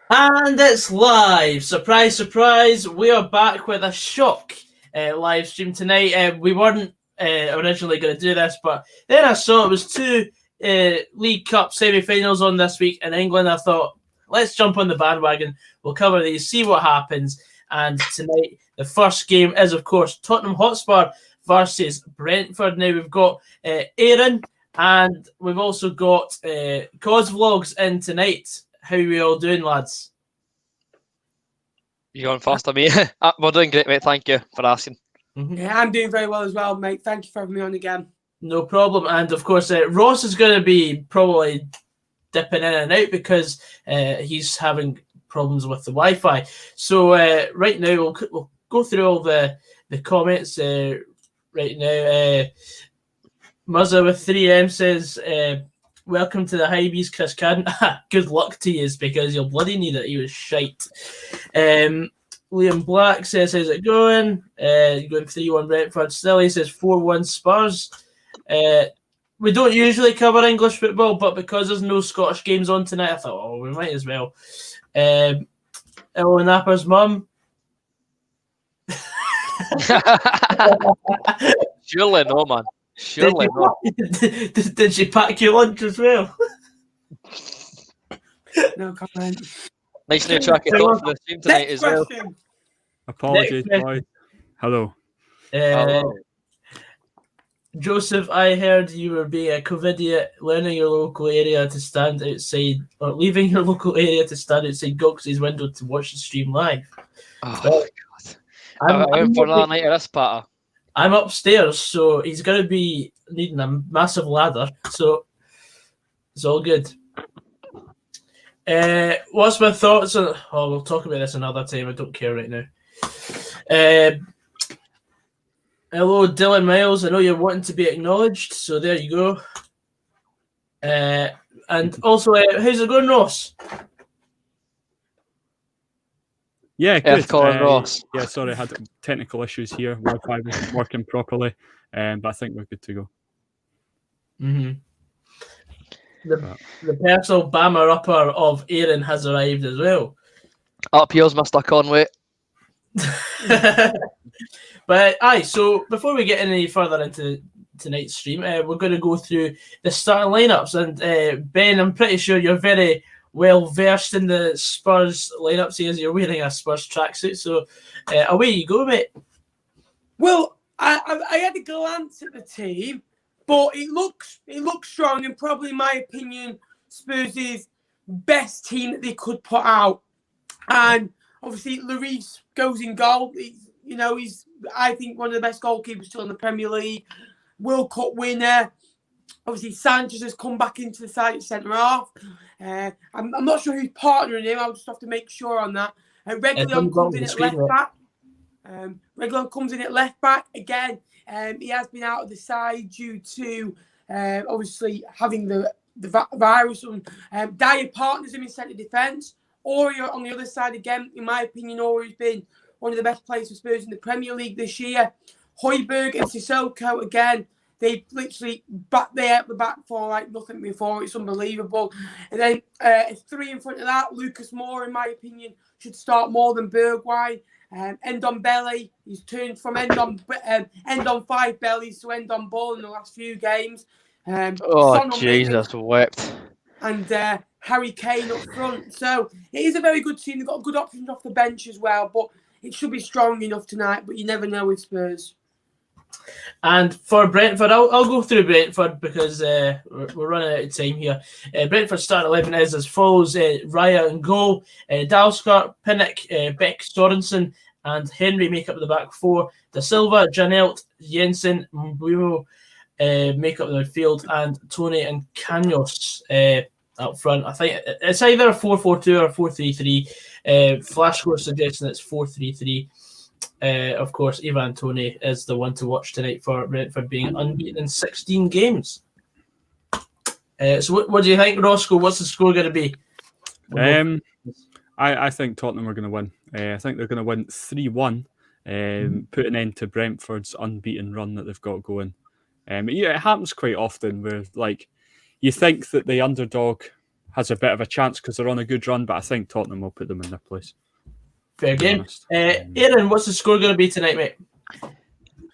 And it's live. Surprise, surprise. We are back with a shock live stream tonight. We weren't originally going to do this, but then I saw it was two League Cup semi-finals on this week in England. I thought, let's jump on the bandwagon. We'll cover these, see what happens. And tonight, the first game is, of course, Tottenham Hotspur versus Brentford. Now, we've got Aaron and we've also got Cos Vlogs in tonight. How are we all doing, lads? You going faster, mate? We're doing great, mate. Thank you for asking. Yeah, I'm doing very well as well, mate. Thank you for having me on again. No problem. And of course, Ross is going to be probably dipping in and out because he's having problems with the Wi-Fi. So right now, we'll go through all the comments right now. Muzza with 3M says, welcome to the Hybees, Chris Cadden. Good luck to you, because you'll bloody need it. He was shite. Liam Black says, how's it going? You're going 3-1 Brentford. Still, he says 4-1 Spurs. We don't usually cover English football, but because there's no Scottish games on tonight, I thought, we might as well. Ella Napper's mum. Surely no, man. Surely no. Did she pack your lunch as well? No comment. Nice new track it off for the stream tonight as well. Apologies, boys. Hello. Hello. Joseph, I heard you were being a COVIDiot, learning your local area to stand outside, or leaving your local area to stand outside Goggs's window to watch the stream live. Oh, God. I'm for another night of this patter. I'm upstairs, so he's going to be needing a massive ladder, so it's all good. What's my thoughts on... Oh, we'll talk about this another time. I don't care right now. Hello, Dylan Miles. I know you're wanting to be acknowledged, so there you go. And also, how's it going, Ross? Yeah, good. Colin Ross. Yeah, sorry, I had technical issues here. Wi-Fi wasn't working properly, but I think we're good to go. Mm-hmm. The personal bammer upper of Aaron has arrived as well. Up yours, Mr. Conway. But so before we get any further into tonight's stream, we're going to go through the starting lineups. And Ben, I'm pretty sure you're very well versed in the Spurs lineup, seeing as you're wearing a Spurs tracksuit. So away you go, mate. Well, I had a glance at the team, but it looks strong, and probably, in my opinion, Spurs' best team that they could put out. And obviously, Lloris goes in goal. He's I think one of the best goalkeepers still in the Premier League. World Cup winner. Obviously, Sanchez has come back into the side at centre half. I'm not sure who's partnering him. I'll just have to make sure on that. Reguilón comes in at left back. Reguilón comes in at left back again. He has been out of the side due to obviously having the virus. Dyer partners him in centre defence. Aurier on the other side again. In my opinion, Aurier's been one of the best players for Spurs in the Premier League this year. Højbjerg and Sissoko again. They literally back there at the back for like nothing before. It's unbelievable. And then three in front of that, Lucas Moura, in my opinion, should start more than Bergwijn. End on belly. He's turned from end on five bellies to end on ball in the last few games. Jesus wept. And Harry Kane up front. So it is a very good team. They've got good options off the bench as well, but it should be strong enough tonight. But you never know with Spurs. And for Brentford, I'll go through Brentford because we're running out of time here. Brentford start 11 is as follows: Raya and goal, Dalsgaard, Pinnock, Beck, Sorensen, and Henry make up the back four. Da Silva, Janelt, Jensen, Mbumo make up the midfield, and Tony and Canos up front. I think it's either a 4-4-2 or a 4-3-3. Flash score suggesting it's 4-3-3. Of course, Ivan Toney is the one to watch tonight for Brentford, being unbeaten in 16 games. So what do you think, Rossco? What's the score going to be? I think Tottenham are going to win. I think they're going to win 3-1, put an end to Brentford's unbeaten run that they've got going. It happens quite often where, like, you think that the underdog has a bit of a chance because they're on a good run, but I think Tottenham will put them in their place. Fair game. Aaron, what's the score going to be tonight, mate?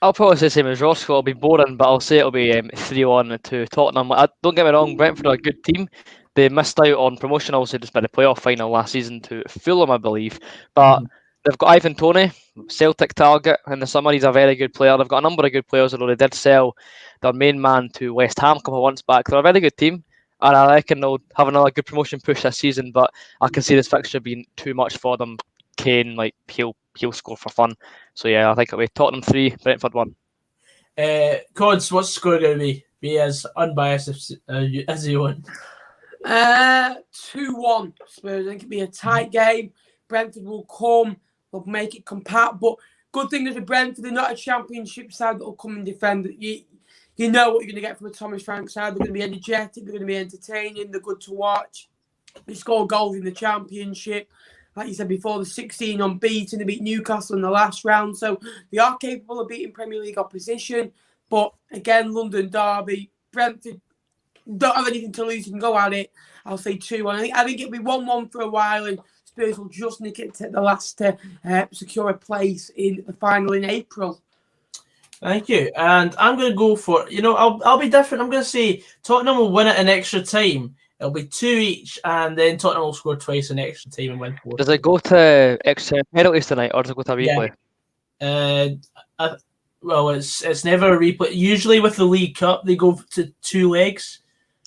I'll probably say the same as Rossco. It'll be boring, but I'll say it'll be 3-1 to Tottenham. Don't get me wrong, Brentford are a good team. They missed out on promotion, obviously, just by the playoff final last season to Fulham, I believe. But they've got Ivan Toney, Celtic target in the summer. He's a very good player. They've got a number of good players, although they did sell their main man to West Ham a couple of months back. They're a very good team, and I reckon they'll have another good promotion push this season, but I can see this fixture being too much for them. Kane, like, he'll score for fun. So yeah, I think it'll be Tottenham 3, Brentford 1. Cods, what's the score going to be? Be as unbiased as you want. 2-1 Spurs. I think it'll be a tight game. Brentford will come, they'll make it compact. But good thing is with Brentford, they're not a championship side that will come and defend. You know what you're going to get from a Thomas Frank side. They're going to be energetic, they're going to be entertaining, they're good to watch. They score goals in the championship. Like you said before, the 16 unbeaten. They beat Newcastle in the last round. So they are capable of beating Premier League opposition. But again, London derby, Brentford don't have anything to lose and go at it. I'll say 2-1. I think it'll be 1-1 for a while, and Spurs will just nick it to the last to secure a place in the final in April. Thank you. And I'm going to go for, I'll be different. I'm going to say Tottenham will win it in extra time. It'll be 2 each, and then Tottenham will score twice in extra time and win 4. Does it go to extra penalties tonight, or does it go to a replay? Well, it's never a replay. Usually with the League Cup, they go to 2 legs.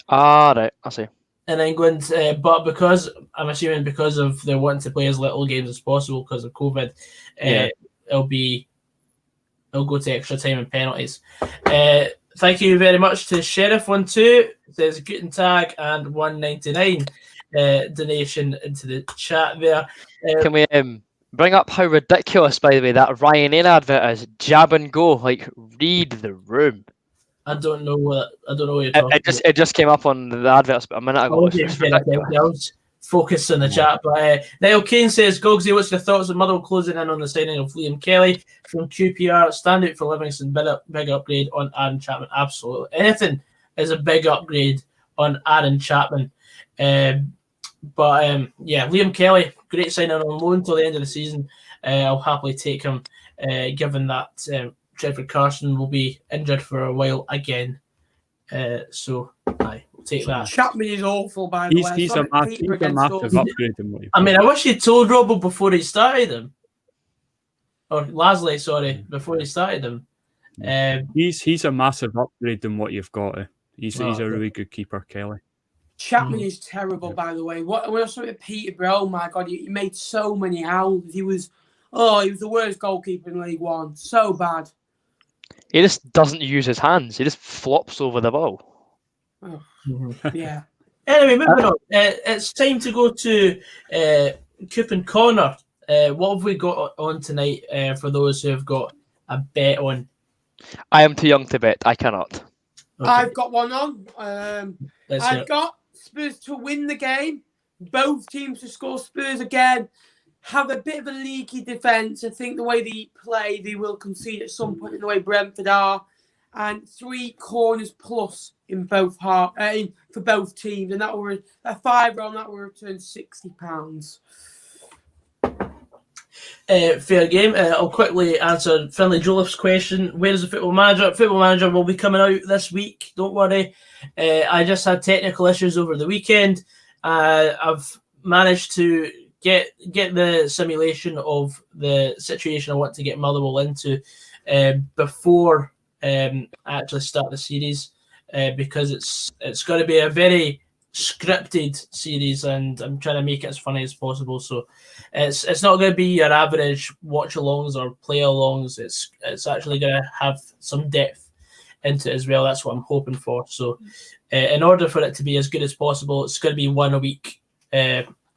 Ah, right. I see. In England, but because I'm assuming because of they're wanting to play as little games as possible because of COVID, it'll go to extra time and penalties. Thank you very much to Sheriff 12. Says Guten Tag and 199 donation into the chat there. Can we bring up how ridiculous, by the way, that Ryanair advert is? Jab and go, like, read the room. I don't know what you're talking about. It just came up on the adverts a minute ago. I was focused on the chat, but Niall Kane says, Gogsy, what's your thoughts on Motherwell closing in on the signing of Liam Kelly from QPR? Standout for Livingston, big upgrade on Aaron Chapman. Absolutely. Anything is a big upgrade on Aaron Chapman. Liam Kelly, great signing on loan till the end of the season. I'll happily take him, given that Trevor Carson will be injured for a while again. We'll take that. Chapman is awful, by the way. He's a massive upgrade in what I wish he told Robbo before he started him. Or Lasley, sorry, before he started him. He's a massive upgrade than what you've got. He's a really good keeper, Kelly. Chapman is terrible, by the way. When I saw it at Peterborough, oh my God, he made so many howls. He was the worst goalkeeper in League One. So bad. He just doesn't use his hands. He just flops over the ball. Oh, yeah. Anyway, moving on. It's time to go to Coupon Corner. What have we got on tonight for those who have got a bet on? I am too young to bet. I cannot. Okay. I've got one on. I've got Spurs to win the game. Both teams to score. Spurs again have a bit of a leaky defence. I think the way they play, they will concede at some point in the way Brentford are. And 3 corners plus in both for both teams, and that will a £5 on that will return £60. Fair game. I'll quickly answer Friendly Joseph's question. Where is the Football Manager? Football Manager will be coming out this week. Don't worry. I just had technical issues over the weekend. I've managed to get the simulation of the situation I want to get Motherwell into before actually start the series, because it's going to be a very scripted series, and I'm trying to make it as funny as possible. So it's not going to be your average watch alongs or play alongs. It's actually going to have some depth into it as well. That's what I'm hoping for. So in order for it to be as good as possible, it's going to be one a week,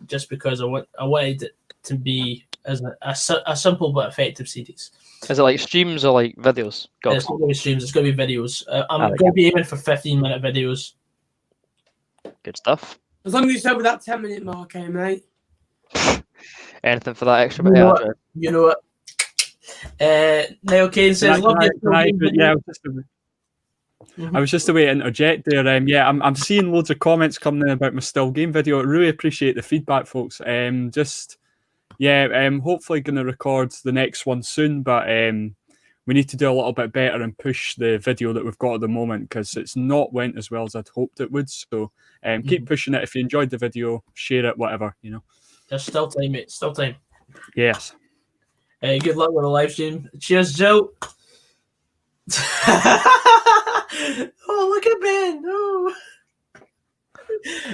just because I wanted it to be as a simple but effective series. Is it like streams or like videos? It's not going to be streams. It's going to be videos. I'm going to be aiming for 15-minute videos. Good stuff. As long as it's over that 10-minute mark, mate. Anything for that extra bit? You know what? Niall Kane says, I was just a way to interject there. Yeah, I'm seeing loads of comments coming in about my still game video. I really appreciate the feedback, folks. Hopefully going to record the next one soon, but we need to do a little bit better and push the video that we've got at the moment because it's not went as well as I'd hoped it would. So keep pushing it. If you enjoyed the video, share it, whatever, There's still time, mate. Still time. Yes. Good luck with the live stream. Cheers, Joe. Oh, look at Ben. Oh.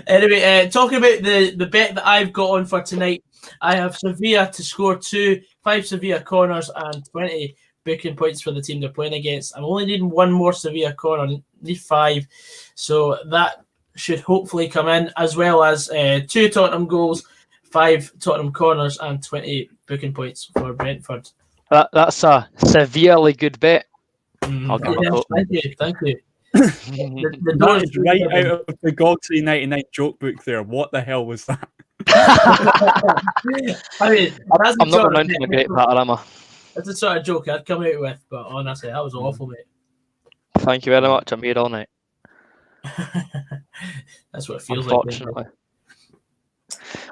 Anyway, talking about the bet that I've got on for tonight, I have Sevilla to score 5 Sevilla corners and 20 booking points for the team they're playing against. I'm only needing one more Sevilla corner, need 5. So that should hopefully come in, as well as 2 Tottenham goals, 5 Tottenham corners, and 20 booking points for Brentford. That's a severely good bet. I'll give a quote. Thank you. That is right out of the Gogsy 99 joke book there. What the hell was that? I mean, I'm not going to a great panorama. That's the sort of joke I'd come out with, but honestly, that was awful, mate. Thank you very much. I'm here all night. That's what it feels Unfortunately.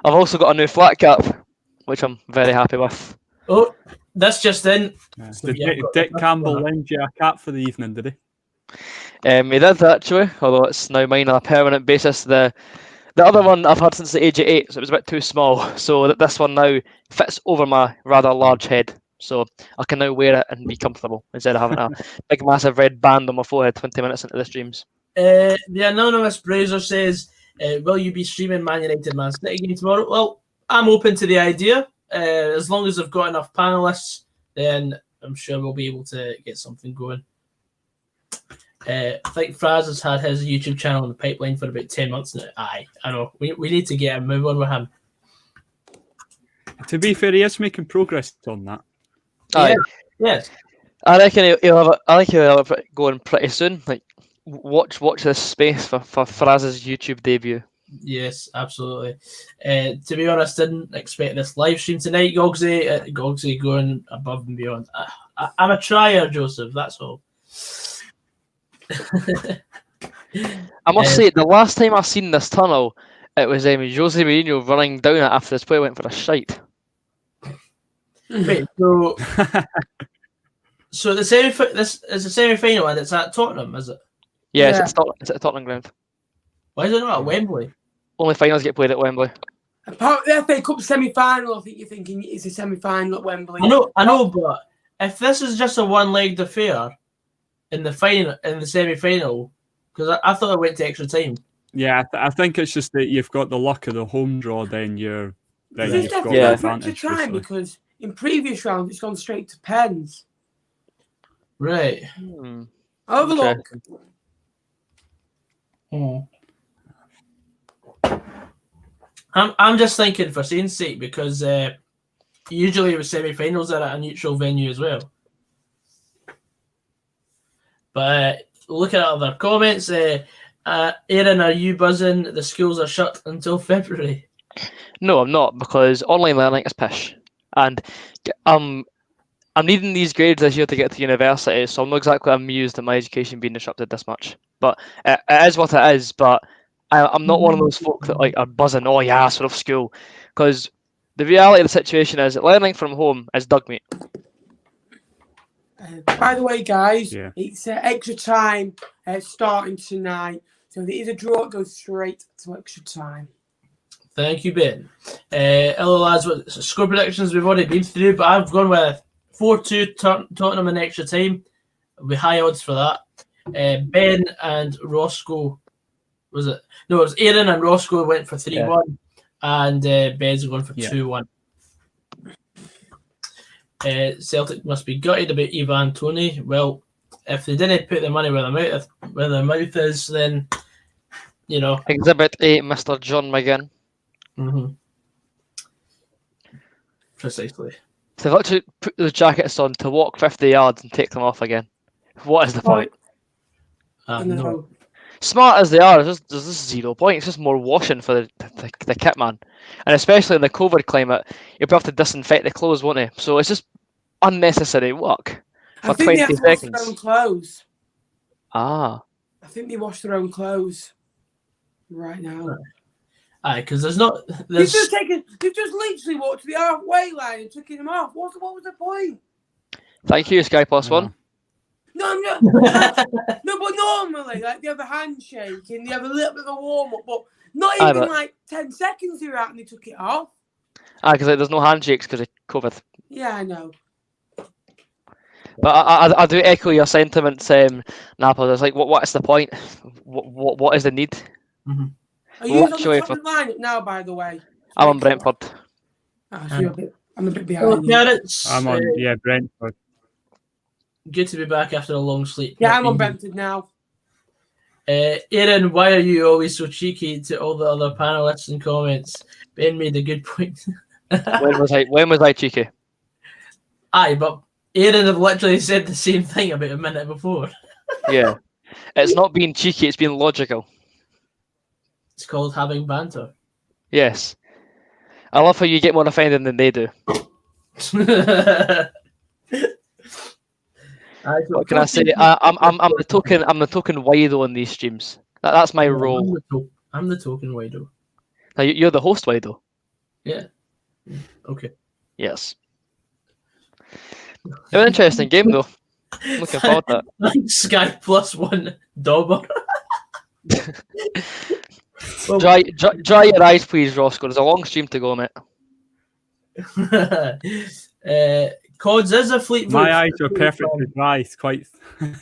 I've also got a new flat cap, which I'm very happy with. Oh, that's just in. Did Dick Campbell lend you a cap for the evening, did he? He did actually, although it's now mine on a permanent basis. The other one I've had since the age of 8, so it was a bit too small. So that this one now fits over my rather large head. So I can now wear it and be comfortable instead of having a big massive red band on my forehead 20 minutes into the streams. The anonymous Fraser says, will you be streaming Man United Man City game tomorrow? Well, I'm open to the idea. As long as I've got enough panelists, then I'm sure we'll be able to get something going. I think Fraser has had his YouTube channel in the pipeline for about 10 months now. I know. We need to get a move on with him. To be fair, he is making progress on that. Yes. I reckon he'll have it going pretty soon. Like, watch this space for Fraser's YouTube debut. Yes, absolutely. To be honest, didn't expect this live stream tonight, Goggsy. Goggsy going above and beyond. I'm a trier, Joseph. That's all. I must say, the last time I seen this tunnel, it was Jose Mourinho running down it after this player went for a shite. Wait, so this is the semi-final and it's at Tottenham, is it? Yeah, it's at Tottenham ground. Why is it not at Wembley? Only finals get played at Wembley. Apart the FA Cup Semi-Final, I think you're thinking it's a semi-final at Wembley. I know, but if this is just a one-legged affair in the semi-final, because I thought it went to extra time. Yeah, I think it's just that you've got the luck of the home draw, then you've got the advantage. Time because in previous rounds it's gone straight to pens. Right. Have a look. I'm just thinking for saying's sake because usually with semi-finals are at a neutral venue as well. But looking at other comments, Aaron, are you buzzing? The schools are shut until February. No, I'm not, because online learning is pish, and I'm needing these grades this year to get to university, so I'm not exactly amused at my education being disrupted this much. But it is what it is. But I'm not one of those folk that are buzzing. Oh yeah, sort of school, because the reality of the situation is that learning from home is dog meat. By the way, guys, it's extra time starting tonight. So if it is a draw, it goes straight to extra time. Thank you, Ben. Hello, lads. Score predictions we've already been through, but I've gone with 4-2 Tottenham in extra time. With high odds for that. Ben and Rossco, was it? No, it was Aaron and Rossco went for 3-1, and Ben's going for 2-1. Celtic must be gutted about Ivan Toney. Well, if they didn't put the money where their mouth is, then Exhibit 8, Mr. John McGinn. Precisely. So they've actually put those jackets on to walk 50 yards and take them off again. What is the point? No. Smart as they are, there's just 0 point. It's just more washing for the kit man. And especially in the COVID climate, you'll have to disinfect the clothes, won't you? So it's just unnecessary work for 20 seconds. Clothes. I think they wash their own clothes right now. Aye, because there's not. They've just literally walked to the halfway line and took him off. What was the point? Thank you, Sky Plus One. No, I'm not. No, but normally, like, they have a handshake and they have a little bit of a warm up, but not even like 10 seconds they were out and they took it off. Because there's no handshakes because of COVID. Yeah, I know. But I do echo your sentiments, Naples. It's like, what is the point? What is the need? Mm-hmm. Are you on the top of the lineup now, by the way? I'm on Brentford. Oh, so I'm a bit behind. I'm on, Brentford. Good to be back after a long sleep. Yeah, I'm on Brentford now. Aaron, why are you always so cheeky to all the other panelists and comments? Ben made a good point. When was I cheeky? Aye, but Aaron had literally said the same thing about a minute before. Yeah. It's not being cheeky, it's being logical. It's called having banter. Yes. I love how you get more offended than they do. What can I say? I'm the token wido in these streams. That's my role. I'm the token wido. Now, you're the host wido. Yeah. Okay. Yes. It was an interesting game though. I'm looking forward to that. Thanks, Sky Plus One Dauber. Dry your eyes, please, Rossco. There's a long stream to go, mate. Cods is a Fleetwood. My eyes are perfectly dry. It's quite.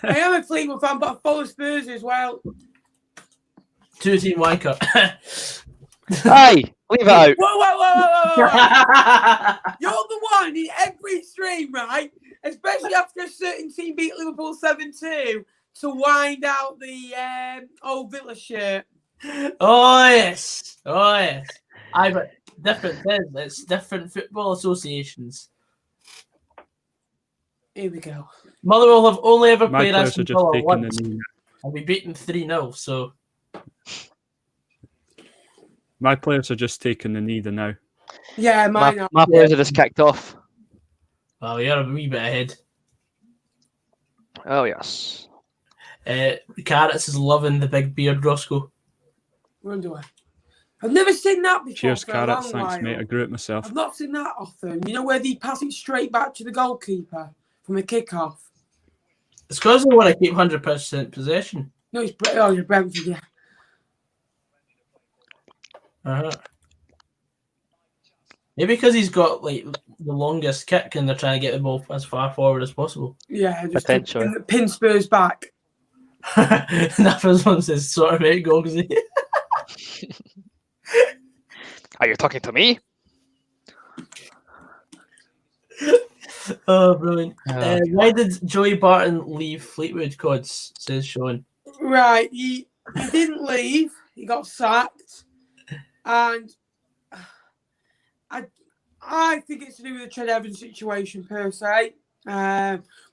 I am a Fleetwood fan, but I follow Spurs as well. 2-team wanker. Aye, leave it out. Whoa. You're the one in every stream, right? Especially after a certain team beat Liverpool 7-2 to wind out the old Villa shirt. Oh yes. Aye, but different things. It's different football associations. Here we go. Motherwell have only ever played players Aston are just Villa taking once, the knee. and we beat them 3-0. So My players are just taking the knee now. Yeah, My players are just kicked off. well, you're a wee bit ahead. Oh yes. Carrots is loving the big beard, Rossco. Underwear. I've never seen that before. Cheers, for Carrots. a long Thanks, while. mate. I grew it myself. I've not seen that often. You know where they pass it straight back to the goalkeeper from a kick-off? It's because they want to keep 100% possession. No, it's Brentford, yeah. Maybe because he's got like the longest kick and they're trying to get the ball as far forward as possible. Yeah, just Potentially. pin Spurs back. That was one says sort of eight goals. Are you talking to me? Oh, brilliant. Why did Joey Barton leave Fleetwood, Cods, says Sean? Right, he didn't leave. He got sacked. And I think it's to do with the Trent Evans situation per se.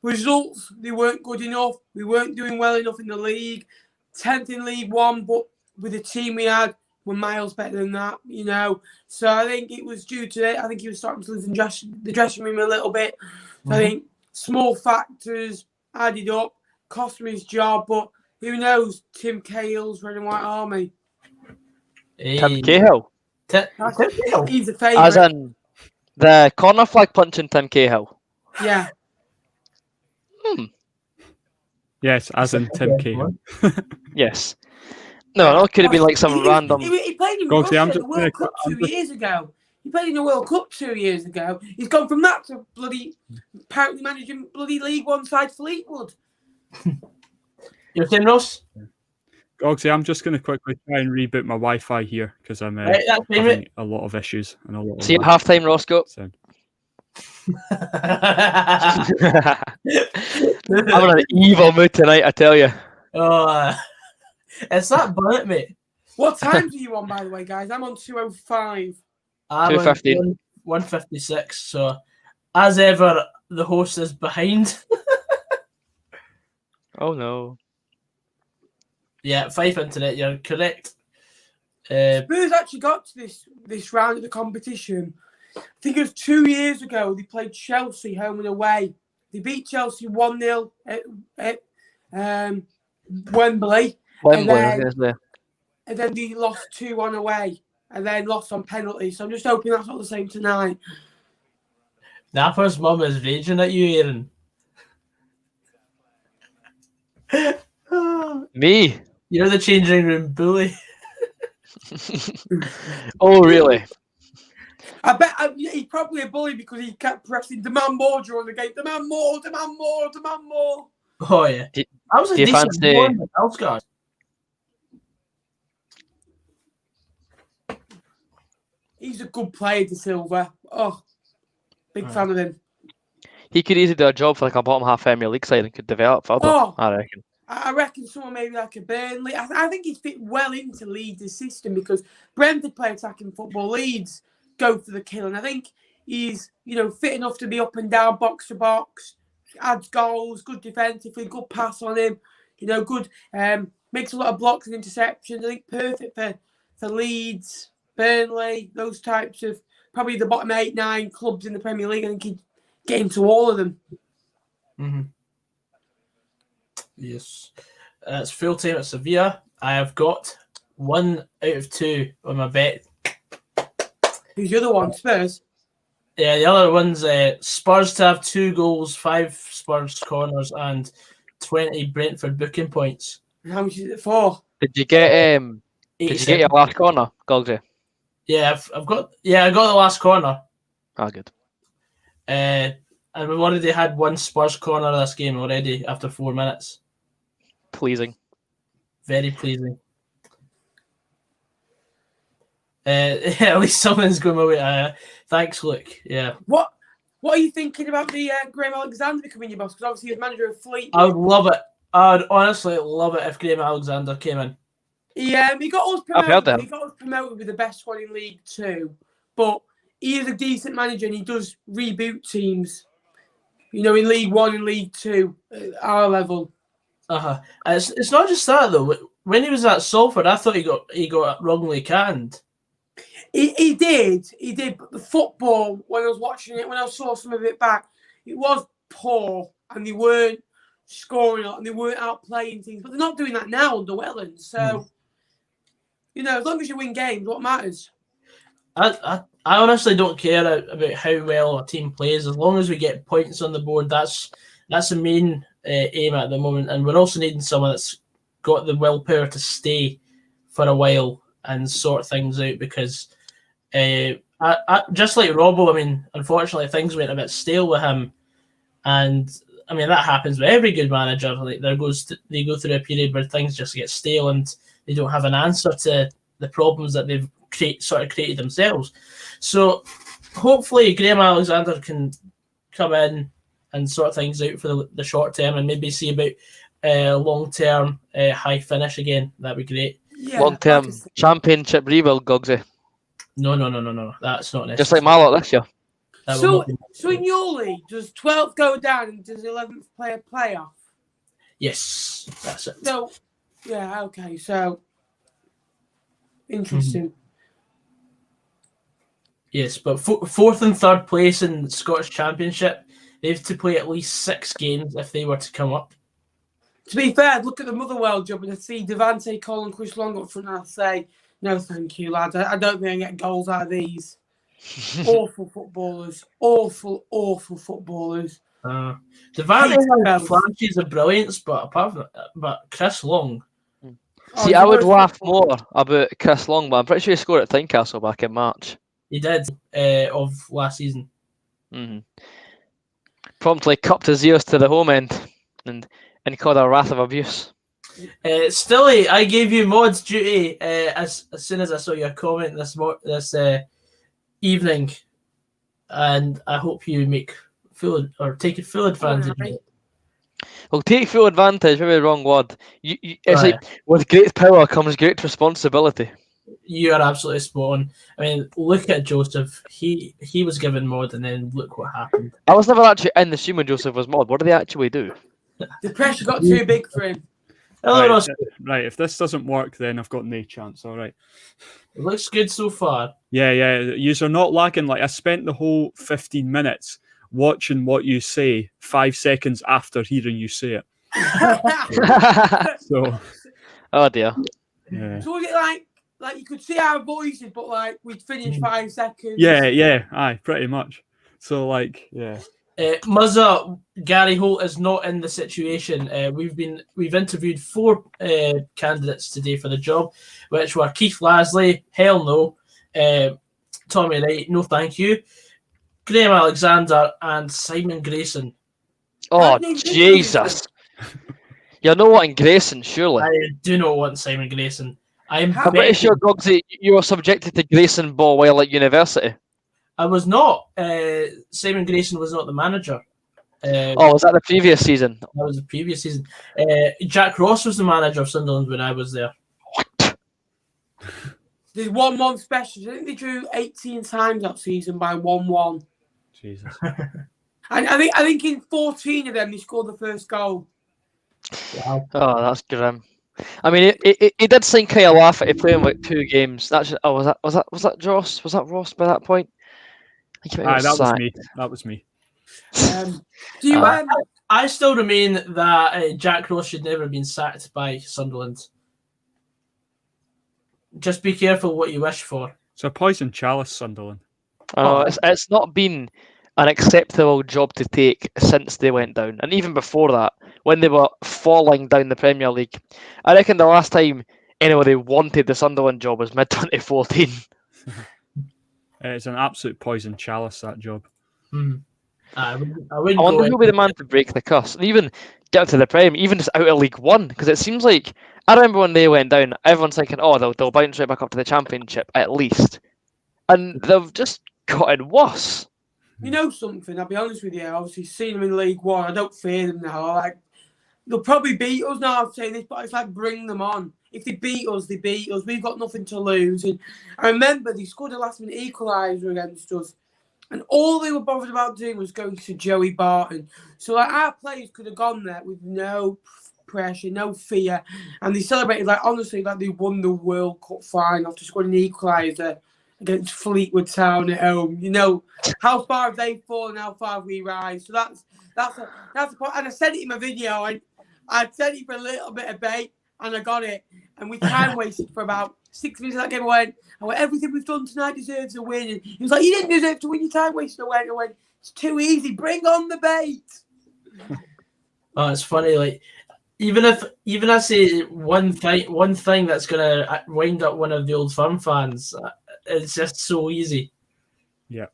Results, they weren't good enough. We weren't doing well enough in the league. 10th in League One, but with the team we had, we're miles better than that, you know. So I think it was due to it. I think he was starting to lose the dressing room a little bit. So I think small factors added up, cost him his job, but who knows? Tim Cahill's Red and White Army. Tim Cahill. He's a favourite. As in the corner flag punching Tim Cahill. Yeah. Yes, as in Tim Cahill. Yes. No, it could have been like some random. He played in Gogsy, Russia in the World Cup 2 years ago. He played in the World Cup 2 years ago. He's gone from that to bloody apparently managing bloody League One side Fleetwood. You're saying, Ross? Gogsy, I'm just going to quickly try and reboot my Wi-Fi here because I'm Right, that's fine, having mate. a lot of issues and a lot of See you at half time, Rossco. So, I'm in an evil mood tonight, I tell you. It's that bonnet, mate. What times are you on, by the way, guys? I'm on 2:05. I'm 2:15. on 1:56. So, as ever, the host is behind. Oh no. Yeah, Fife Internet, you're correct. Spurs actually got to this round of the competition. I think it was 2 years ago. They played Chelsea home and away. They beat Chelsea 1-0 Wembley. Wembley, I And was gonna say. then they lost 2-1 away. And then lost on penalty. So I'm just hoping that's not the same tonight. Napper's mum is raging at you, Aaron. Me? You're the changing room bully. Oh, really? I bet he's probably a bully because he kept pressing demand more during the game. Demand more, demand more, demand more. Oh, yeah. Do- I was a do you decent fancy- boy in Elfsgard. He's a good player, De Silva. Oh, big fan of him. He could easily do a job for like a bottom half Premier League side and could develop further, Oh. I reckon. I reckon someone maybe like a Burnley. I think he'd fit well into Leeds' system because Brentford play attacking football. Leeds go for the kill. And I think he's, fit enough to be up and down, box to box, adds goals, good defensively, good pass on him, good, makes a lot of blocks and interceptions. I think perfect for Leeds, Burnley, those types of, probably the bottom 8, 9 clubs in the Premier League. I think he'd get into all of them. Mm-hmm. Yes. It's full time at Sevilla. I have got 1 out of 2 on my bet. Who's the other one? Spurs? Yeah, the other one's Spurs to have 2 goals, 5 Spurs corners, and 20 Brentford booking points. And how much is it for? Did you get your last corner, Gogsy? Yeah, I got the last corner. Ah, good. And we've already had 1 Spurs corner this game already after 4 minutes. Pleasing. Very pleasing. At least something's going my way. Thanks, Luke. Yeah. What are you thinking about the Graham Alexander becoming your boss? Because obviously he was manager of Fleet. I would love it. I would honestly love it if Graham Alexander came in. Yeah, he got us I've heard promoted. that. He got us promoted with the best one in League Two, but he is a decent manager and he does reboot teams. In League One and League Two, at our level. It's not just that though. When he was at Salford, I thought he got wrongly canned. He did. But the football, when I was watching it, when I saw some of it back, it was poor and they weren't scoring a lot and they weren't outplaying things. But they're not doing that now under Welland. So, as long as you win games, what matters? I honestly don't care about how well a team plays as long as we get points on the board. That's the main aim at the moment, and we're also needing someone that's got the willpower to stay for a while and sort things out because just like Robbo, unfortunately things went a bit stale with him, and that happens with every good manager. Like they go through a period where things just get stale and they don't have an answer to the problems that they've created themselves. So hopefully Graham Alexander can come in and sort things out for the short term and maybe see about long term high finish again. That'd be great. Yeah, Long term championship rebuild, Gogsy. No. That's not necessary. Just like Mallock this year. So in your league, does 12th go down and does 11th play a playoff? Yes, that's it. So, yeah, okay. So, interesting. Yes, but 4th and 3rd place in the Scottish Championship, they have to play at least 6 games if they were to come up. To be fair, I'd look at the Motherwell job and I'd see Devante, Colin, Chris Long up front and I'd say, no, thank you, lads. I don't think I get goals out of these. Awful footballers. Awful footballers. Devante has flashes of brilliance, but Chris Long. See, I would laugh more about Chris Long, but I'm pretty sure he scored at Tynecastle back in March. He did of last season. Mm-hmm. Promptly cupped his ears to the home end and called a wrath of abuse. Stilly, I gave you mods duty as soon as I saw your comment this evening, and I hope you take full advantage of it. Well, take full advantage, maybe the wrong word. It's like with great power comes great responsibility. You are absolutely spot on. Look at Joseph. He was given mod, and then look what happened. I was never actually in the scene when Joseph was mod. What did they actually do? The pressure got too big for him. Right, if this doesn't work, then I've got no chance. All right. It looks good so far. Yeah. You're not lagging. Like I spent the whole 15 minutes watching what you say 5 seconds after hearing you say it. So, Oh dear. yeah. So was it like you could see our voices, but like we'd finish 5 seconds? Yeah, aye, pretty much. So, like, yeah. Muzza, Gary Holt is not in the situation. We've interviewed 4 candidates today for the job, which were Keith Lasley, hell no, Tommy Wright, no thank you, Graham Alexander, and Simon Grayson. Oh Jesus! You're not wanting Grayson, surely. I do not want Simon Grayson. I'm pretty sure, Gogsy, you were subjected to Grayson ball while at university. I was not. Simon Grayson was not the manager. Was that the previous season? That was the previous season. Jack Ross was the manager of Sunderland when I was there. There's 1-1 specials. I think they drew 18 times that season by 1-1. Jesus. And I think in 14 of them they scored the first goal. Wow. Oh, that's grim. I mean, he did seem kind of laugh at playing like 2 games. That's was that Ross? Was that Ross by that point? That was me. Do you I still remain that Jack Ross should never have been sacked by Sunderland. Just be careful what you wish for. It's a poison chalice, Sunderland. It's not been an acceptable job to take since they went down, and even before that, when they were falling down the Premier League. I reckon the last time anybody wanted the Sunderland job was mid-2014. It's an absolute poison chalice, that job. I wouldn't I wonder who'll be the man to break the curse and even get up to the Prem, even just out of League One, because it seems like, I remember when they went down, everyone's thinking, they'll bounce right back up to the Championship at least, and they've just gotten worse. You know something? I'll be honest with you. Obviously, seeing them in League One, I don't fear them now. They'll probably beat us now. I'm saying this, but it's like bring them on. If they beat us, they beat us. We've got nothing to lose. And I remember they scored a last-minute equaliser against us, and all they were bothered about doing was going to Joey Barton. So our players could have gone there with no pressure, no fear, and they celebrated honestly like they won the World Cup final after scoring an equaliser against Fleetwood Town at home. You know, how far have they fallen, how far have we rise? So that's the point. And I said it in my video, and I said it for a little bit of bait, and I got it. And we time wasted for about 6 minutes of that game. I went, everything we've done tonight deserves a win. And he was like, you didn't deserve to win, your time wasted. I went, it's too easy, bring on the bait. Oh, it's funny, even I say one thing that's gonna wind up one of the Old Firm fans, it's just so easy. Yeah.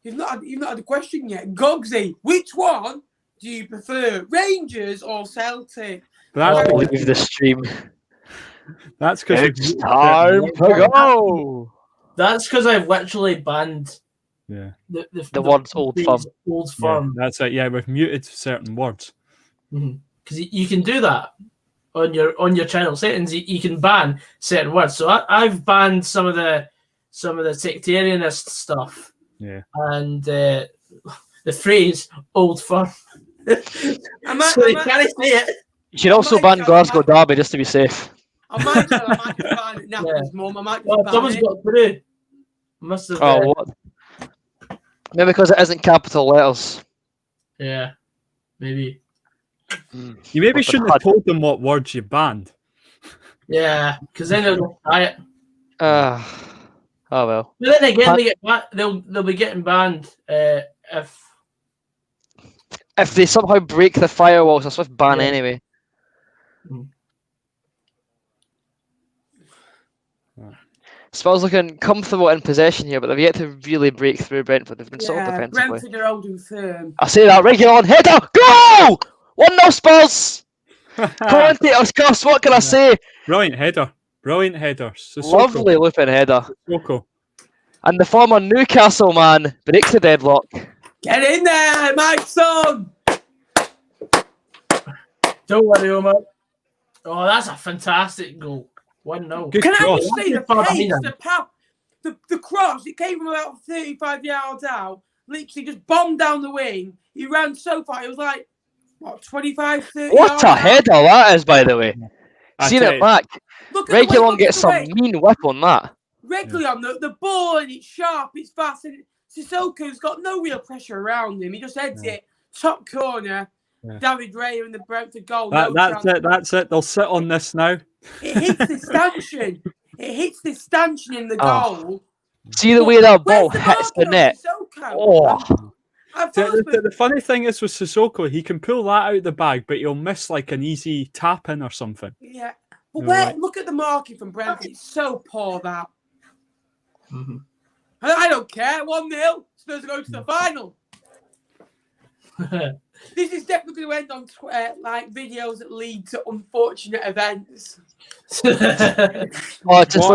You've not had a question yet. Gogsy, which one do you prefer, Rangers or Celtic? I believe the stream. That's because it's time to go. That's because I've literally banned the words Old Firm. Old Firm. Yeah, that's it. Yeah, we've muted certain words. Because you can do that on your channel settings. You can ban certain words. So I've banned some of the sectarianist stuff. Yeah. And the phrase Old Firm. I can't say it. You should also ban Glasgow Derby just to be safe. I might ban it now. Someone's got through. Must have. What? Maybe because it isn't capital letters. Yeah, maybe. You maybe shouldn't have told them what words you banned. Yeah, because then they'll try it. Oh well. But then again, they'll be getting banned if they somehow break the firewalls. A swift ban anyway. Spurs looking comfortable in possession here, but they've yet to really break through Brentford. They've been solid defensively. Brentford are holding firm. I say that, regular on header, go! 1-0 Spurs! Commentators curse, what can I say? Brilliant header. Sissoko. Lovely looping header. Sissoko. And the former Newcastle man breaks the deadlock. Get in there, my son! Don't worry, Omar. Oh, that's a fantastic goal. 1-0. Can I just say the pace, the path, the cross, it came from about 35 yards out, literally just bombed down the wing. He ran so far, it was like, 25, 30 What yards a out. header that is, by the way. Seen it back. Regulon gets some mean whip on that. Regulon, the ball, and it's sharp, it's fast, and Sissoko's got no real pressure around him. He just heads it top corner, Yeah. David Raya in the Brentford goal. That's it. They'll sit on this now. It hits the stanchion. It hits the stanchion in the goal. See the way that ball Where's hits the marking on net. Sissoko? Oh, The funny thing is with Sissoko, he can pull that out of the bag, but he'll miss like an easy tap in or something. Yeah. But look at the marking from Brentford. It's so poor, that. Mm-hmm. I don't care. 1-0. Spurs are going to the final. This is definitely going to end on like videos that lead to unfortunate events. it's just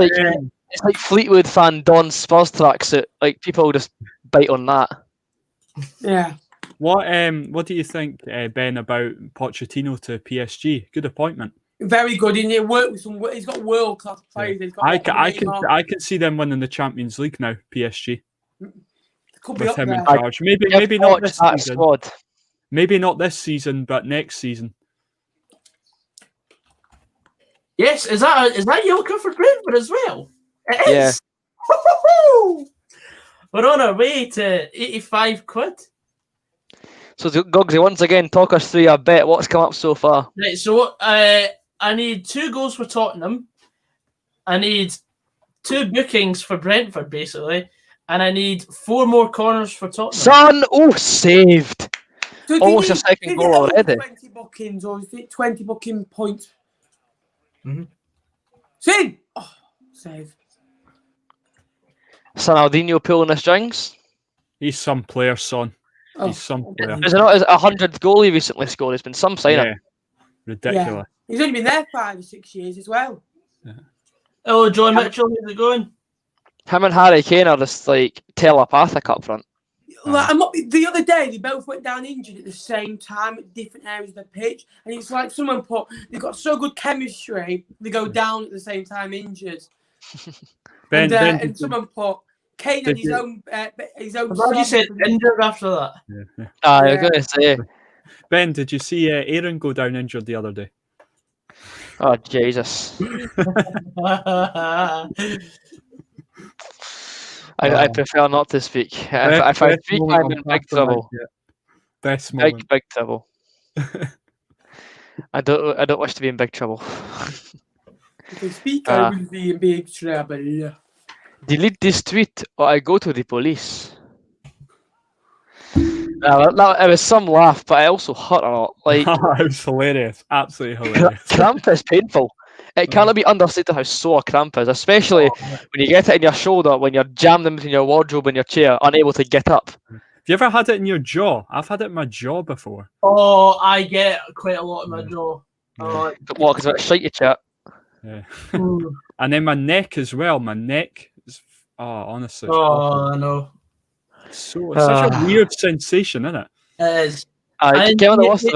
it's like Fleetwood fan Don Spurs tracks. It like people just bite on that. Yeah. What do you think, Ben, about Pochettino to PSG? Good appointment. Very good. He worked with some. He's got world class players. He's got I can see them winning the Champions League now. PSG. Could be With up him there. in charge. Maybe not this season. Squad. Maybe not this season, but next season. Yes, is that yellow card for Brentford as well? It is. Yeah. We're on our way to £85. So Gogsy, once again, talk us through your bet. What's come up so far? Right, so I need 2 goals for Tottenham. I need 2 bookings for Brentford, basically, and I need 4 more corners for Tottenham. Saved. So Almost a second goal already. 20 bookings, or is it 20 booking points? Mm-hmm. Sin! Oh, save. Ronaldinho pulling the strings. He's some player, son. Oh. He's some player. Is it not his 100th goal he recently scored? It's been some signing. Yeah. Ridiculous. Yeah. He's only been there 5 or 6 years as well. Yeah. Oh, John Mitchell, how's it going? Him and Harry Kane are just like telepathic up front. Like, the other day, they both went down injured at the same time at different areas of the pitch. And it's like someone they've got so good chemistry, they go down at the same time injured. And someone put Kane had his own. How do you say injured after that? Yeah. I was going to say. Ben, did you see Aaron go down injured the other day? Oh, Jesus. I prefer not to speak. If I speak, I'm in big trouble. Best moment. Big trouble. I don't wish to be in big trouble. If I speak, I will be in big trouble. Delete this tweet or I go to the police. It was some laugh, but it also hurt a lot. Like, it was hilarious. Absolutely hilarious. Cramp is painful. It cannot be understated how sore a cramp is, especially when you get it in your shoulder, when you're jammed in between your wardrobe and your chair, unable to get up. Have you ever had it in your jaw? I've had it in my jaw before. Oh, I get quite a lot in my jaw. Yeah. What? Because it's shite you chat. Yeah. And then my neck as well. My neck is, honestly. Oh, I know. It's such a weird sensation, isn't it? It is. You have to sit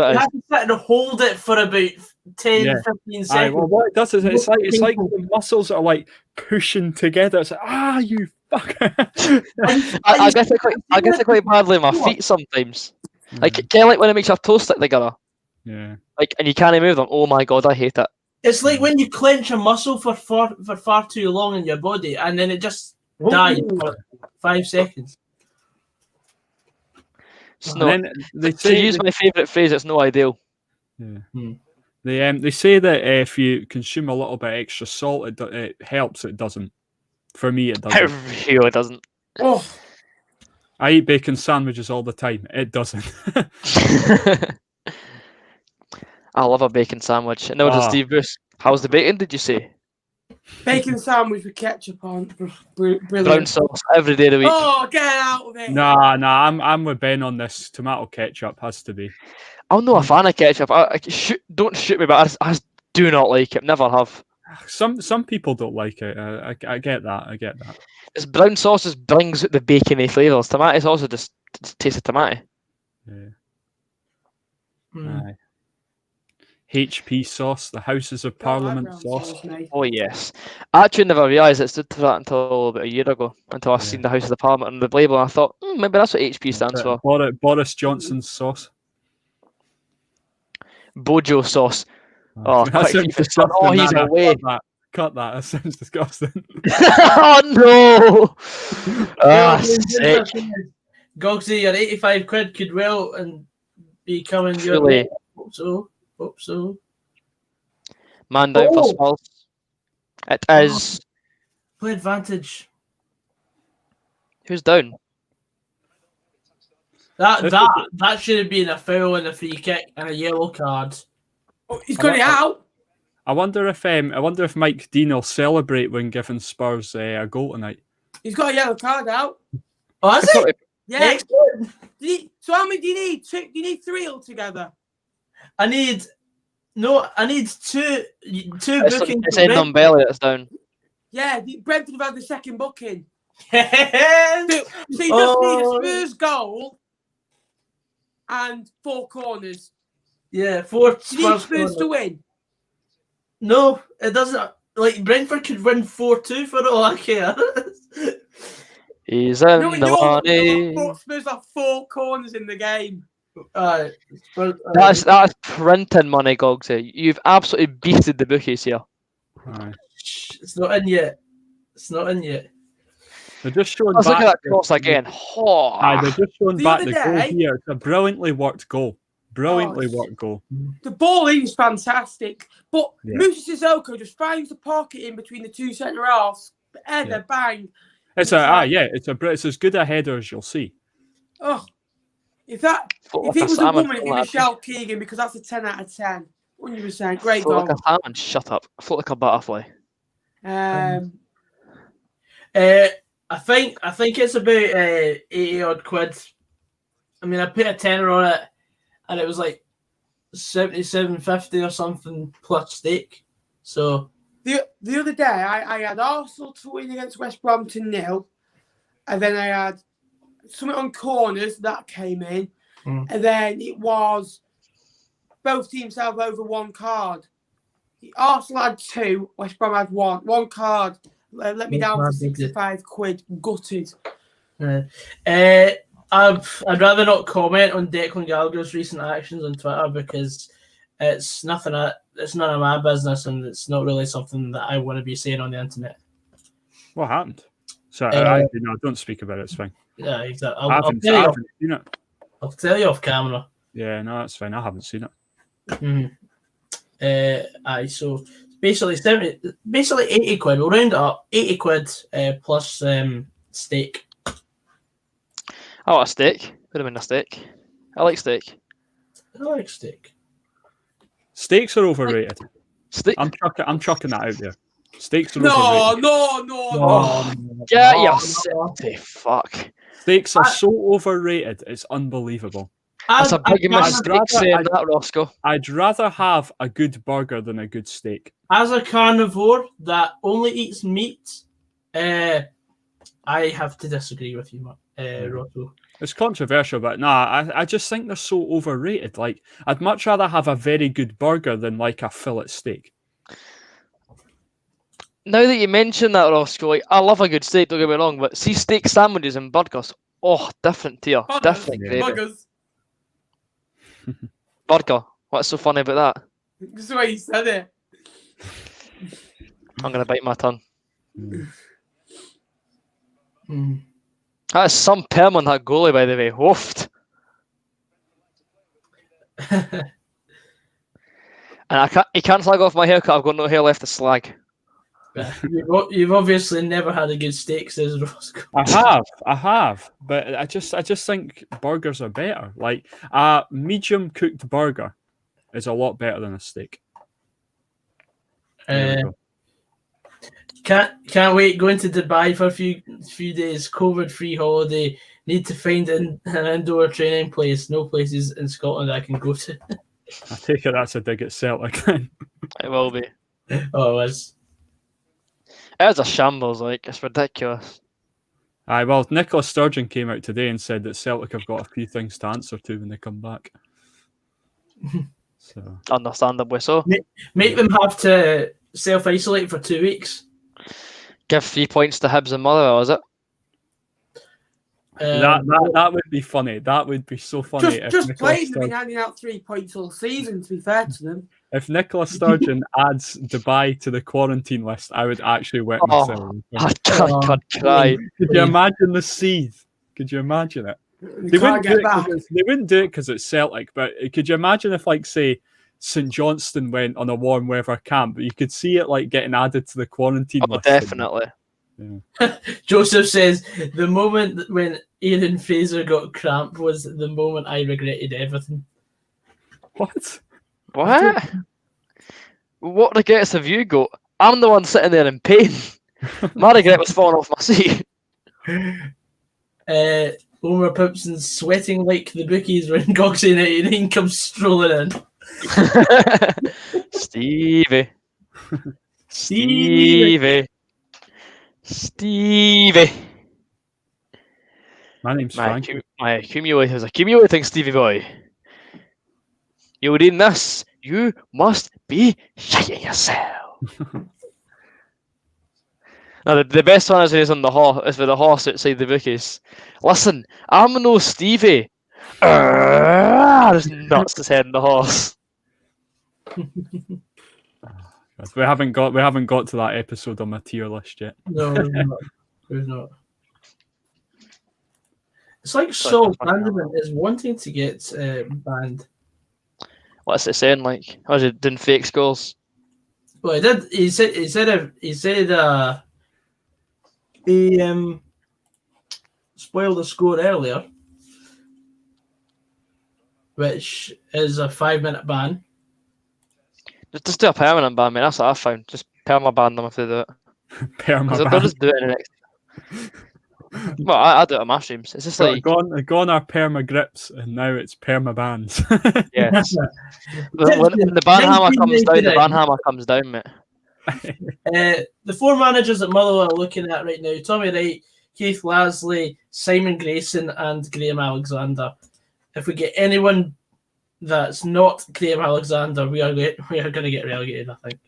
and hold it for about 10, 15 seconds. Well, what it does is it's like the muscles are like pushing together. It's like, you fucker. I get it quite badly in my feet sometimes. Like, kind of like when it makes your toes stick together. Yeah. Like, and you can't move them. Oh my god, I hate it. It's like when you clench a muscle for far too long in your body, and then it just dies for 5 seconds. To use my favourite phrase, it's no ideal. Yeah. They say that if you consume a little bit extra salt, it helps. It doesn't. For me, it doesn't. It really doesn't. Oh. I eat bacon sandwiches all the time. It doesn't. I love a bacon sandwich. No, Steve Bruce. How's the bacon? Did you say? Bacon sandwich with ketchup on. Brilliant. Brown sauce every day of the week. Oh, get out of it. Nah, I'm with Ben on this. Tomato ketchup has to be. I'm not a fan of ketchup. Don't shoot me, but I just do not like it. Never have. Some people don't like it. I get that. This brown sauce just brings out the bacony flavours. Tomato sauce just tastes of tomato. Yeah. HP sauce, the Houses of Parliament sauce. Oh yes. I actually never realised it stood for that until about a year ago. Until I seen the Houses of Parliament on the label, and I thought maybe that's what HP stands for. Boris Johnson's sauce. Bojo sauce. Oh, he's away. Cut that. That sounds disgusting. Oh no! Sick. Gogsy, your £85 could well and be coming your Surely. way. Hope so. Man down for Spurs. It is. Play advantage. Who's down? That should have been a foul and a free kick and a yellow card. Oh, he's got it out. I wonder if Mike Dean will celebrate when giving Spurs a goal tonight. He's got a yellow card out. Oh, has it? Yeah. Excellent. So how many do you need? Do you need 3 altogether? I need two bookings. It's Ed on Belly that's down. Yeah, Brentford have had the second booking. Yes. So you just need a Spurs goal and 4 corners. Yeah, 4 Do you need Spurs Spurs to win? No, it doesn't. Like Brentford could win 4-2 for all I care. He's in the money. Spurs have 4 corners in the game. That's printing money, Gogs. You've absolutely beated the bookies here. It's not in yet. They're just showing Let's back. look at that cross again. They're just showing The back other the goal day- here. It's a brilliantly worked goal. Worked goal. The ball is fantastic, but Yeah. Musa Sissoko just finds the pocket in between the 2 centre halves. Header, bang. It's it's as good a header as you'll see. Oh, if it was a woman, it'd be Michelle Keegan because that's a 10 out of 10. 100%. Great Float goal. like a salmon. Shut up. Float like a butterfly. I think it's about 80 odd quid. I mean, I put a tenner on it, and it was like 77.50 or something plus stake. So the other day, I had Arsenal to win against West Brom to 0, and then I had something on corners that came in, and then it was both teams have over 1 card. Arsenal had 2, West Brom had 1. 1 card. Let me down for 65 quid. Gutted. I'd rather not comment on Declan Gallagher's recent actions on Twitter because it's none of my business and it's not really something that I want to be saying on the internet. What happened? Sorry, don't speak about it. It's fine. Yeah, exactly. I haven't seen it. I'll tell you off camera. Yeah, no, that's fine. I haven't seen it. So basically 80 quid. We'll round it up. 80 quid plus steak. I want a steak. Would have been a steak. I like steak. I like steak. Steaks are overrated. Steak. I'm chucking that out there. Steaks are overrated. No. Get yourself to fuck. Steaks are so overrated. It's unbelievable. That's a big mistake saying that, Rossco. I'd rather have a good burger than a good steak. As a carnivore that only eats meat, I have to disagree with you, Rocco. It's controversial, but I just think they're so overrated. Like, I'd much rather have a very good burger than like a fillet steak. Now that you mention that, Rossco, like, I love a good steak, don't get me wrong, but see steak sandwiches and burgers, different tier, different gravy. Burgers. Burger, what's so funny about that? That's the way you said it. I'm going to bite my tongue. That is some perm on that goalie, by the way. Woofed. And he can't slag off my haircut. I've got no hair left to slag. You've obviously never had a good steak, says Rossco. I have, but I just think burgers are better. Like a medium cooked burger is a lot better than a steak. Can't wait going to Dubai for a few days. COVID-free holiday. Need to find an indoor training place. No places in Scotland I can go to. I take it that's a dig at Celtic. It will be. Oh, it was. It's a shambles, like, it's ridiculous. Aye, well, Nicola Sturgeon came out today and said that Celtic have got a few things to answer to when they come back. So understandably so. Make them have to self-isolate for 2 weeks. Give 3 points to Hibs and Motherwell, is it? That would be funny. That would be so funny. Just players have been handing out 3 points all season, to be fair to them. If Nicola Sturgeon adds Dubai to the quarantine list, I would actually wet myself. I can't cry. Could you imagine the seethe? Could you imagine it? They can't get back. They wouldn't do it because it's Celtic, but could you imagine if, like, say, St Johnstone went on a warm weather camp? You could see it like getting added to the quarantine list. Definitely. Yeah. Joseph says the moment when Aaron Fraser got cramp was the moment I regretted everything. What? What regrets have you got? I'm the one sitting there in pain. My regret was falling off my seat. Homer Pimpson's sweating like the bookies when Gogsy 99 comes strolling in. Stevie. My name's Frank. My accumulator is accumulating, Stevie boy. You're reading this. You must be shitting yourself. Now, the best one is on the horse. Is with the horse outside the bookies. Listen, I'm no Stevie. There's nuts his head in the horse. We haven't got to that episode on my tier list yet. No, we're not. It's like Saul Vanderman is wanting to get banned. What's it saying? Like, was it doing fake scores? Well, he did. He said he spoiled the score earlier, which is a 5-minute ban. Just do a permanent ban, mate. That's what I found. Just perma ban them if they do it. They'll just do it in the next. Well, I do it on my streams. It's just like gone are perma grips, and now it's perma bans. yes. when the ban hammer comes down, the ban hammer comes down, mate. The 4 managers that Motherwell are looking at right now: Tommy Wright, Keith Lasley, Simon Grayson, and Graham Alexander. If we get anyone that's not Graham Alexander, we are going to get relegated, I think.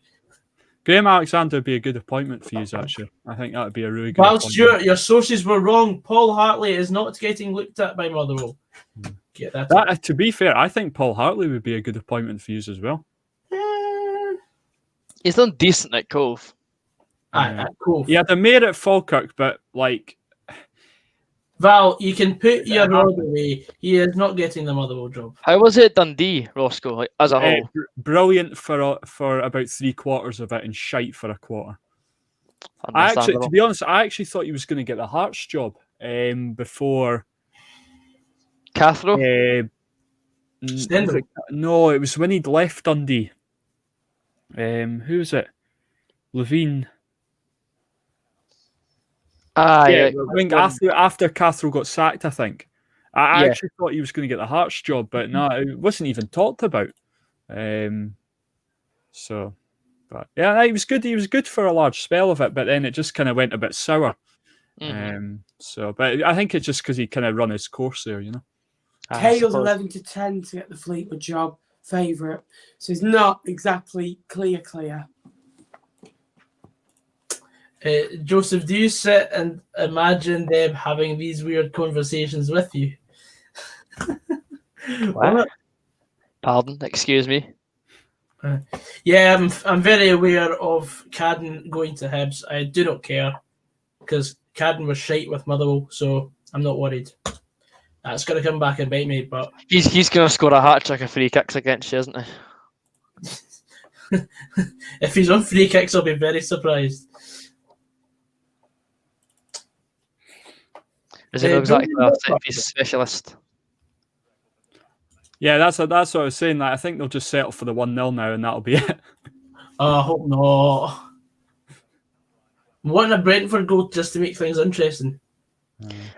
Graham Alexander would be a good appointment for you, actually. I think that would be a really good Well, appointment. Stuart, your sources were wrong. Paul Hartley is not getting looked at by Motherwell. Get that. To be fair, I think Paul Hartley would be a good appointment for you as well. He's done decent at Cove. At Cove. He had a mare at Falkirk, but like... Val, you can put your rod away. He is not getting the Motherwell job. How was it Dundee, Rossco, like, as a whole? Brilliant for about 3/4 of it and shite for a quarter. To be honest, I actually thought he was going to get the Hearts job before... Cathro? No, it was when he'd left Dundee. Who was it? Levine. Yeah. After Cathro got sacked, I think. I actually thought he was going to get the Hearts job, but no, it wasn't even talked about. But yeah, he was good. He was good for a large spell of it, but then it just kind of went a bit sour. But I think it's just because he kind of run his course there, you know. Tails 11-10 to get the Fleetwood job, favourite. So it's not exactly clear. Joseph, do you sit and imagine them having these weird conversations with you? What? Pardon? Excuse me? Yeah, I'm very aware of Cadden going to Hibs. I do not care because Cadden was shite with Motherwell, so I'm not worried. That's going to come back and bite me, but... He's going to score a hat-trick of free kicks against you, isn't he? If he's on free kicks, I'll be very surprised. Is he exactly a set-piece specialist? Yeah, that's what I was saying. Like, I think they'll just settle for the 1-0 now, and that'll be it. I hope not. I'm wanting a Brentford goal just to make things interesting.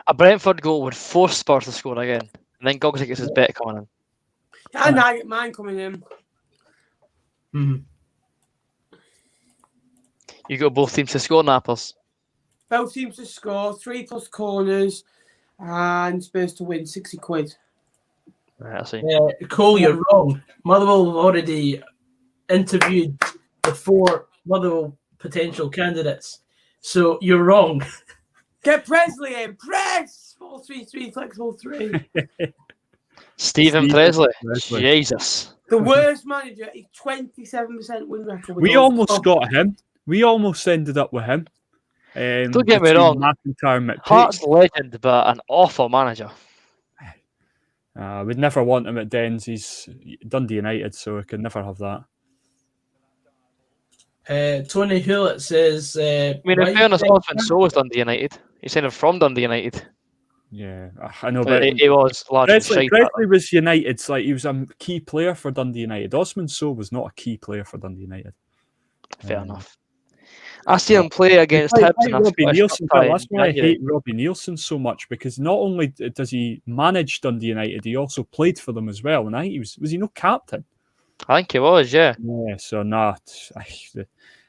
A Brentford goal would force Spurs to score again, and then Goggsy gets his bet coming in. And I get mine coming in. You got both teams to score, Nappers. Both teams to score, 3+ corners, and Spurs to win, 60 quid. Right, I see. Cole, you're wrong. Motherwell have already interviewed the 4 Motherwell potential candidates. So you're wrong. Get Presley in. Press! 4-3-3, flexible 3. Stephen Presley. Jesus. The worst manager is 27% win record. We almost got him. We almost ended up with him. Don't get me wrong. Hearts legend, but an awful manager. We'd never want him at Dens. He's Dundee United, so we could never have that. Tony Hewlett says, I mean, in fairness, Osman So was Dundee United. He's saying from Dundee United. Yeah, I know, But but he was largely shite. Presley was United's, like, he was a key player for Dundee United. Osman So was not a key player for Dundee United. Fair enough. I see him play against Hibs in a Robbie Scottish Nielsen, Cup tie that's in why I January. hate Robbie Nielsen so much, because not only does he manage Dundee United, he also played for them as well. And I think he was he no captain? I think he was, yeah. Yeah, so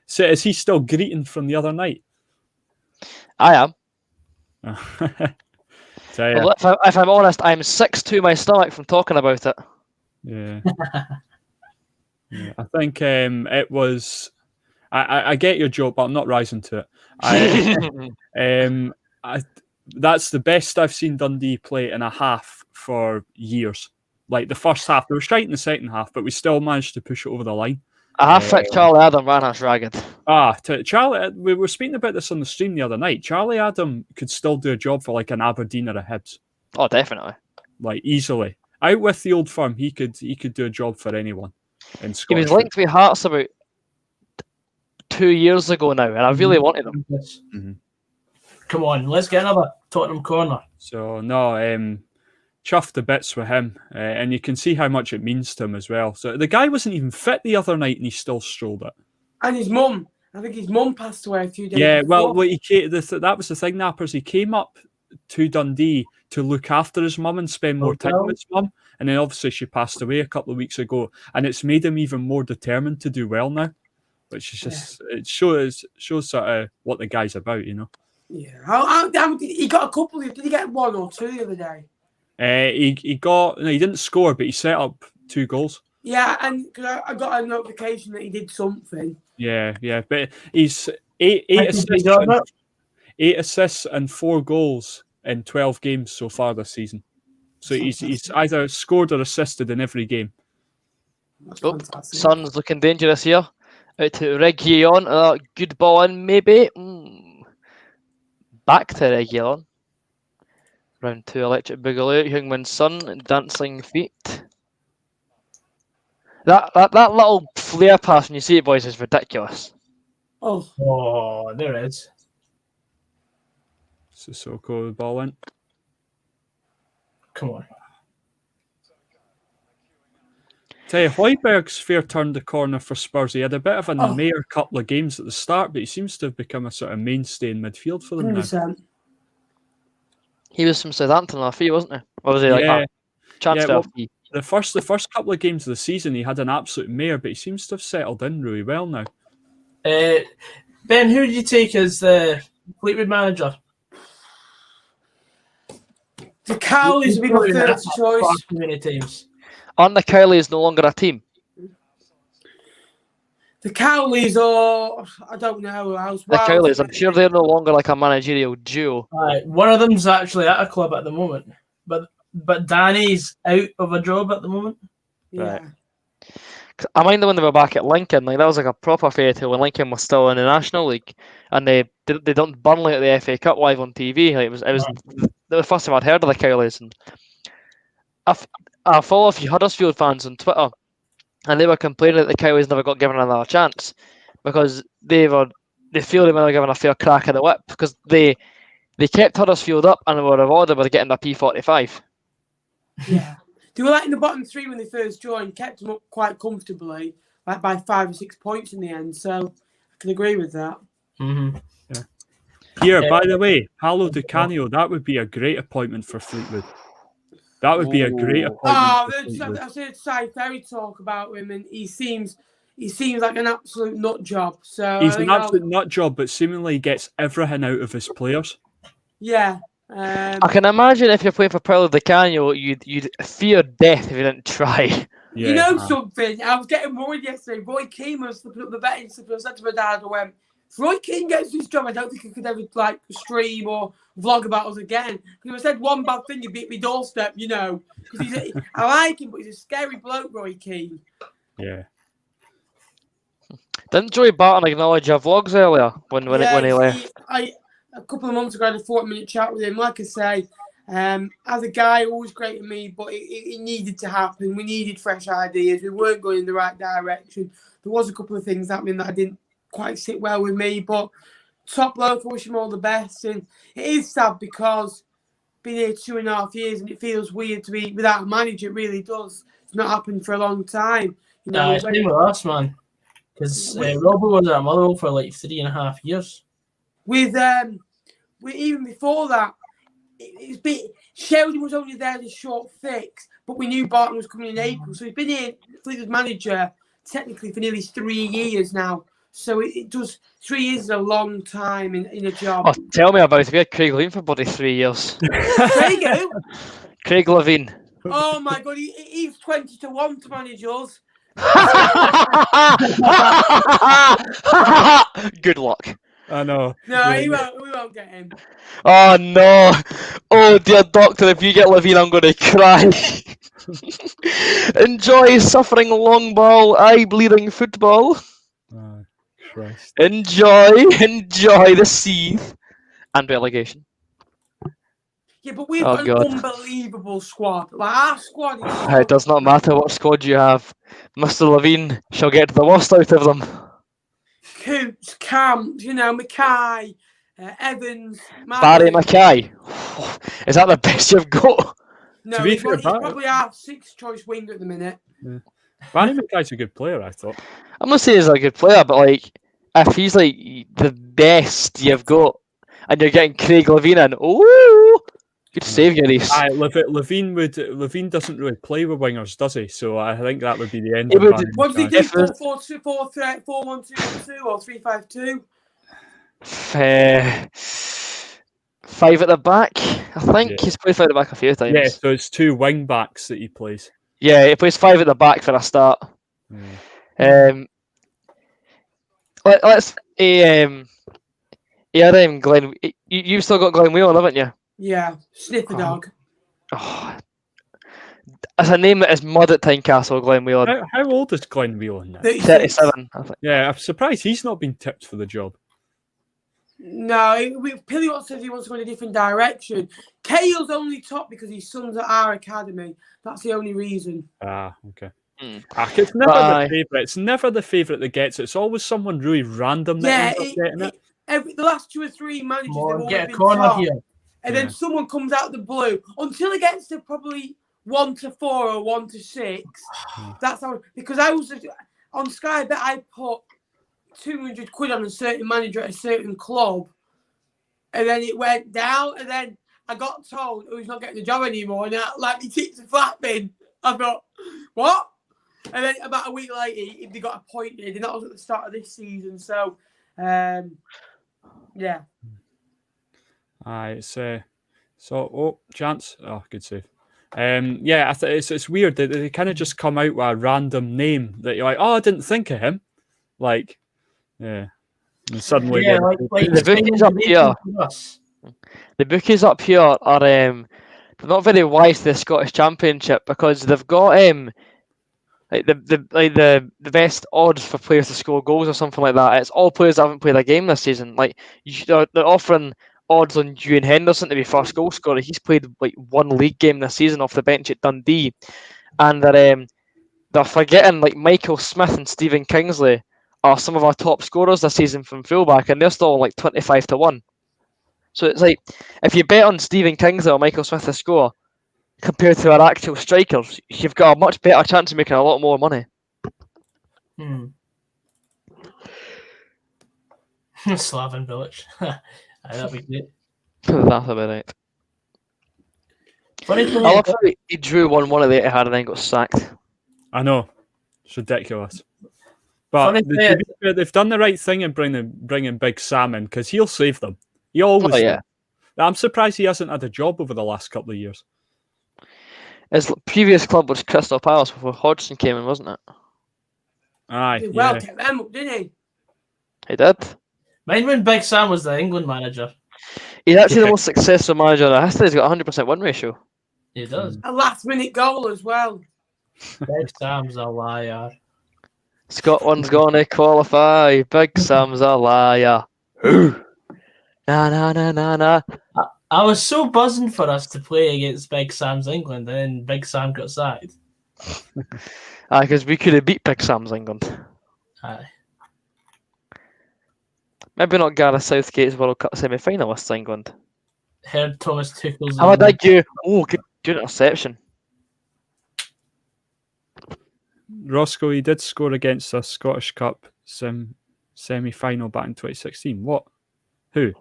So is he still greeting from the other night? I am. Tell ya. Well, if I'm honest, I'm 6 to my stomach from talking about it. Yeah. Yeah, I think it was. I get your joke, but I'm not rising to it. That's the best I've seen Dundee play in a half for years. Like the first half, they were straight in the second half, but we still managed to push it over the line. I have fixed Charlie Adam ran us ragged. Charlie, we were speaking about this on the stream the other night. Charlie Adam could still do a job for like an Aberdeen or a Hibs, Oh, definitely. like easily. Out with the old firm, he could do a job for anyone in He Scotland. was linked with Hearts about 2 years ago now, and I really wanted him. Mhm. Come on, let's get another Tottenham corner. So no, chuffed to bits with him, and you can see how much it means to him as well. So the guy wasn't even fit the other night, and he still strolled it. And his mum. I think his mum passed away a few days Yeah, before. well, that was the thing, Nappers. He came up to Dundee to look after his mum and spend more time with his mum, and then obviously she passed away a couple of weeks ago, and it's made him even more determined to do well now, which is just it shows sort of what the guy's about, you know. Yeah. How did he got a couple? Did he get 1 or 2 the other day? He didn't score, but he set up 2 goals. Yeah, and cause I got a notification that he did something. Yeah, but he's eight assists and 4 goals in 12 games so far this season. So he's either scored or assisted in every game. That's Oh, fantastic. Sun's looking dangerous here. Out to Reguilon. Good ball in, maybe. Back to Reguilon. Round 2 Electric Boogaloo. Heung-min Son, dancing feet. That little flare pass when you see it, boys, is ridiculous. Oh, there it is. Sissoko with the ball in. Come on. Tell you, Højbjerg's fair turned the corner for Spurs. He had a bit of a mere couple of games at the start, but he seems to have become a sort of mainstay in midfield for them now. 100%. He was from Southampton on a fee, wasn't he? Or was he like a transfer fee? The first couple of games of the season, he had an absolute mare, but he seems to have settled in really well now. Ben, who do you take as the Fleetwood manager? The Cowleys would be my first choice. Too many times. Aren't the Cowleys no longer a team? The Cowleys are, I don't know. The Cowleys, I'm sure they're no longer like a managerial duo. One of them's actually at a club at the moment, but Danny's out of a job at the moment. Yeah. Right. I mind when they were back at Lincoln, like that was like a proper fairy tale when Lincoln was still in the National League, and they done Burnley at the FA Cup live on TV. Like it was the first time I'd heard of the Cowleys, and I follow a few Huddersfield fans on Twitter, and they were complaining that the Cowleys never got given another chance because they feel they were never given a fair crack at the whip because they kept Huddersfield up and were rewarded with getting their P45. Yeah. They were like in the bottom 3 when they first joined, kept them up quite comfortably, like by 5 or 6 points in the end. So I can agree with that. Mm-hmm. Yeah. Here, by the way, Paulo Di Canio, that would be a great appointment for Fleetwood. That would be a great appointment. I've heard Cy Ferry talk about him, and he seems like an absolute nut job. So he's an absolute nut job, but seemingly gets everything out of his players. Yeah. I can imagine if you're playing for Paulo Di Canio, you'd fear death if you didn't try. Yeah, you know something? I was getting worried yesterday. Roy Keane was slipping up the betting slip. I said to my dad, I went, if Roy Keane gets this job, I don't think he could ever like stream or vlog about us again. Because I said one bad thing, you beat me doorstep, you know. Because I like him, but he's a scary bloke, Roy Keane. Yeah. Didn't Joey Barton acknowledge your vlogs earlier when he left? A couple of months ago, I had a 40-minute chat with him. Like I say, As a guy, always great to me, but it needed to happen. We needed fresh ideas. We weren't going in the right direction. There was a couple of things happening that I didn't quite sit well with me, but top bloke, I wish him all the best. And it is sad because been here 2.5 years and it feels weird to be without a manager. It really does. It's not happened for a long time. You know, It's been with us, man. Because Robert was at Motherwell for like 3.5 years. With even before that, it's been Sheldon was only there as a short fix, but we knew Barton was coming in April, so he's been here as manager technically for nearly 3 years now. So it does 3 years is a long time in a job. Oh, tell me about it. We had Craig Levine for bloody 3 years. Craig who? Craig Levine. Oh my God, he's 20-1 to manage us. Good luck. I know. No, we won't get him. Oh no! Oh dear doctor, if you get Levine, I'm going to cry. Enjoy suffering long ball, eye bleeding football. Oh, Christ. Enjoy the seethe and relegation. Yeah, but we've got an unbelievable squad. Like our squad is so It does not matter what squad you have. Mr. Levine shall get the worst out of them. Coots, Camps, Mackay, Evans, Barry Mackay. Is that the best you've got? No, he's probably our 6th choice winger at the minute. Yeah. Barry Mackay's a good player, I thought. I'm not saying he's a good player, but like, if he's like the best you've got, and you're getting Craig Levine in, oh, good save, Gary's. Levine doesn't really play with wingers, does he? So I think that would be the end. What did he do? 4-1-2-1-2 or 3-5-2? 5 at the back, I think. He's played 5 at the back a few times. Yeah, so it's 2 wing backs that he plays. Yeah, he plays 5 at the back for a start. Let's Glenn. You've still got Glenn Whelan, haven't you? Yeah, Sniffer Dog. Oh, as a name that is mud at Tynecastle, Glenn Whelan. How old is Glenn Whelan now? 37, I think. Yeah, I'm surprised he's not been tipped for the job. No, Pilly says he wants to go in a different direction. Cale's only top because his son's at our academy. That's the only reason. Ah, okay. It's never the favourite. It's never the favourite that gets it. It's always someone really random that ends up getting it. The last 2 or 3 managers, they've all get a been corner top. here. And then someone comes out the blue until it gets to probably 1-4 or 1-6. That's how. Because I was on Sky Bet, I put 200 quid on a certain manager at a certain club, and then it went down, and then I got told, "Oh, he's not getting the job anymore," and he tipped the flat bin. I thought, what? And then about a week later, they got appointed, and that was at the start of this season. So, yeah. Chance. Oh, good save. Yeah, it's weird that they kind of just come out with a random name that you're like, oh, I didn't think of him. Like, yeah. And suddenly, the bookies up here. The bookies up here are they're not very wise to the Scottish Championship because they've got the best odds for players to score goals or something like that. It's all players that haven't played a game this season. Like they're offering odds on Ewan Henderson to be first goal scorer. He's played like 1 league game this season off the bench at Dundee, and they're forgetting like Michael Smith and Stephen Kingsley are some of our top scorers this season from fullback, and they're still like 25-1. So it's like if you bet on Stephen Kingsley or Michael Smith to score compared to our actual strikers, you've got a much better chance of making a lot more money. Slaven Village. That'd be great. That's about right. I love how he drew 1-1 at the Etihad and then got sacked. I know. It's ridiculous. But they've done the right thing in bringing Big Sam in because he'll save them. He always does. I'm surprised he hasn't had a job over the last couple of years. His previous club was Crystal Palace before Hodgson came in, wasn't it? Aye. He kept them up, didn't he? He did. Mind when Big Sam was the England manager. He's actually the most successful manager in history. He's got a 100% win ratio. He does. A last-minute goal as well. Big Sam's a liar. Scotland's gonna qualify. Big Sam's a liar. Na na na na na. I was so buzzing for us to play against Big Sam's England, and then Big Sam got sacked. Because we could have beat Big Sam's England. Aye. Maybe not Gareth Southgate's World Cup semi-finalists England. Heard Thomas Tuchel's. How did you? Oh, good interception. Rossco, he did score against a Scottish Cup semi-final back in 2016. What? Who?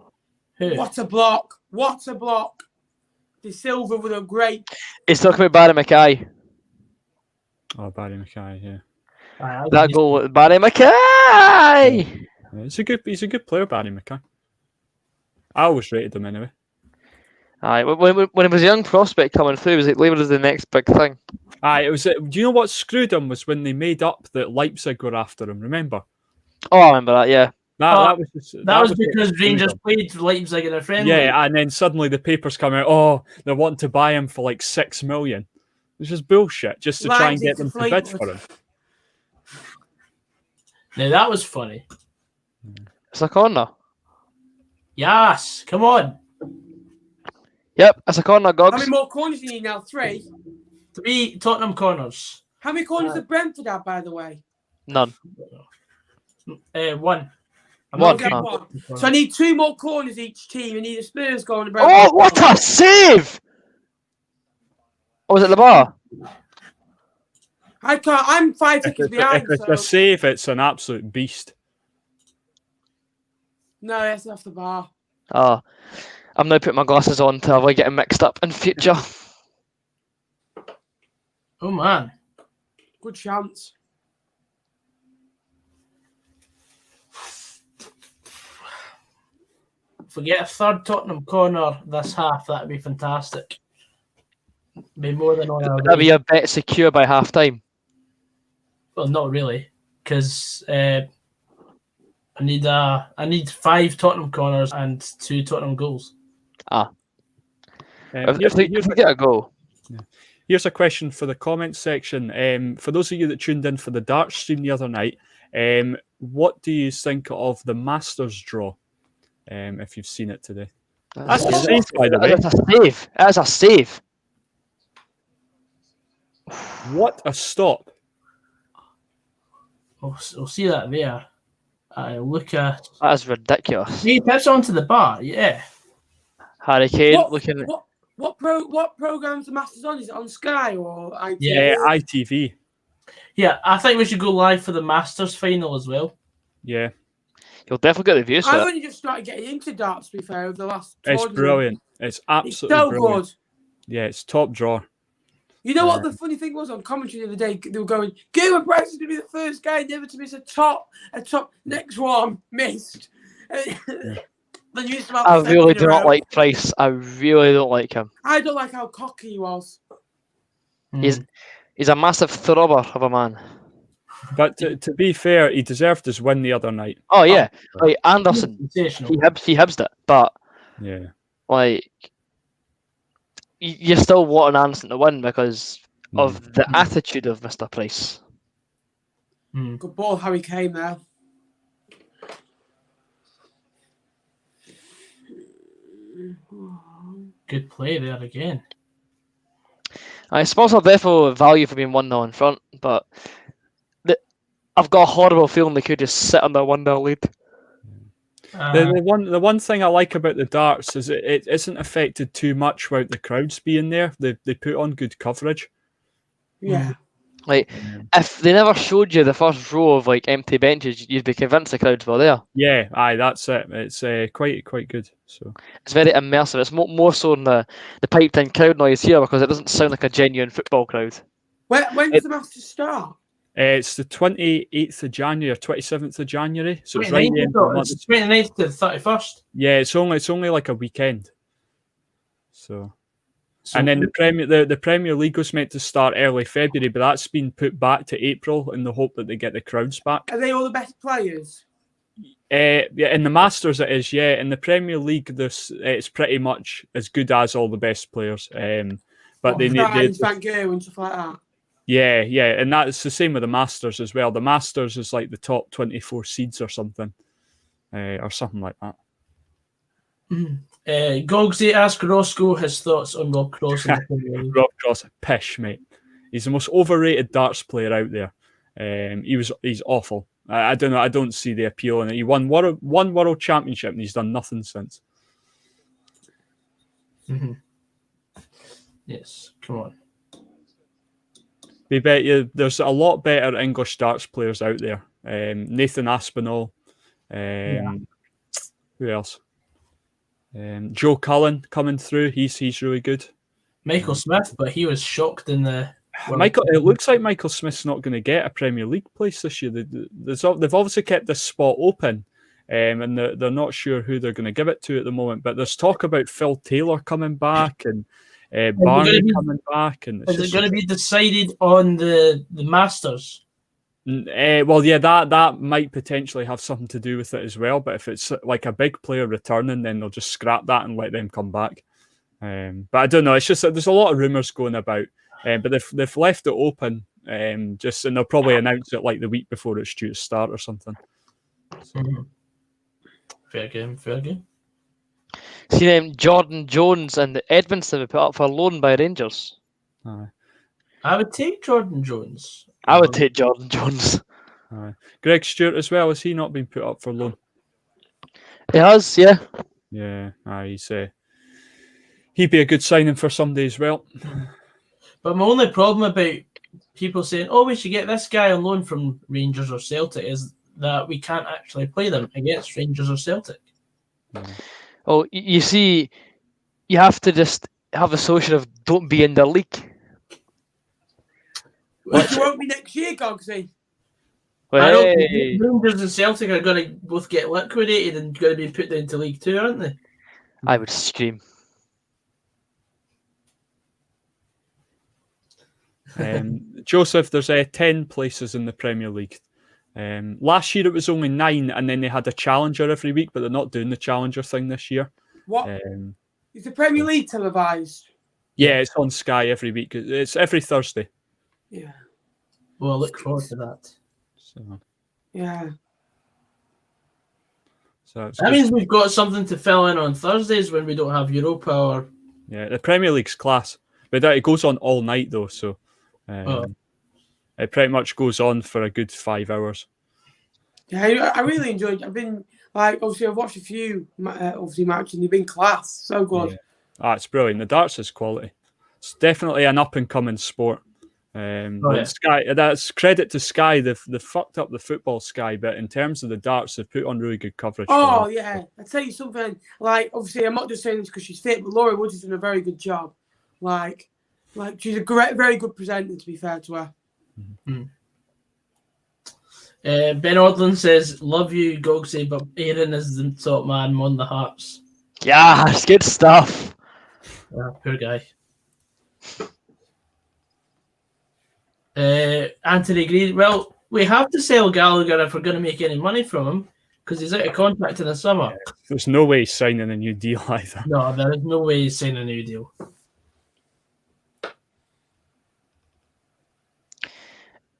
What a block. What a block. De Silva with a great... He's talking about Barry Mackay. Oh, Barry Mackay, yeah. Aye, That goal with Barry Mackay! He's a good player, Barry Mackay. I always rated him anyway. Aye, when he was a young prospect coming through, it was like labelled as the next big thing. Aye, it was. Do you know what screwed him was when they made up that Leipzig were after him? Remember? Oh, I remember that. Yeah. That was what because screwed Rangers him. played Leipzig in a friendly. Yeah, and then suddenly the papers come out. Oh, they want to buy him for like $6 million. It's just bullshit, just to try and get them to bid for him. Now that was funny. It's a corner. Yes, come on. Yep, it's a corner, How Gogs. many more corners do you need now? 3? 3 Tottenham corners. How many corners did Brentford have, by the way? None. 1. One. Okay, Oh. 1. So I need 2 more corners each team. I need a Spurs goal and a Brentford Oh, what goal. a save! Oh, was it the bar? I can't. I'm 5 seconds behind. If it's a save, it's an absolute beast. No, that's off the bar. Oh, I'm now putting my glasses on to avoid getting mixed up in future. Oh man. Good chance. If we get a third Tottenham corner this half, that'd be fantastic. Be more than on our That'd be a bet secure by half time. Well, not really, because I need 5 Tottenham corners and 2 Tottenham goals. If we get a goal. Here's a question for the comments section. For those of you that tuned in for the Dart stream the other night, what do you think of the Masters draw? If you've seen it today. That's a save, by the way. That's a save. That's a save. What a stop. We'll see that there. Look at... That is ridiculous. He pips onto the bar, yeah. Harry Kane looking... What program's the Masters on? Is it on Sky or ITV? Yeah, ITV. Yeah, I think we should go live for the Masters final as well. Yeah. You'll definitely get the views. I've only just started getting into darts, to be fair, over the last... It's brilliant. It's absolutely so brilliant. Good. Yeah, it's top draw. You know what the funny thing was on commentary the other day? They were going, Gamer Price is going to be the first guy never to miss a top. Next one, missed. I really do not like Price. I really don't like him. I don't like how cocky he was. He's a massive throbber of a man. But to be fair, he deserved his win the other night. Oh yeah, like Anderson, he hibsed it, but yeah, like you still want an Anderson to win because of the attitude of Mr. Price. Good ball, Harry Kane there. Good play there again. I suppose I'll definitely value for being 1-0 in front, but I've got a horrible feeling they could just sit on their 1-0 lead. The one thing I like about the darts is it isn't affected too much without the crowds being there. They put on good coverage. Yeah. Like if they never showed you the first row of like empty benches, you'd be convinced the crowds were there. Yeah, aye, that's it. It's quite good. So it's very immersive. It's more so than the piped in crowd noise here because it doesn't sound like a genuine football crowd. When does the Masters start? It's the 28th of January or 27th of January. So it's right It's 29th to the 31st. Yeah, it's only like a weekend. So and then the Premier League was meant to start early February, but that's been put back to April in the hope that they get the crowds back. Are they all the best players? Yeah, in the Masters it is, yeah. In the Premier League, it's pretty much as good as all the best players. But they need Van Gogh and stuff like that. Yeah, and that's the same with the Masters as well. The Masters is like the top 24 seeds or something like that. Gogsy asked Rossco his thoughts on Rob Cross in the Premier League. Rob Cross, pish, mate. He's the most overrated darts player out there. He's awful. I don't know. I don't see the appeal in it. He won one world championship and he's done nothing since. Yes, come on. We bet you there's a lot better English darts players out there. Nathan Aspinall. Who else? Joe Cullen coming through. He's really good. Michael Smith, but he was shocked in the. It looks like Michael Smith's not going to get a Premier League place this year. They've obviously kept this spot open, and they're not sure who they're going to give it to at the moment. But there's talk about Phil Taylor coming back and Barney coming back. And is it going to be decided on the Masters? Well, yeah, that might potentially have something to do with it as well. But if it's like a big player returning, then they'll just scrap that and let them come back. But I don't know. It's just that there's a lot of rumours going about. But they've left it open, and they'll probably announce it like the week before it's due to start or something. So. Fair game. See, Jordan Jones and Edmondson were put up for loan by Rangers. I would take Jordan Jones. I would take Jordan Jones. Greg Stewart as well. Has he not been put up for loan? He has, yeah. Yeah, he'd be a good signing for somebody as well. But my only problem about people saying, "Oh, we should get this guy on loan from Rangers or Celtic," is that we can't actually play them against Rangers or Celtic. Oh, you see, you have to just have a social of don't be in the league. Which won't be next year, Gogsy. I know Rangers and Celtic are going to both get liquidated and going to be put into League Two, aren't they? I would scream. Joseph, there's 10 places in the Premier League. Last year it was only 9, and then they had a challenger every week, but they're not doing the challenger thing this year. What? Is the Premier League televised? Yeah, it's on Sky every week. It's every Thursday. Yeah. Well, I look forward to that. So. Yeah. So that means we've got something to fill in on Thursdays when we don't have Europa or. Yeah, the Premier League's class, but it goes on all night though, so. It pretty much goes on for a good 5 hours. Yeah, I really enjoyed it. I've been, obviously, I've watched a few matches and they've been class. So good. Yeah. It's brilliant. The darts is quality. It's definitely an up-and-coming sport. Sky, that's credit to Sky. They've fucked up the football Sky, but in terms of the darts, they've put on really good coverage. Oh, yeah. I tell you something, obviously, I'm not just saying this because she's fit, but Laura Woods has done a very good job. She's a very good presenter, to be fair to her. Ben Odlin says, "Love you, Gogsy, but Aaron is the top man on the Hearts." Yeah, it's good stuff. Poor guy. Anthony agreed. Well, we have to sell Gallagher if we're going to make any money from him because he's out of contract in the summer. Yeah, there's no way he's signing a new deal either. No, there is no way he's signing a new deal.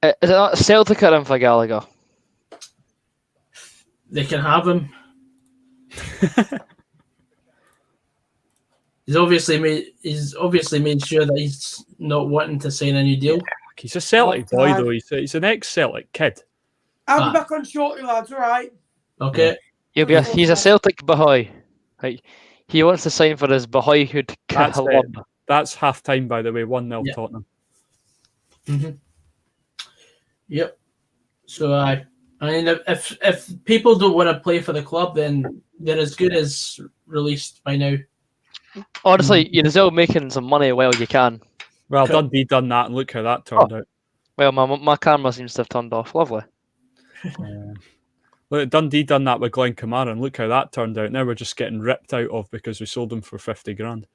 Is it not Celtic are in for Gallagher? They can have him. He's obviously made sure that he's not wanting to sign a new deal. He's a Celtic boy though. He's an ex-Celtic kid. I'll be back on shortly, lads. All right. Okay. He's a Celtic boy. He wants to sign for his boyhood club. That's half time, by the way. 1-0 Tottenham. Mm-hmm. Yep. So I mean, if people don't want to play for the club, then they're as good as released by now. Honestly, you're still making some money while you can. Well, Dundee done that, and look how that turned out. Well, my camera seems to have turned off. Lovely. Look, Dundee done that with Glenn Kamara, and look how that turned out. Now we're just getting ripped out of because we sold him for 50 grand.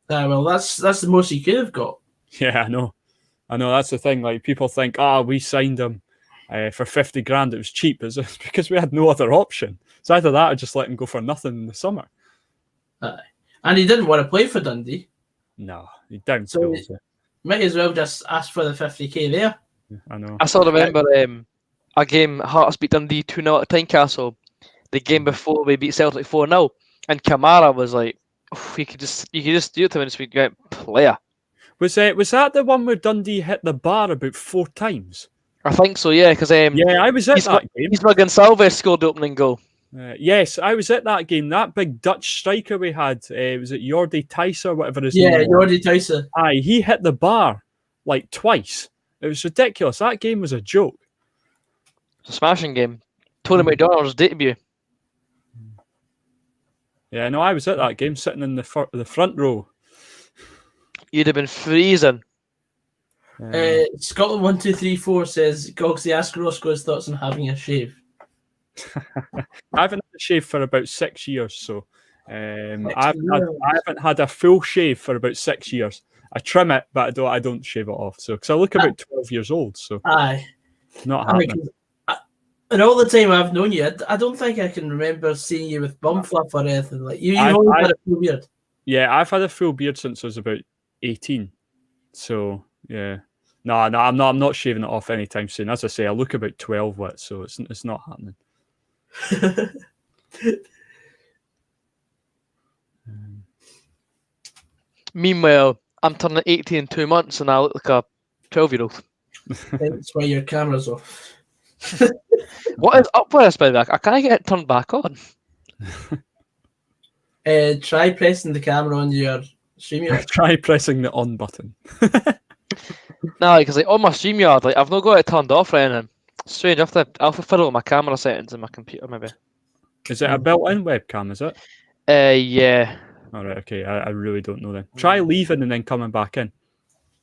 Well, that's the most he could have got. Yeah, I know. That's the thing. Like, people think, we signed him for 50 grand. It was cheap. It's because we had no other option. It's either that or just let him go for nothing in the summer. And he didn't want to play for Dundee. No, he down tools. Might as well just ask for the 50k there. Yeah, I know. I still remember a game Hearts beat Dundee 2-0 at Tynecastle. The game before we beat Celtic 4-0. And Kamara was like, you could just do it to him and just be great player. Was that the one where Dundee hit the bar about 4 times? I think so, yeah, because Yeah, I was at that game. Isma Gonçalves scored the opening goal. Yes, I was at that game. That big Dutch striker we had, was it Jordi Thijs or whatever his name was? Yeah, Jordi Thijs. Aye, he hit the bar like twice. It was ridiculous. That game was a joke. It's a smashing game. Tony McDonald's debut. Yeah, no, I was at that game, sitting in the front row. You'd have been freezing. Scotland 1234 says Gogsy ask Rossco his thoughts on having a shave. I haven't had a shave for about 6 years, so I haven't had a full shave for about 6 years. I trim it, but I don't shave it off. So because I look about 12 years old, so aye, not happening. And all the time I've known you, I don't think I can remember seeing you with bum fluff or anything like you. You've always had a full beard. Yeah, I've had a full beard since I was about 18. So yeah, no, I'm not shaving it off anytime soon. As I say, I look about 12 with, so it's not happening. Meanwhile, I'm turning 18 in 2 months and I look like a 12-year-old. That's why your camera's off. What is up with this, by the way? Can I get it turned back on? Try pressing the camera on your StreamYard. Try pressing the on button. No, because on my StreamYard, I've not got it turned off or anything. Strange. I have to fiddle with my camera settings in my computer, maybe. Is it a built-in webcam? Is it? Yeah. All right. Okay. I really don't know then. Try leaving and then coming back in.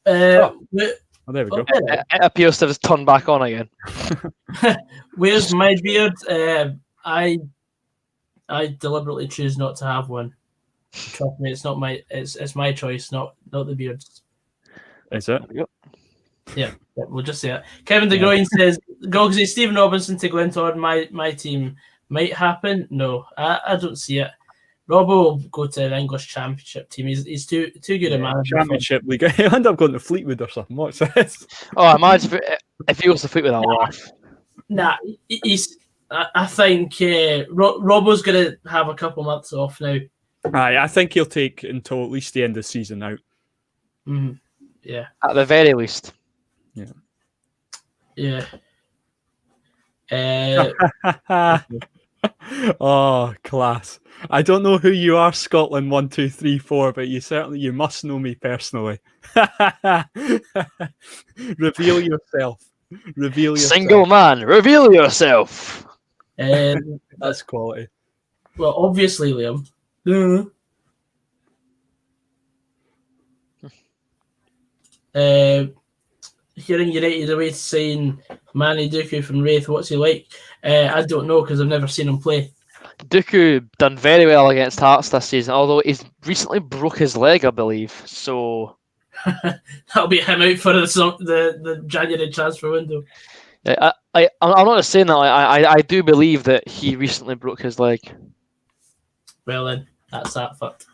Where- Oh, there we go. It appears to have turned back on again. Where's my beard? I deliberately choose not to have one. Trust me, it's not my it's my choice, not the beards. Is it? Yeah, we'll just say it. Kevin De Groyne says, Gogsy, Stephen Robinson to Glentoran, my team might happen. No, I don't see it. Robbo will go to an English Championship team. He's too good a manager. Championship League. He'll end up going to Fleetwood or something. What's this? Oh, imagine if he goes to Fleetwood, I'll laugh. Nah, I think Robbo's going to have a couple months off now. Aye, I think he'll take until at least the end of the season out. Yeah. At the very least. Yeah. Oh, class. I don't know who you are, Scotland 1, 2, 3, 4, but you must know me personally. Reveal yourself. Reveal yourself. Single man, reveal yourself. That's quality. Well, obviously, Liam. Hearing United away to sign Manny Duku from Wraith, what's he like? I don't know because I've never seen him play. Dooku done very well against Hearts this season, although he's recently broke his leg, I believe. So that'll be him out for the January transfer window. Yeah, I'm not just saying that. I do believe that he recently broke his leg. Well then, that's that fact.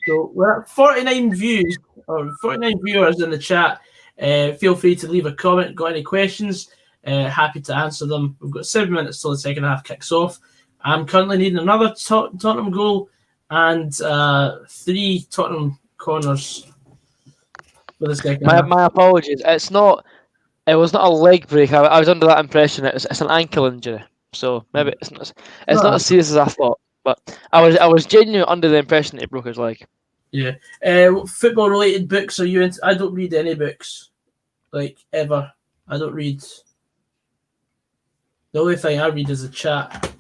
So we're at 49 views or 49 viewers in the chat. Feel free to leave a comment. Got any questions? Happy to answer them. We've got 7 minutes till the second half kicks off. I'm currently needing another Tottenham goal and 3 Tottenham corners for the second half. My apologies. It was not a leg break. I was under that impression. It's an ankle injury. So maybe it's not as serious as I thought. But I was genuinely under the impression that he broke his leg. Yeah. Football related books are you into? I don't read any books, like ever. I don't read. The only thing I read is a chat.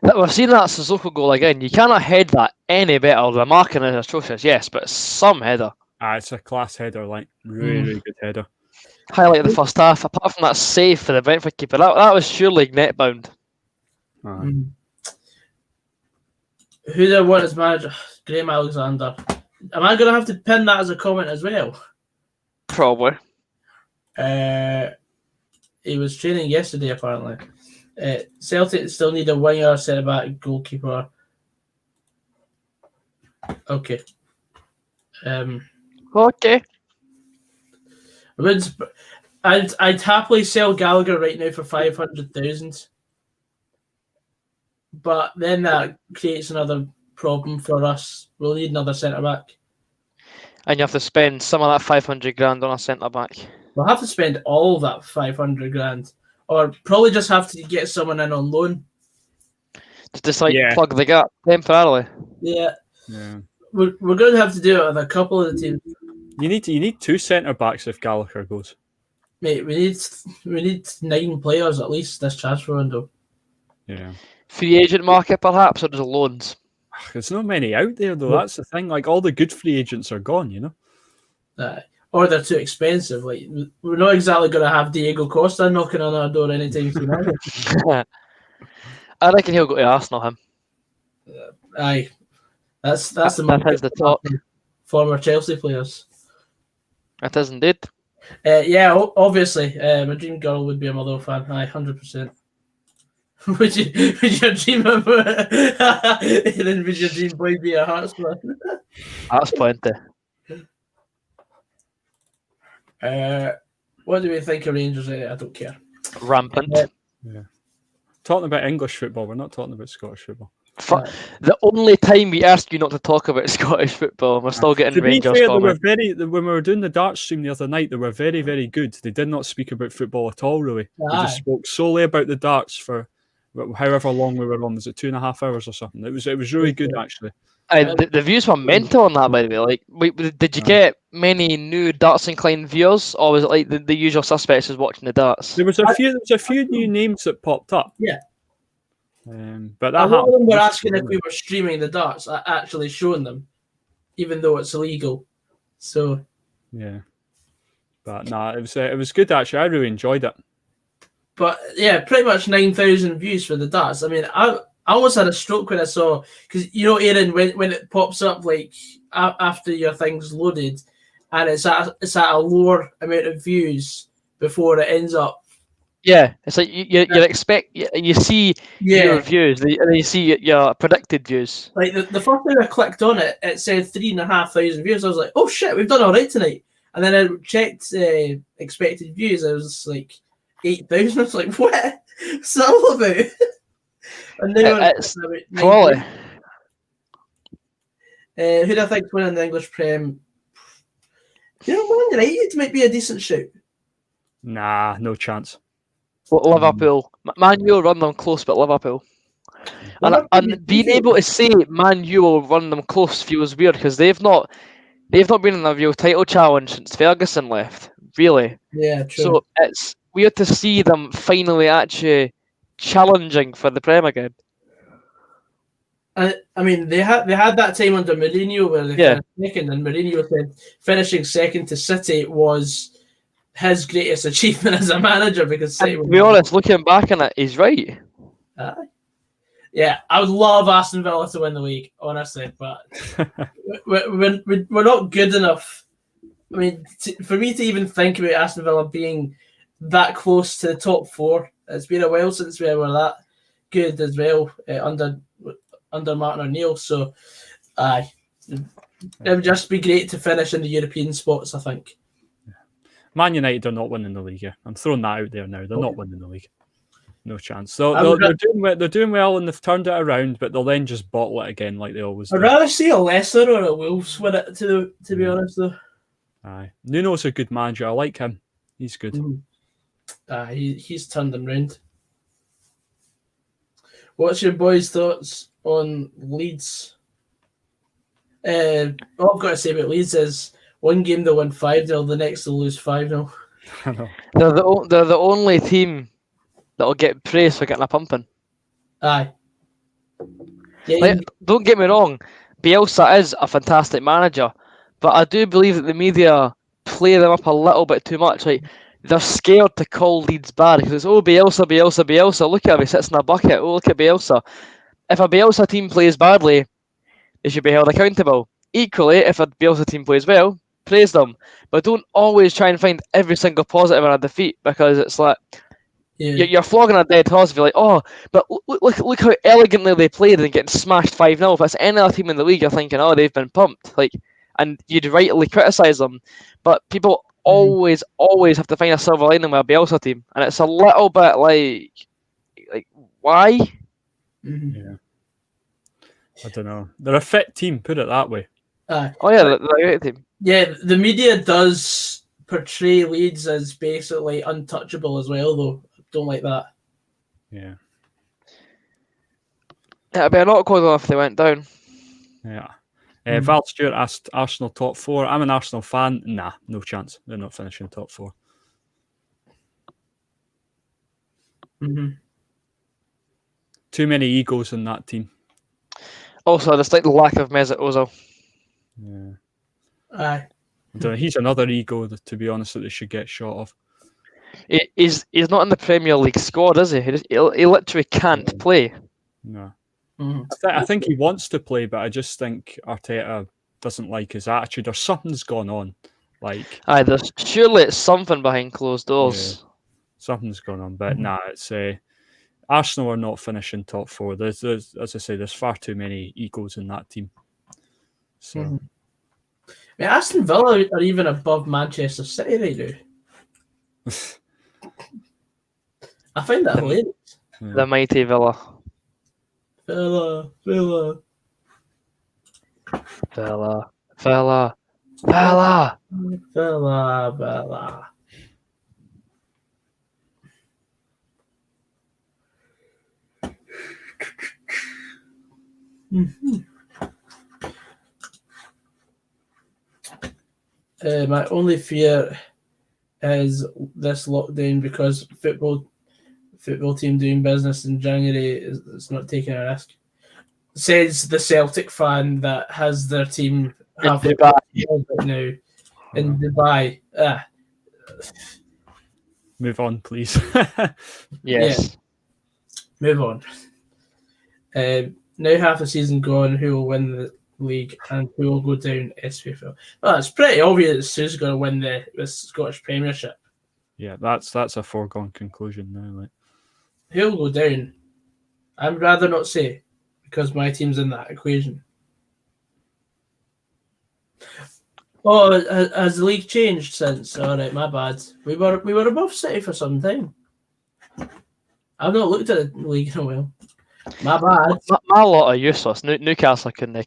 We've seen that Sissoko goal again. You cannot head that any better. The marking is atrocious, yes, but it's some header. It's a class header, like really good header. Highlight of the first half. Apart from that save for the Brentford keeper, that was surely net bound. Who do I want as manager? Graham Alexander. Am I going to have to pin that as a comment as well? Probably. He was training yesterday, apparently. Celtic still need a winger, centre-back, goalkeeper. Okay. Okay. I'd happily sell Gallagher right now for 500,000, but then that creates another problem for us. We'll need another centre back. And you have to spend some of that 500 grand on a centre back. We'll have to spend all that 500 grand, or probably just have to get someone in on loan. To just plug the gap temporarily. Yeah. We're going to have to do it with a couple of the teams. You need 2 centre backs if Gallagher goes. Mate, we need 9 players at least this transfer window. Yeah. Free agent market perhaps, or just loans? There's not many out there though. That's the thing. Like all the good free agents are gone, you know. Or they're too expensive. Like we're not exactly going to have Diego Costa knocking on our door anytime soon. I reckon he'll go to Arsenal. Him. Aye, that's the that is the top. Former Chelsea players. It is indeed. Yeah, obviously, my dream girl would be a Motherwell fan. Aye, 100%. Would your dream of then would your dream boy be a Hearts fan? That's plenty. What do we think of Rangers? I don't care. Rampant. Yeah. Talking about English football, we're not talking about Scottish football. The only time we ask you not to talk about Scottish football, we're still getting Rangers comments. When we were doing the darts stream the other night, they were very, very good. They did not speak about football at all, really. They just spoke solely about the darts for however long we were on. Was it 2.5 hours or something? It was really good, actually. The views were mental on that, by the way. Like, did you get many new darts inclined viewers, or was it like the usual suspects was watching the darts? There was a few new names that popped up. Yeah. But a lot of them were asking if we were streaming the darts, actually showing them, even though it's illegal. So. Yeah. But no, it was good actually. I really enjoyed it. But yeah, pretty much 9,000 views for the darts. I mean, I almost had a stroke when I saw, because you know, Aaron, when it pops up like after your thing's loaded, and it's at a lower amount of views before it ends up. Yeah, it's like you see your views, and then you see your predicted views. Like the first time I clicked on it, it said 3,500 views. I was like, oh shit, we've done all right tonight. And then I checked expected views. I was like 8,000. I was like, what? What's that all about? And then it's quality. Who do I think's winning the English Prem? You know, Man United might be a decent shout. Nah, no chance. Liverpool. Man U will run them close, but Liverpool. And being able to say Man U will run them close feels weird because they've not been in a real title challenge since Ferguson left. Really. Yeah, true. So it's weird to see them finally actually challenging for the Prem again. I mean, they had that time under Mourinho where they finished second, and Mourinho said finishing second to City was his greatest achievement as a manager because City. To be honest, looking back on it, he's right. Yeah, I would love Aston Villa to win the league, honestly, but we're not good enough. I mean, for me to even think about Aston Villa being that close to the top 4, it's been a while since we were that good as well under Martin O'Neill. So, it would just be great to finish in the European spots, I think. Man United are not winning the league. Yeah. I'm throwing that out there now. They're not winning the league. No chance. So they're doing well and they've turned it around, but they'll then just bottle it again like they always do. I'd rather see a Leicester or a Wolves win it, to be honest, though. Aye. Nuno's a good manager. I like him. He's good. He's turned them round. What's your boys' thoughts on Leeds? All I've got to say about Leeds is one game they'll win 5-0, the next they'll lose 5-0. They're the only team that'll get praised for getting a pumping. Aye. Yeah, don't get me wrong, Bielsa is a fantastic manager, but I do believe that the media play them up a little bit too much. Like they're scared to call Leeds bad because it's Bielsa. Look at him, he sits in a bucket. Oh, look at Bielsa. If a Bielsa team plays badly, they should be held accountable. Equally, if a Bielsa team plays well, praise them, but don't always try and find every single positive in a defeat because it's like you're flogging a dead horse if you're like, oh, but look how elegantly they played and getting smashed 5-0. If it's any other team in the league, you're thinking, oh, they've been pumped, like, and you'd rightly criticise them, but people always have to find a silver lining with a Bielsa team, and it's a little bit like why? Mhm. Yeah. I don't know. They're a fit team, put it that way. Aye. Oh yeah, they're a great team. Yeah, the media does portray Leeds as basically untouchable as well, though. Don't like that. Yeah. It'd be a not cool if they went down. Yeah. Mm. Val Stewart asked Arsenal top 4. I'm an Arsenal fan. Nah, no chance. They're not finishing top 4. Mm-hmm. Too many egos in that team. Also, just like the lack of Mesut Ozil. Yeah. Aye. I don't know, he's another ego, to be honest, that they should get shot of. He's not in the Premier League squad, is he? He literally can't play. No. Mm-hmm. I think he wants to play, but I just think Arteta doesn't like his attitude, or something's gone on. Like, Aye, surely it's something behind closed doors. something's gone on, but nah, it's Arsenal are not finishing top 4. There's, as I say, there's far too many egos in that team. So, I mean, Aston Villa are even above Manchester City right now. I find that hilarious. The mighty Villa. Villa. My only fear is this lockdown, because football team doing business in January is not taking a risk. Says the Celtic fan that has their team In halfway Dubai. right now in Dubai. move on, please. Yes. Move on. Now half the season gone, who will win the league and who will go down SPFL? Well, it's pretty obvious who's going to win the Scottish Premiership. Yeah, that's a foregone conclusion now. Like, Who'll go down? I'd rather not say, because my team's in that equation. Oh, has the league changed since? All right, my bad. We were above City for some time. I've not looked at the league in a while. My bad. My lot are useless. Newcastle couldn't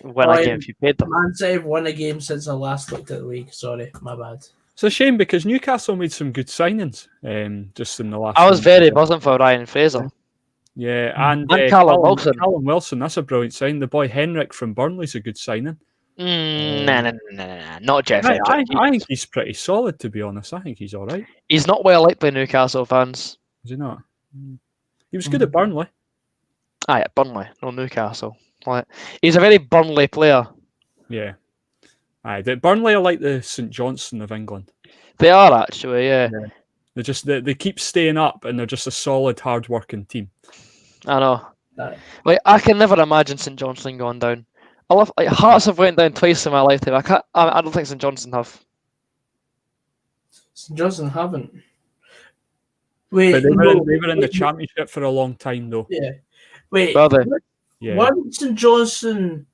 win a game if you paid them. Man City have won a game since I last looked at the league. Sorry, my bad. it's a shame because Newcastle made some good signings just in the last. I was very buzzing for Ryan Fraser. Yeah, and Callum Wilson. Callum Wilson, that's a brilliant sign. The boy Henrik from Burnley's a good signing. Nah, not Jeff. I think he's pretty solid, to be honest. I think he's all right. He's not well liked by Newcastle fans. Is he not? He was good at Burnley. Aye, at Burnley, no Newcastle. Like, he's a very Burnley player. Yeah. Aye, Burnley are like the St Johnstone of England. They are actually, yeah. They keep staying up, and they're just a solid, hard-working team. I know. Aye. Like, I can never imagine St Johnstone going down. Hearts have went down twice in my lifetime. I don't think St Johnstone have. St Johnstone haven't. Wait, But they were in the Championship for a long time, though. Yeah. Wait, Brother. Yeah. wasn't St Johnstone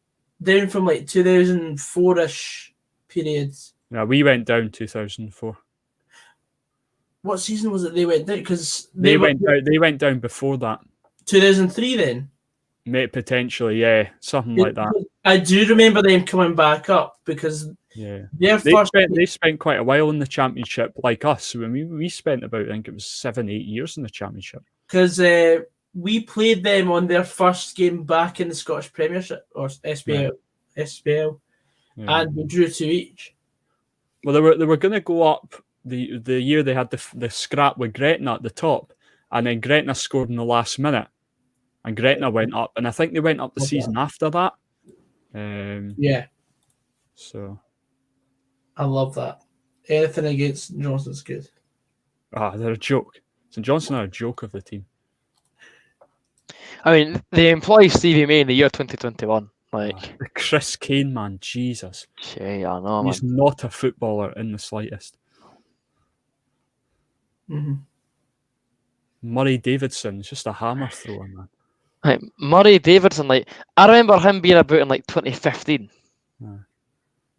down from like 2004-ish periods? No, we went down 2004. What season was it they went down? Because They went down before that. 2003 then? Mate, potentially, yeah, something like that. I do remember them coming back up because Yeah, they spent quite a while in the Championship, like us. I mean, we spent about, I think it was 7-8 years in the Championship. because we played them on their first game back in the Scottish Premiership or SPL, Yeah. and we drew 2 each. Well, they were going to go up the year they had the scrap with Gretna at the top, and then Gretna scored in the last minute, and Gretna went up, and I think they went up the season after that. Yeah, So I love that. Anything against Johnson's good. they're a joke. St Johnstone are a joke of the team. I mean, they employ Stevie May in the year 2021. Like, Chris Kane, man, Jesus. I know, man. He's not a footballer in the slightest. Mm-hmm. Murray Davidson's just a hammer thrower, man. Like, Murray Davidson, like, I remember him being about in like 2015.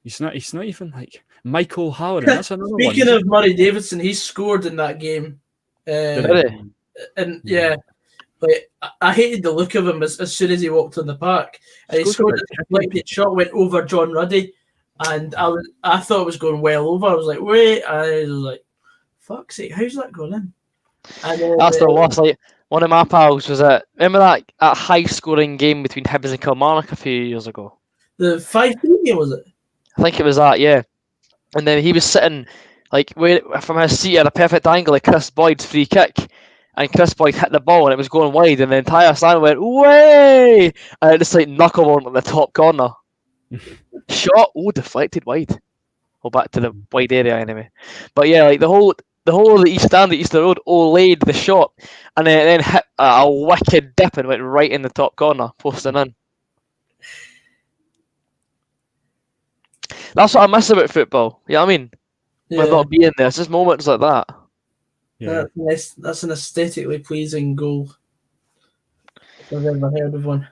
He's not even like. Michael Halloran, that's another one. Speaking of Murray Davidson, he scored in that game. Did he? And yeah, like I hated the look of him as soon as he walked on the park. And he scored a deflected shot, went over John Ruddy, and I thought it was going well over. I was like, wait, and I was like, fuck's sake, how's that going in? And That's the worst. Like, one of my pals was remember that high scoring game between Hibs and Kilmarnock a few years ago? The 5-3 game, was it? I think it was that, yeah. And then he was sitting like from his seat at a perfect angle at Chris Boyd's free kick, and Chris Boyd hit the ball and it was going wide, and the entire stand went way, and it just like knuckled on the top corner. Shot, deflected wide. Well, back to the wide area anyway. But yeah, like the whole of the east stand at Easter Road laid the shot, and then hit a wicked dip and went right in the top corner, posting in. That's what I miss about football. You know what I mean? Yeah. With not being there, it's just moments like that. Yeah. That's an aesthetically pleasing goal. If I've ever heard of one.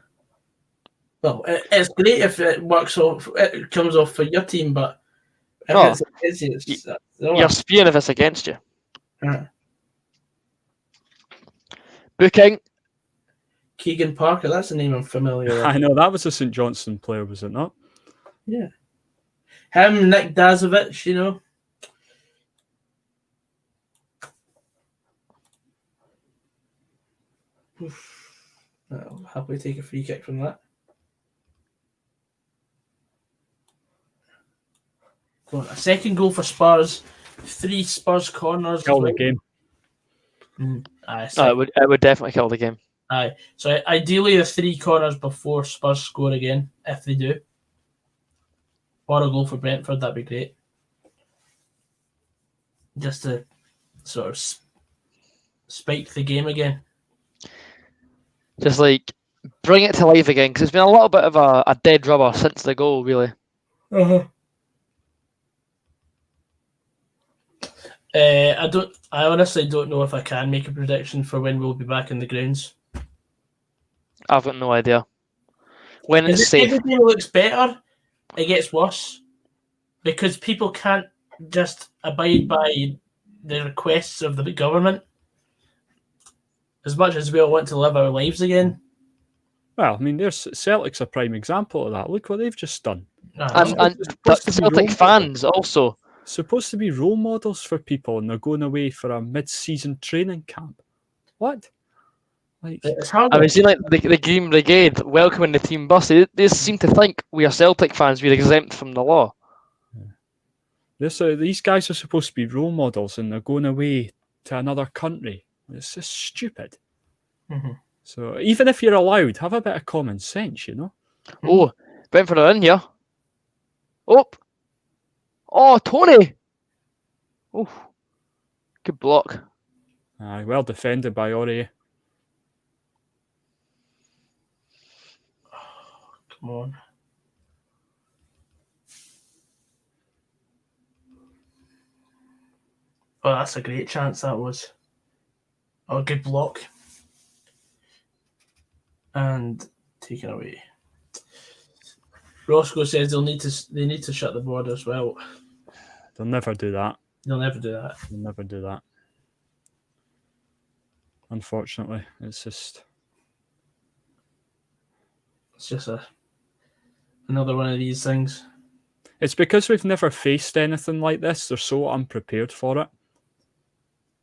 Well, it's great if it comes off for your team, but if it's you're spearing if it's against you. Yeah. Booking. Keegan Parker, that's a name I'm familiar with. I know, that was a St Johnstone player, was it not? Yeah. Him, Nick Dazovic, you know. I'll happily take a free kick from that. Go on, a second goal for Spurs. 3 Spurs corners. Kill the game. It would definitely kill the game. Aye. So ideally the 3 corners before Spurs score again, if they do. Or a goal for Brentford, that'd be great. Just to sort of spike the game again. Just like bring it to life again, because it's been a little bit of a dead rubber since the goal, really. I honestly don't know if I can make a prediction for when we'll be back in the grounds. I've got no idea. When it's safe. Everything looks better, it gets worse. Because people can't just abide by the requests of the government. As much as we all want to live our lives again. Well, I mean, Celtic's a prime example of that. Look what they've just done. And Celtic fans also. Supposed to be role models for people, and they're going away for a mid-season training camp. What? Like, it's hard. I mean, see, like the Green Brigade welcoming the team bus. They seem to think we are Celtic fans. We're exempt from the law. These guys are supposed to be role models, and they're going away to another country. It's just stupid. Mm-hmm. So even if you're allowed, have a bit of common sense, you know. Oh, Brentford are in here. Oh, Tony. Oh, good block. Well defended by Aurier. Come on. Oh, that's a great chance that was. Oh, good block. And taken away. Rossco says they need to shut the border as well. They'll never do that. They'll never do that. They'll never do that. Unfortunately, it's just another one of these things. It's because we've never faced anything like this. They're so unprepared for it.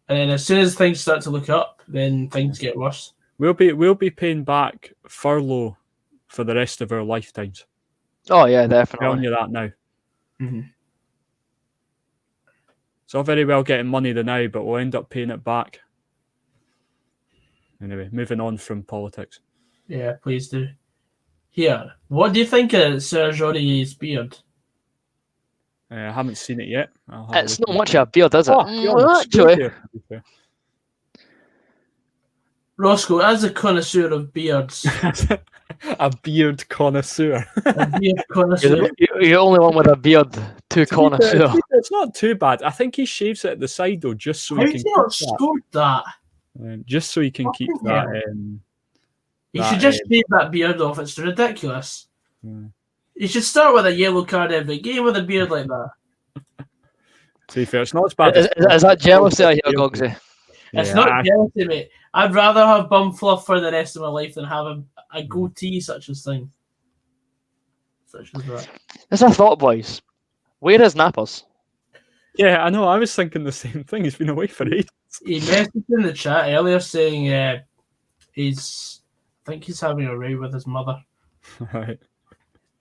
And then as soon as things start to look up, then things get worse. We'll be paying back furlough for the rest of our lifetimes. Oh yeah, I'm definitely. telling you that now. Mm-hmm. It's all very well getting money now, but we'll end up paying it back. Anyway, moving on from politics. Yeah, please do. Here, what do you think of Serge Aurier's beard? I haven't seen it yet. It's not much of a beard, is it? Actually. Rossco, as a connoisseur of beards. A beard connoisseur. A beard connoisseur. You're the only one with a beard to connoisseur. It's not too bad. I think he shaves it at the side though, just so How he has can he not scored that? just so he can keep that. He should just shave that beard off. It's ridiculous. Yeah. You should start with a yellow card every game with a beard like that. To be fair, it's not as bad. Is that jealousy I hear, Gogsy? It's not jealousy, mate. I'd rather have bum fluff for the rest of my life than have a goatee such as thing. Such as that. It's a thought, boys. Where is Nappers? Yeah, I know. I was thinking the same thing. He's been away for ages. He messaged in the chat earlier saying I think he's having a row with his mother. Right.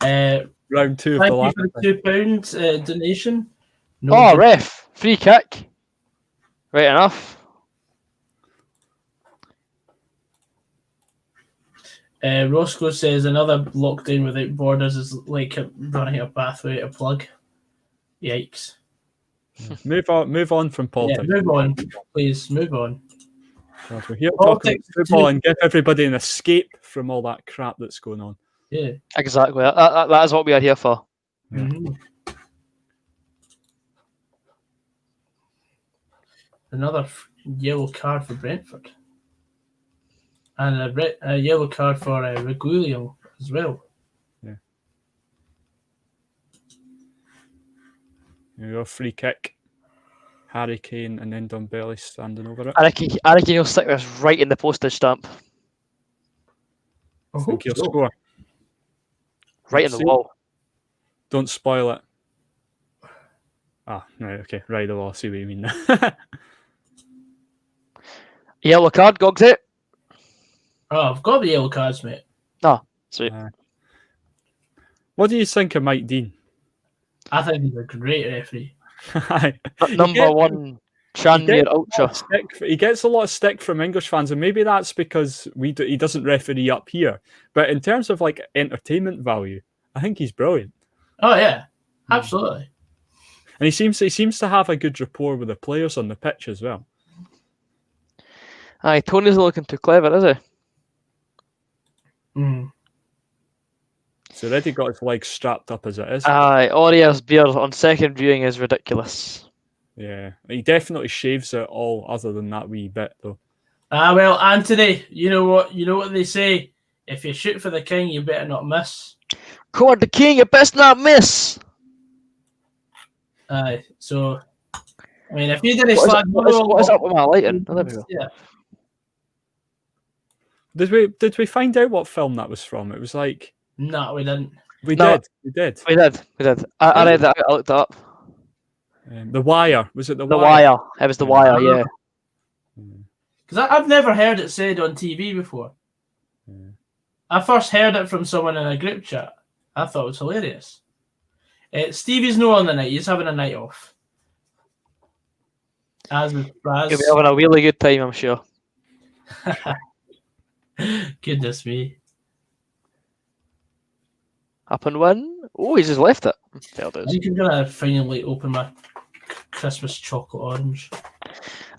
Round 2 of thank the you last. for the £2 donation. Ref, free kick. Right enough. Rossco says another lockdown without borders is like running a pathway to plug. Yikes. Move on from politics. Yeah, move on, please. Move on. God, we're here to talk about football and give everybody an escape from all that crap that's going on. Yeah, exactly. That is what we are here for. Yeah. Mm-hmm. Another yellow card for Brentford. And a yellow card for Reguilon as well. Yeah. There you go, free kick. Harry Kane and then Dumbelly standing over it. I reckon he'll stick this right in the postage stamp. I think he'll score. Right in the wall. Don't spoil it. Ah, right, okay. Right, the wall. I see what you mean now. Yellow card, Gogsy. Oh, I've got the yellow cards, mate. Oh, sweet. What do you think of Mike Dean? I think he's a great referee. Number one Tranmere Ultra. He gets a lot of stick from English fans, and maybe that's because he doesn't referee up here. But in terms of like entertainment value, I think he's brilliant. Oh yeah, absolutely. And he seems to have a good rapport with the players on the pitch as well. Aye, Tony's looking too clever, is he? Mm. He's already got his legs strapped up as it is. Aye, Auria's beard on second viewing is ridiculous. Yeah, he definitely shaves it all other than that wee bit, though. Well, Anthony, you know what they say. If you shoot for the king, you better not miss. Court the king, you best not miss. Aye, so I mean, if you didn't What slag, is up with my lighting? Oh, there we go. Yeah. Did we find out what film that was from? It was like No, we didn't. We did. We did. I read that. I looked it up. The Wire. Was it The Wire? The Wire. It was The Wire, yeah. Because I've never heard it said on TV before. I first heard it from someone in a group chat. I thought it was hilarious. Stevie's no on the night. He's having a night off. As with Braz. You'll be having a really good time, I'm sure. Goodness me. Up and win. Oh, he's just left it. I think I'm going to finally open my Christmas chocolate orange.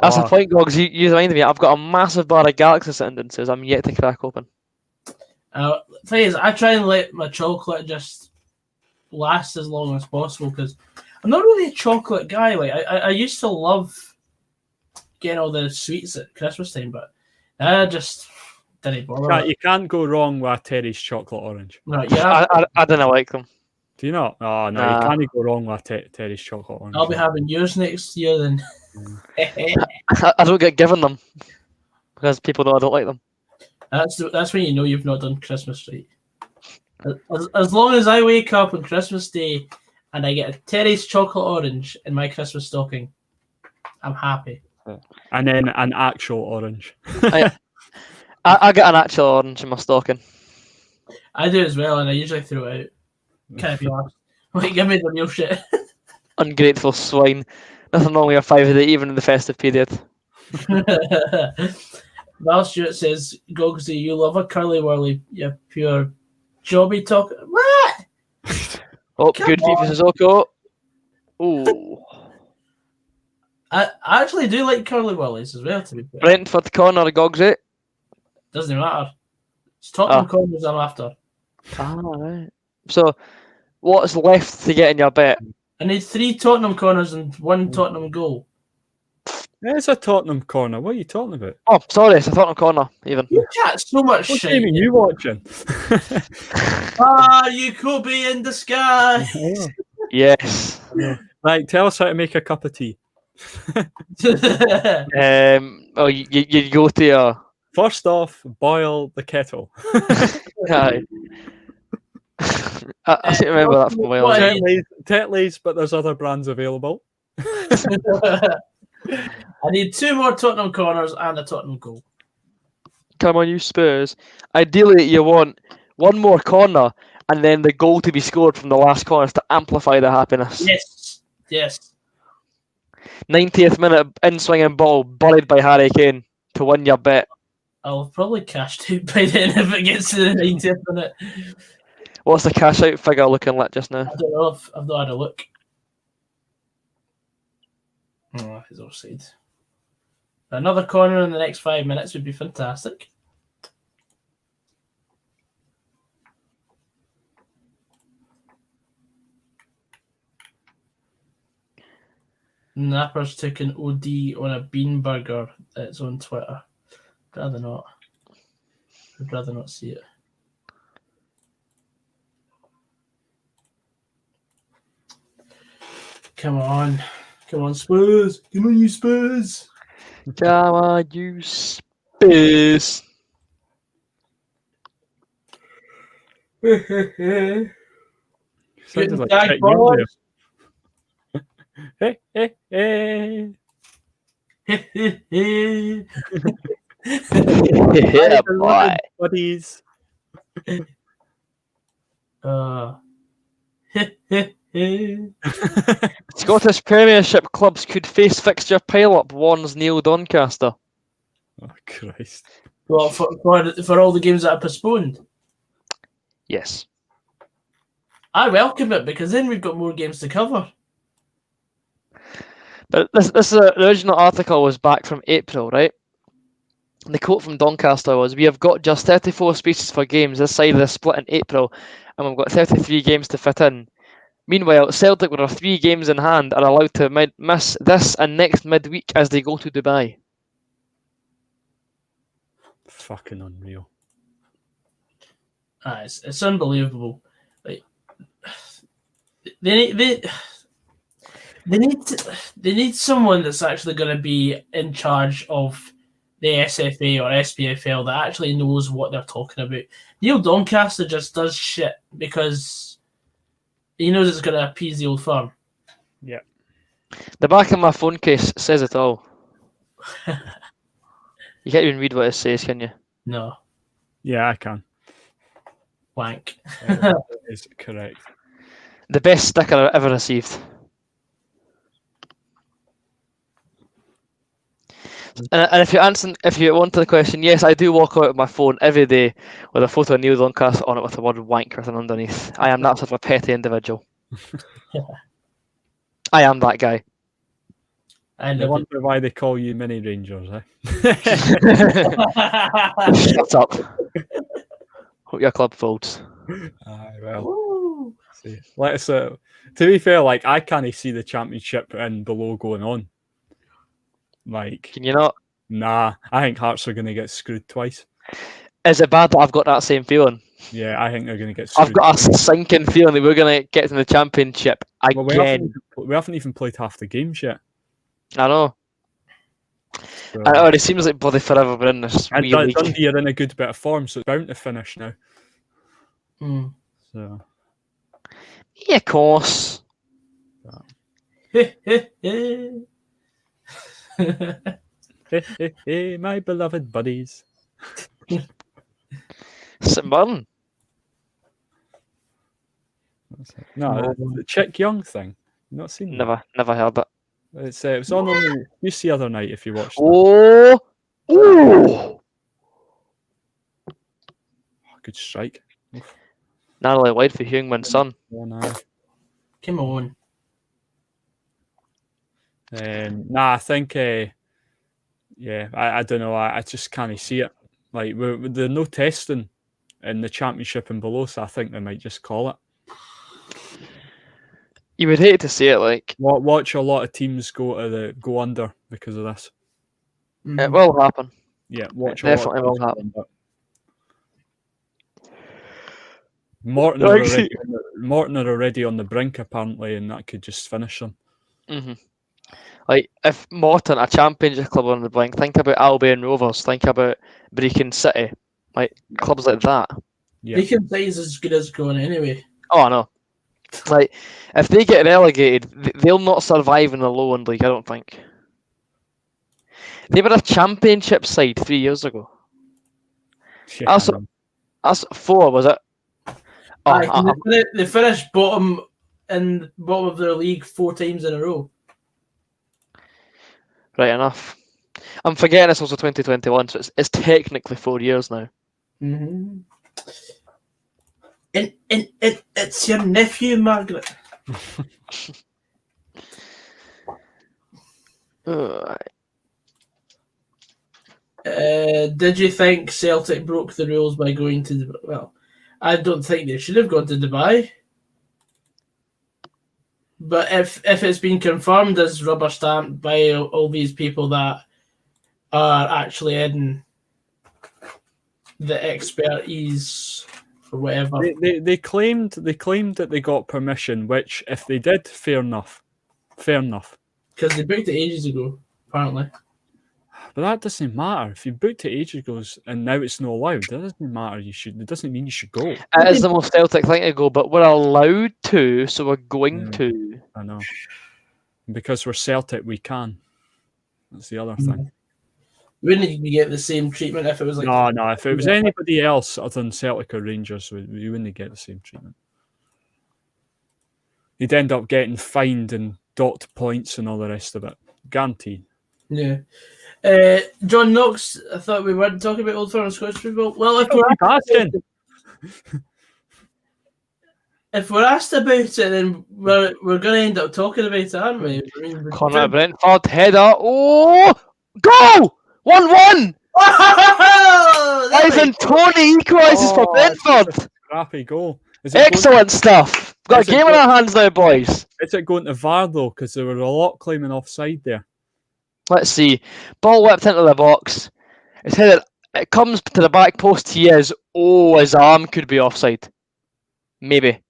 That's the point, Gogs. You reminded me. I've got a massive bar of Galaxy sentences I'm yet to crack open. Thing is, I try and let my chocolate just last as long as possible because I'm not really a chocolate guy. Like I used to love getting all the sweets at Christmas time, but I just didn't bother. You can't go wrong with a Terry's chocolate orange. No, yeah, I didn't like them. Do you not? Oh no, you can't go wrong with a Terry's chocolate orange. I'll be having yours next year then. I don't get given them because people know I don't like them. That's when you know you've not done Christmas right. As long as I wake up on Christmas Day and I get a Terry's chocolate orange in my Christmas stocking, I'm happy. And then an actual orange. I get an actual orange in my stocking. I do as well, and I usually throw it out. Can't be honest. Like, give me the real shit. Ungrateful swine. Nothing wrong with your 5 a day, even in the festive period. Val Stewart says, Gogsy, you love a curly whirly, you pure jobby talk. What? Oh, come good FIFA Sissoko. Ooh. I actually do like curly whirlies as well, to be fair. Brentford corner, Gogsy. Doesn't matter. It's Tottenham corners I'm after. Right. So, what's left to get in your bet? I need 3 Tottenham corners and 1 Tottenham goal. There's a Tottenham corner. What are you talking about? Oh, sorry, it's a Tottenham corner, even. You chat so much what shit. What game are you watching? You could be in the sky. Yes. Right, tell us how to make a cup of tea. Oh, you go to your. First off, boil the kettle. Aye. I seem to remember that from a while ago. Tetley's, but there's other brands available. I need 2 more Tottenham corners and a Tottenham goal. Come on, you Spurs. Ideally, you want 1 more corner and then the goal to be scored from the last corners to amplify the happiness. Yes. 90th minute in-swinging ball buried by Harry Kane to win your bet. I'll probably cash out by then if it gets to the 90th minute. What's the cash out figure looking like just now? I don't know if I've not had a look. Oh, he's offside. Another corner in the next 5 minutes would be fantastic. Nappers took an OD on a bean burger. It's on Twitter. I'd rather not. I'd rather not see it. Come on. Come on, Spurs. Come on, you Spurs. Come on, you Spurs. Sounded like Tag Jack balls. Young there. Hey. Yeah, boy. Buddies. Scottish Premiership clubs could face fixture pile-up, warns Neil Doncaster. Oh, Christ. Well, for all the games that are postponed. Yes. I welcome it because then we've got more games to cover. But the original article was back from April, right? And the quote from Doncaster was, "We have got just 34 spaces for games this side of the split in April, and we've got 33 games to fit in. Meanwhile, Celtic, with our 3 games in hand, are allowed to miss this and next midweek as they go to Dubai." Fucking unreal. It's unbelievable. Like they need someone that's actually going to be in charge of the SFA or SPFL that actually knows what they're talking about. Neil Doncaster just does shit because he knows it's going to appease the old firm. Yeah. The back of my phone case says it all. You can't even read what it says, can you? No. Yeah, I can. Wank. That is correct. The best sticker I've ever received. And if you want the question, yes, I do walk out with my phone every day with a photo of Neil Doncaster on it with the word wank written underneath. I am that sort of a petty individual. I am that guy. I I love wonder why they call you Mini Rangers, eh? it. Shut up. Hope your club folds. Aye, well. Woo. See. Let us. To be fair, like I can't see the championship and below going on. Like, Can you not? nah, I think Hearts are going to get screwed twice. Is it bad that I've got that same feeling? Yeah, I think they're going to get screwed. I've got a sinking feeling that we're going to get to the championship Well, again. we haven't even played half the games yet. I know. So. It already seems like bloody forever we're in this And wee league. Dundee are in a good bit of form, so it's bound to finish now. Mm. So. Yeah, of course. Hey, my beloved buddies. St. Mirren. No, the Chick Young thing. You've not seen that? Never heard it. It was on the news the other night if you watched it. Oh! Ooh! Good strike. Narrowly wide for Heung-Min Son. Oh, no. Come on. I think, I don't know. I just can't see it. Like, there's no testing in the championship and below, so I think they might just call it. You would hate to see it, like. Watch a lot of teams go under because of this. It will happen. Yeah, watch It definitely will happen. Morton are already on the brink, apparently, and that could just finish them. Mm-hmm. Like, if Morton, a championship club on the blink, think about Albion Rovers, think about Brecon City, like clubs like that. Yeah. Beacon City's as good as going anyway. Oh, I know. Like, if they get relegated, they'll not survive in the low end league, I don't think. They were a championship side 3 years ago. Yeah, I That's, know. that's 4, was it? Oh, Aye, they finished bottom of their league 4 times in a row. right enough. I'm forgetting it's also 2021, so it's technically 4 years now. Mm-hmm. And it's your nephew, Margaret. Did you think Celtic broke the rules by going to Dubai? Well, I don't think they should have gone to Dubai. But if it's been confirmed as rubber stamped by all these people that are actually in the expertise or whatever, They claimed that they got permission, which if they did, fair enough. because they booked it ages ago, apparently. But that doesn't matter. If you booked it ages ago and now it's not allowed, that doesn't matter. It doesn't mean you should go. It is the most Celtic thing to go, but we're allowed to, so we're going to. I know. Because we're Celtic, we can. That's the other thing. Wouldn't you get the same treatment if it was like No. If it was anybody else other than Celtic or Rangers, we wouldn't get the same treatment. You'd end up getting fined and docked points and all the rest of it. Guaranteed. Yeah. John Knox, I thought we weren't talking about Old Firm Scottish football. Well, if we're asked about it, then we're going to end up talking about it, aren't we? I mean, Conor Brentford, header. Oh! Goal! 1-1! Ivan Toney equalises for Brentford. Crappy goal. Excellent stuff. Got a game in our hands now, boys. Is it going to VAR though? Because there were a lot claiming offside there. Let's see. Ball whipped into the box. It's headed. It comes to the back post. He is. Oh, his arm could be offside. Maybe.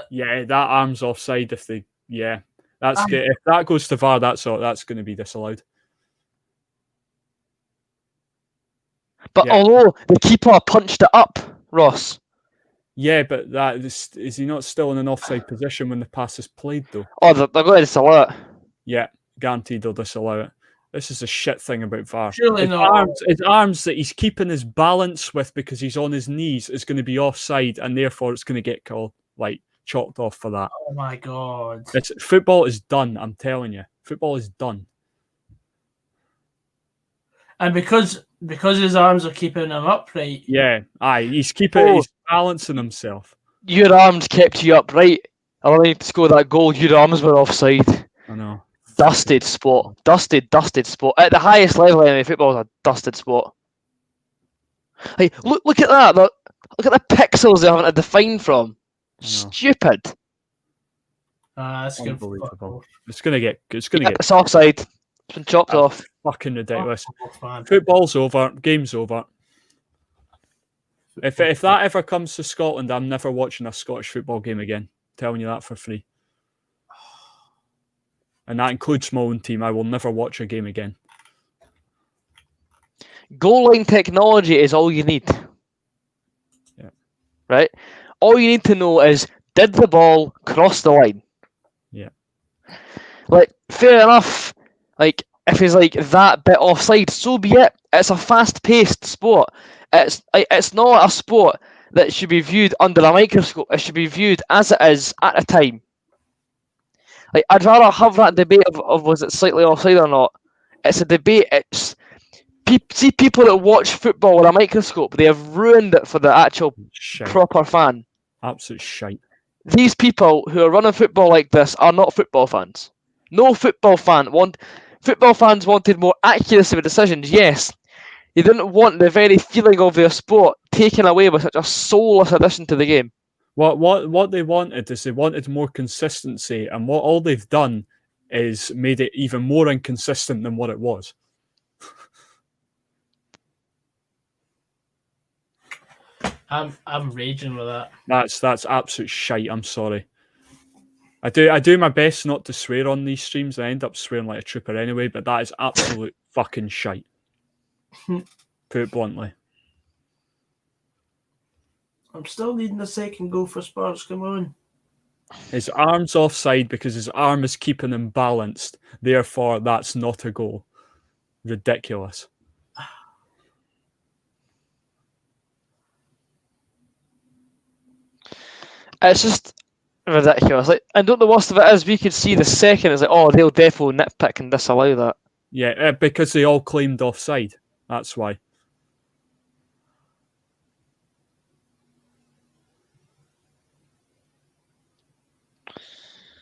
Yeah, that arm's offside. If that goes to VAR, that's going to be disallowed. But although the keeper punched it up, Ross. Yeah, but is he not still in an offside position when the pass is played though? Oh, they're going to disallow it. Yeah, guaranteed they'll disallow it. This is a shit thing about VAR. Surely not. His arms that he's keeping his balance with because he's on his knees is going to be offside, and therefore it's going to get called chalked off for that. Oh my god! Football is done. I'm telling you, football is done. And because his arms are keeping him upright. Yeah, he's balancing himself. Your arms kept you upright. I need to score that goal. Your arms were offside. I know. Dusted sport. Dusted sport. At the highest level in football is a dusted sport. Hey, look at that. Look at the pixels they're having to define from. Stupid. That's unbelievable. It's gonna get. It's offside. It's been chopped off. Fucking ridiculous. Football's over. Game's over. If that ever comes to Scotland, I'm never watching a Scottish football game again. I'm telling you that for free. And that includes my own team. I will never watch a game again. Goal line technology is all you need. Yeah. Right? All you need to know is, did the ball cross the line? Yeah. Fair enough. If he's that bit offside, so be it. It's a fast-paced sport. It's not a sport that should be viewed under a microscope. It should be viewed as it is at a time. I'd rather have that debate of was it slightly offside or not. It's a debate. It's people that watch football with a microscope. They have ruined it for the actual proper fan. Absolute shite. These people who are running football like this are not football fans. No football fans wanted more accuracy with decisions. Yes, they didn't want the very feeling of their sport taken away by such a soulless addition to the game. What they wanted is they wanted more consistency, and all they've done is made it even more inconsistent than what it was. I'm raging with that. That's absolute shite. I'm sorry. I do my best not to swear on these streams. I end up swearing like a trooper anyway, but that is absolute fucking shite. Put it bluntly. I'm still needing a second goal for Spurs. Come on. His arm's offside because his arm is keeping him balanced. Therefore, that's not a goal. Ridiculous. It's just ridiculous. Like, I don't know the worst of it is we could see the second. It's like, oh, they'll definitely nitpick and disallow that. Yeah, because they all claimed offside. That's why.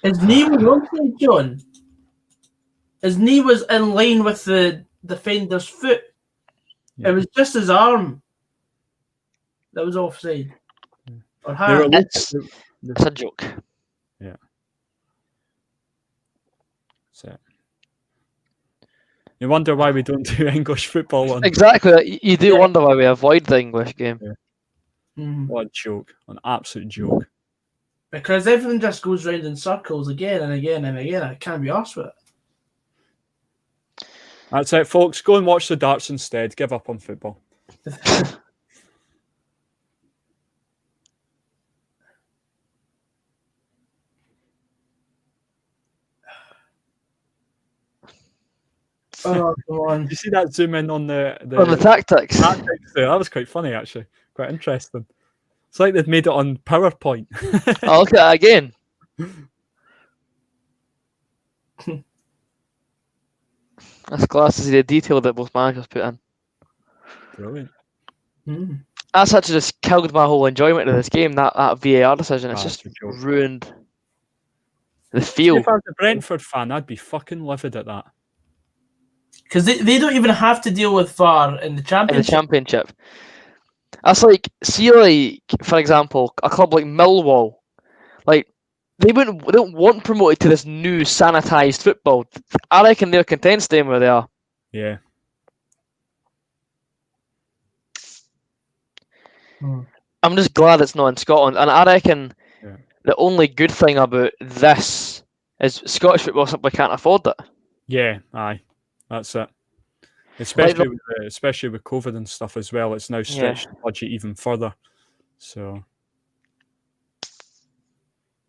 His knee was offside, John. His knee was in line with the defender's foot. Yeah. It was just his arm that was offside. Or They were hand. It's a joke. Yeah. So you wonder why we don't do English football on. Exactly. You do wonder why we avoid the English game. Yeah. Mhm. What a joke. An absolute joke. Because everything just goes round in circles again and again and again. I can't be arsed with it. That's it, folks. Go and watch the darts instead. Give up on football. Oh, come on. Did you see that zoom in on the On the tactics. tactics there? That was quite funny, actually. Quite interesting. It's like they've made it on PowerPoint. I'll look at that again. That's class to see the detail that both managers put in. Brilliant. Mm. That's actually just killed my whole enjoyment of this game, that VAR decision. It's Ah, just it's a joke. ruined the feel. If I was a Brentford fan, I'd be fucking livid at that. Because they don't even have to deal with VAR in the In the championship. championship. That's like, see, like, for example, a club like Millwall, like, they don't want promoted to this new sanitised football. I reckon they're content staying where they are. Yeah. I'm just glad it's not in Scotland. And I reckon the only good thing about this is Scottish football simply can't afford it. Yeah, aye. That's it. Especially with COVID and stuff as well, it's now stretched the budget even further. So,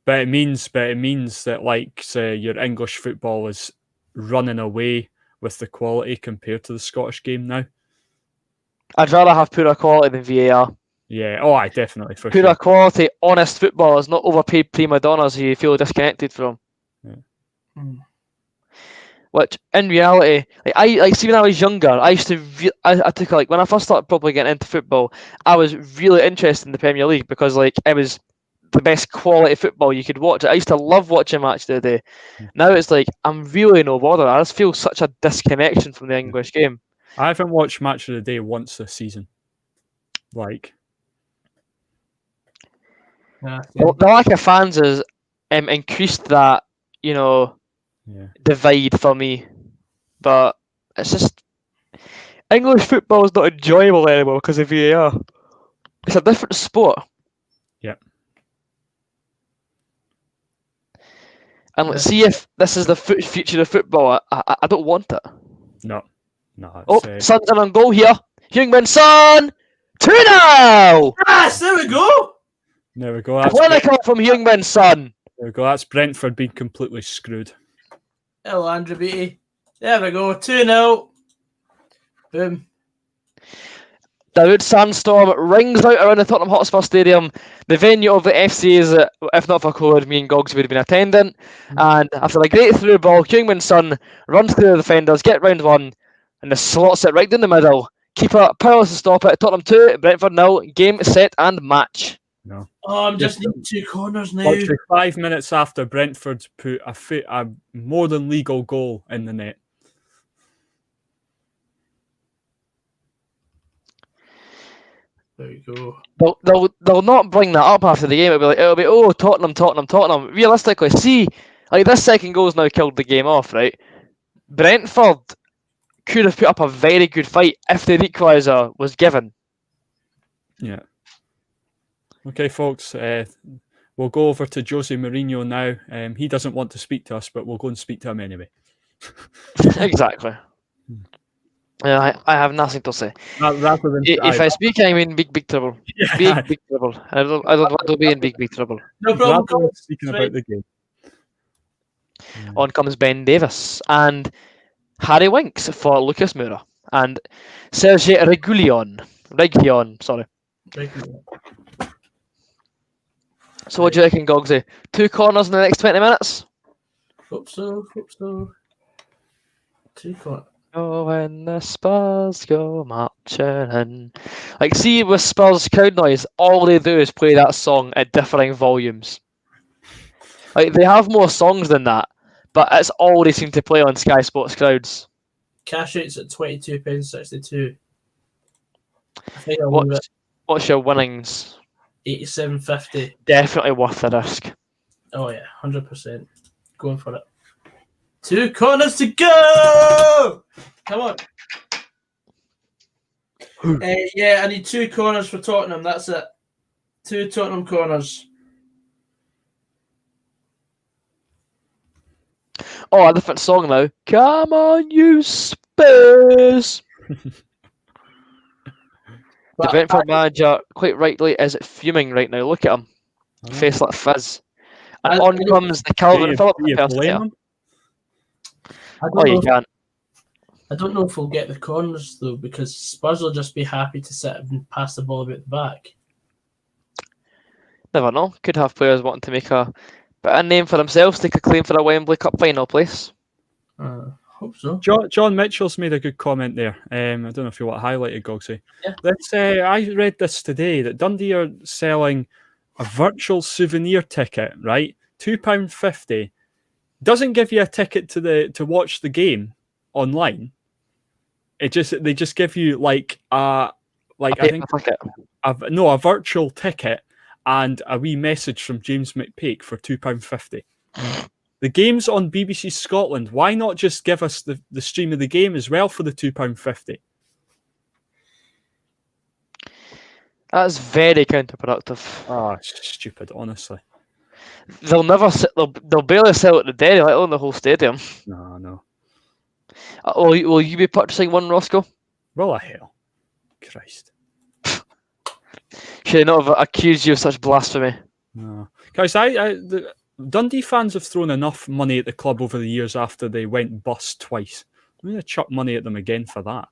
but it means that, like, say, your English football is running away with the quality compared to the Scottish game now. I'd rather have poorer quality than VAR. Yeah, oh, aye, definitely for Poorer sure. quality, honest footballers, not overpaid prima donnas who you feel disconnected from. Yeah. Which, in reality, see, when I was younger, I used to. I took when I first started probably getting into football, I was really interested in the Premier League because it was the best quality football you could watch. I used to love watching Match of the Day. Now it's like I'm really no bother. I just feel such a disconnection from the English game. I haven't watched Match of the Day once this season. Like, the lack of fans has increased that, divide for me. But it's just English football is not enjoyable anymore because of VAR. It's a different sport. Yep. And let's see if this is the future of football. I don't want it. No. Son's in on goal here. Heung-min Son! 2-0! Yes, there we go. There we go. Clinical from Heung-min Son. There we go. That's Brentford being completely screwed. Hello, Andrew Beattie. There we go. 2-0. Boom. Dawood Sandstorm rings out around the Tottenham Hotspur Stadium, the venue of the FC's, if not for COVID, me and Goggs would have been attendant. And after a great through ball, Heung-min Son runs through the defenders, get round one, and the slots it right down the middle. Keeper powerless to stop it. Tottenham 2, Brentford 0. Game, set, and match. No. Oh, I'm just needing 2 corners now. Literally 5 minutes after Brentford put a more than legal goal in the net. There you go. They'll not bring that up after the game. It'll be Tottenham. Realistically, see, this second goal's now killed the game off, right? Brentford could have put up a very good fight if the equaliser was given. Yeah. Okay, folks. we'll go over to Jose Mourinho now. He doesn't want to speak to us, but we'll go and speak to him anyway. Exactly. I have nothing to say. Rather than If I speak, I'm in big trouble. Big trouble. I don't want to be in big trouble. No problem. Rather than speaking about the game. On comes Ben Davis and Harry Winks for Lucas Moura and Serge Reguilon, sorry. So what do you reckon, Gogsy? 2 corners in the next 20 minutes? Hope so. 2 corners. Oh, when the Spurs go marching in. Like, see, with Spurs crowd noise, all they do is play that song at differing volumes. Like, they have more songs than that, but it's all they seem to play on Sky Sports crowds. Cash outs at £22.62. I think I'll leave it. What's your winnings? 87.50. Definitely worth the risk. Oh yeah, 100%. Going for it. 2 corners to go! Come on. Yeah, I need 2 corners for Tottenham. That's it. 2 Tottenham corners. Oh, a different song now. Come on, you Spurs! The Brentford manager, quite rightly, is fuming right now. Look at him. Face like fizz. And on comes the Calvin Phillips impersonator. Oh, you can't. I don't know if we'll get the corners, though, because Spurs will just be happy to sit and pass the ball about the back. Never know. Could have players wanting to make a bit of a name for themselves, take a claim for a Wembley Cup final place. Hope so. John Mitchell's made a good comment there. I don't know if you want to highlight it, Gogsy. Yeah. I read this today that Dundee are selling a virtual souvenir ticket, right? £2.50. Doesn't give you a ticket to watch the game online. They just give you a virtual ticket and a wee message from James McPake for £2.50. The game's on BBC Scotland. Why not just give us the stream of the game as well for the £2.50? That's very counterproductive. Oh, it's stupid, honestly. They'll barely sell it to Derry, let alone the whole stadium. No. Will you be purchasing one, Rossco? Well, hell. Christ. Should I not have accused you of such blasphemy? No. Guys, Dundee fans have thrown enough money at the club over the years after they went bust twice. I'm going to chuck money at them again for that.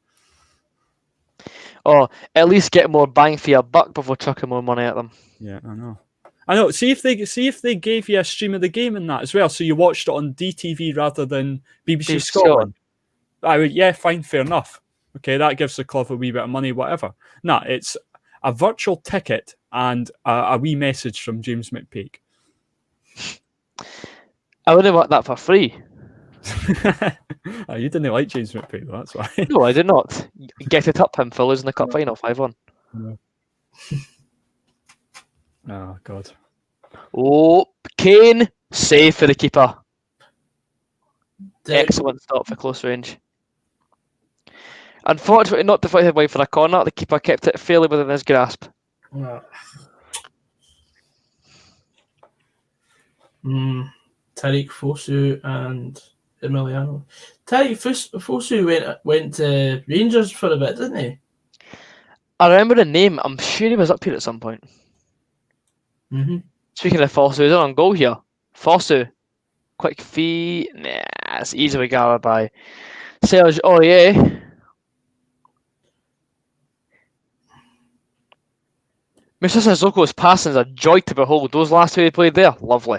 Or at least get more bang for your buck before chucking more money at them. Yeah, I know. See if they gave you a stream of the game in that as well, so you watched it on DTV rather than BBC Scotland. Fine, fair enough. Okay, that gives the club a wee bit of money, whatever. Nah, it's a virtual ticket and a wee message from James McPake. I wouldn't want that for free. You didn't like James McPake, though, that's why. No, I did not. Get it up him for losing the cup final 5-1. No. Oh, God. Oh, Kane, save for the keeper. Excellent stop for close range. Unfortunately, not deflected away for a corner. The keeper kept it fairly within his grasp. Tariq Fosu and Emiliano. Tariq Fosu went to Rangers for a bit, didn't he? I remember the name. I'm sure he was up here at some point. Mm-hmm. Speaking of Fosu, he's on goal here. Fosu. Quick fee. Nah, it's easy with Galabai. Serge Aurier. Mr. Sissoko's passing is a joy to behold. Those last 2 he played there, lovely.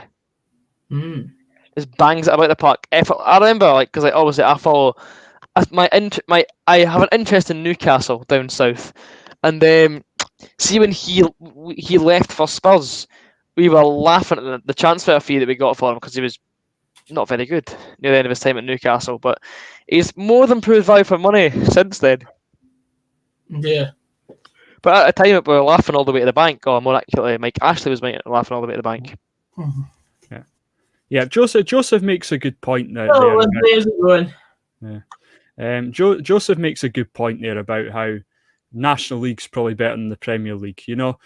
Just bangs it about the park. I remember, because obviously I follow. I have an interest in Newcastle down south, and see when he left for Spurs, we were laughing at the transfer fee that we got for him because he was not very good near the end of his time at Newcastle. But he's more than proved value for money since then. Yeah. But at a time we were laughing all the way to the bank, or more accurately, Mike Ashley was laughing all the way to the bank. Yeah. Joseph makes a good point there. Joseph makes a good point there about how National League's probably better than the Premier League. You know,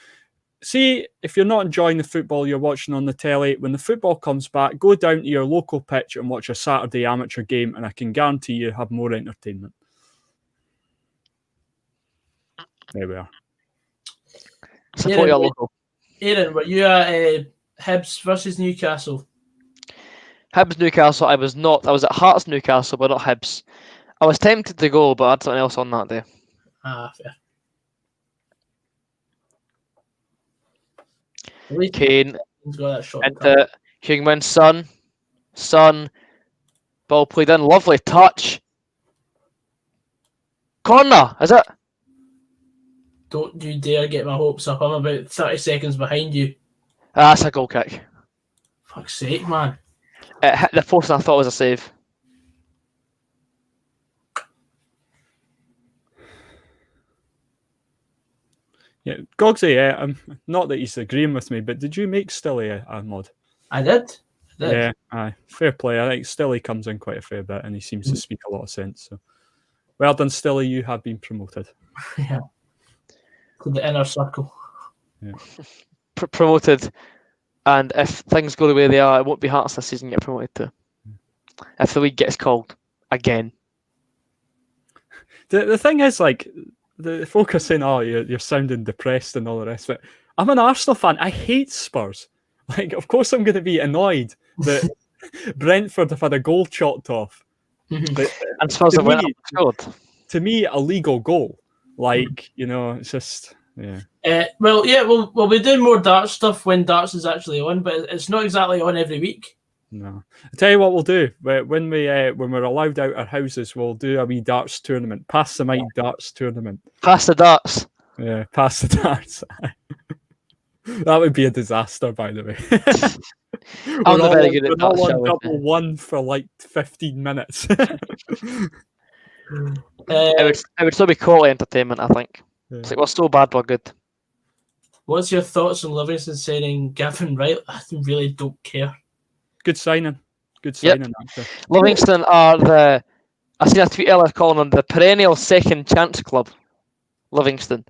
see, if you're not enjoying the football you're watching on the telly, when the football comes back, go down to your local pitch and watch a Saturday amateur game, and I can guarantee you have more entertainment. There we are. Support your local. Aaron, were you at Hibs versus Newcastle? Hibs Newcastle, I was not. I was at Hearts Newcastle, but not Hibs. I was tempted to go, but I had something else on that day. Fair. Kane got that shot into Heung-min Son. Ball played in. Lovely touch. Corner, is it? Don't you dare get my hopes up. I'm about 30 seconds behind you. That's a goal kick. Fuck's sake, man. It hit the post and I thought it was a save. Yeah, Goggsy, not that he's agreeing with me, but did you make Stilly a mod? I did. Yeah, aye, fair play. I think Stilly comes in quite a fair bit and he seems to speak a lot of sense. So, well done, Stilly. You have been promoted. Yeah. To the inner circle. Yeah. Promoted. And if things go the way they are, it won't be Hearts this season get promoted to. If the league gets called again. The thing is, like, the folk are saying, oh, you're sounding depressed and all the rest of it. I'm an Arsenal fan. I hate Spurs. Like, of course I'm going to be annoyed that Brentford have had a goal chopped off. But and Spurs have went up. To me, a legal goal. Like, you know, it's just, yeah. We'll be doing more darts stuff when darts is actually on, but it's not exactly on every week. No. I'll tell you what we'll do. When we're allowed out our houses, we'll do a wee darts tournament. Pass the mic darts tournament. Pass the darts. Yeah, pass the darts. That would be a disaster, by the way. I'm not very good at darts. We're all on double one for like 15 minutes. It would still be quality entertainment, I think. Yeah. It's like, we're so bad, we're good. What's your thoughts on Livingston signing Gavin Wright? I really don't care. Good signing. Good signing, actually. Livingston are I seen a tweet earlier calling them the perennial second chance club. Livingston.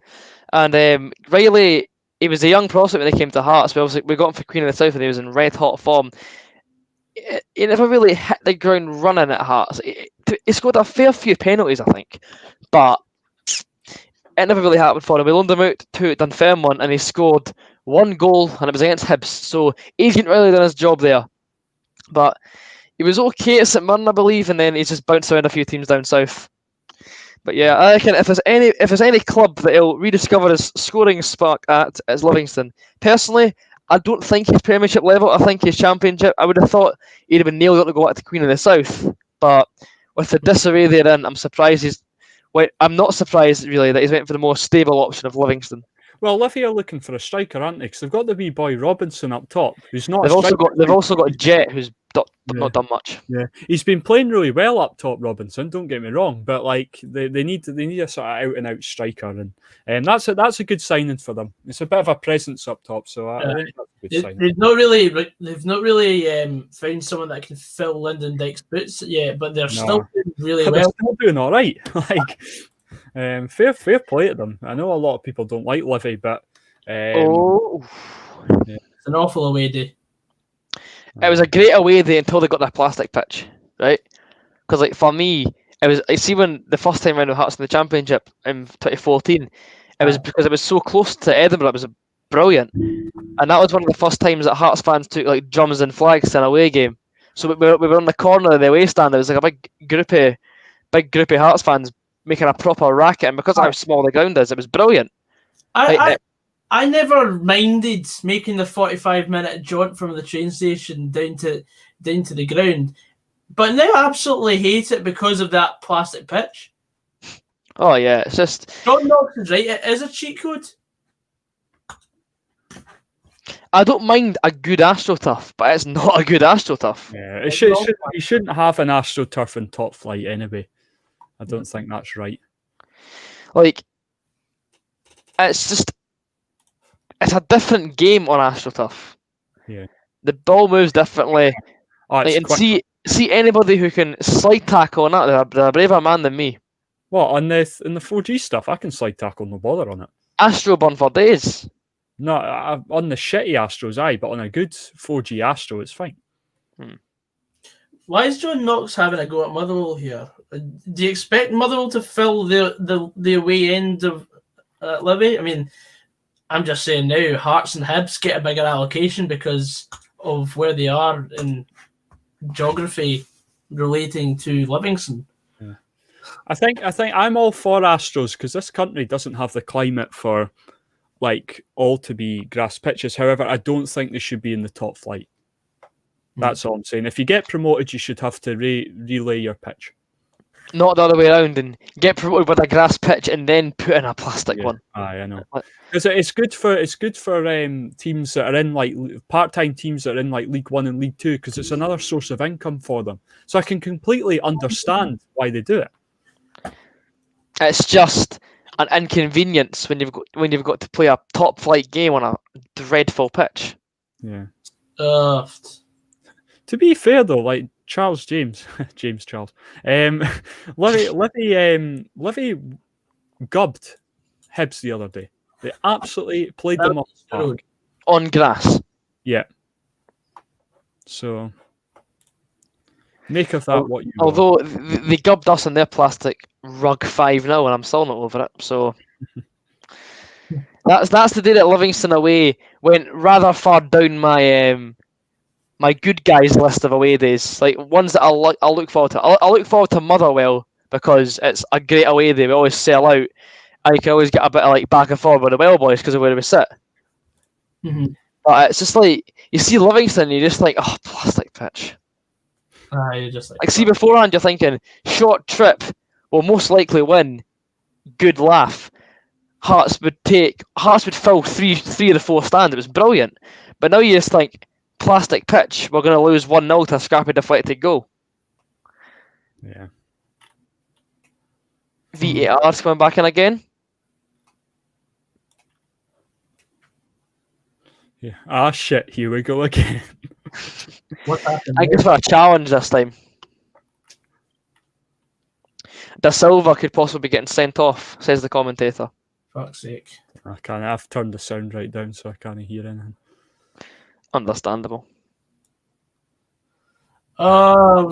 And Riley, he was a young prospect when he came to Hearts. We got him for Queen of the South and he was in red hot form. He never really hit the ground running at Hearts. He scored a fair few penalties, I think. But it never really happened for him. We loaned him out to Dunfermline and he scored one goal and it was against Hibs. So he's getting really done his job there. But he was okay at St Mirren, I believe, and then he's just bounced around a few teams down south. But yeah, I reckon if there's any club that he'll rediscover his scoring spark at, it's Livingston. Personally, I don't think he's Premiership level. I think he's Championship. I would have thought he'd have been nailed up to go back to Queen of the South. But with the disarray they're in, I'm surprised I'm not surprised really that he's went for the more stable option of Livingston. Well, Livy are looking for a striker, aren't they? Because they've got the wee boy Robinson up top, who's not. They've also got Jet, who's not done much. Yeah, he's been playing really well up top, Robinson. Don't get me wrong, but like they need a sort of out and out striker, and that's a good signing for them. It's a bit of a presence up top, so I think that's a good signing. They've not really found someone that can fill Lyndon Dyke's boots yet, but they're still doing really well. They're still doing all right. Like. Fair play to them. I know a lot of people don't like Livy, but it's an awful away day. It was a great away day until they got that plastic pitch, right? Because like for me, it was. I see when the first time round of Hearts in the Championship in 2014, it was because it was so close to Edinburgh. It was brilliant, and that was one of the first times that Hearts fans took like drums and flags to an away game. So we were on the corner of the away stand. There was like a big group of Hearts fans making a proper racket, and because of how small the ground is, it was brilliant. I never minded making the 45-minute jaunt from the train station down to the ground, but now I absolutely hate it because of that plastic pitch. Oh yeah, it's just John Knox is right. It is a cheat code. I don't mind a good AstroTurf, but it's not a good AstroTurf. Yeah, you shouldn't have an AstroTurf in top flight anyway. I don't think that's right. Like, it's a different game on AstroTurf. Yeah. The ball moves differently. And see anybody who can slide tackle on that, they're a braver man than me. What, in the 4G stuff? I can slide tackle, no bother on it. Astro burn for days. No, on the shitty Astros, aye, but on a good 4G Astro, it's fine. Why is John Knox having a go at Motherwell here? Do you expect Motherwell to fill the away end of Livy? I mean, I'm just saying now, Hearts and Hibs get a bigger allocation because of where they are in geography relating to Livingston. Yeah. I think I'm all for Astros because this country doesn't have the climate for like all to be grass pitches. However, I don't think they should be in the top flight. That's all I'm saying. If you get promoted, you should have to relay your pitch. Not the other way around and get promoted with a grass pitch and then put in a plastic one. Aye, I know. Because it's good for teams that are in like part-time teams that are in like League 1 and League 2 because it's another source of income for them. So I can completely understand why they do it. It's just an inconvenience when you've got to play a top flight game on a dreadful pitch. Yeah. To be fair though, like Charles James Charles, Livy gubbed Hibs the other day. They absolutely played them off the park. On grass. Yeah. So make of that what you Although they gubbed us in their plastic rug 5-0 and I'm still not over it. So that's the day that Livingston away went rather far down my good guys list of away days, like ones that I'll look forward to. I'll look forward to Motherwell because it's a great away day. We always sell out, and you can always get a bit of like back and forth with the Well boys because of where we sit. Mm-hmm. But it's just like you see Livingston, you're just like, oh, plastic pitch. You're just like see beforehand, you're thinking short trip will most likely win. Good laugh. Hearts would fill three of the 4 stand. It was brilliant. But now you just think, plastic pitch, we're going to lose 1-0 to a scrappy deflected goal. Yeah. VAR's coming back in again. Yeah. Shit, here we go again. What happened? I guess for a challenge this time. Da Silva could possibly be getting sent off, says the commentator. Fuck's sake. I've turned the sound right down so I can't hear anything. Understandable. We've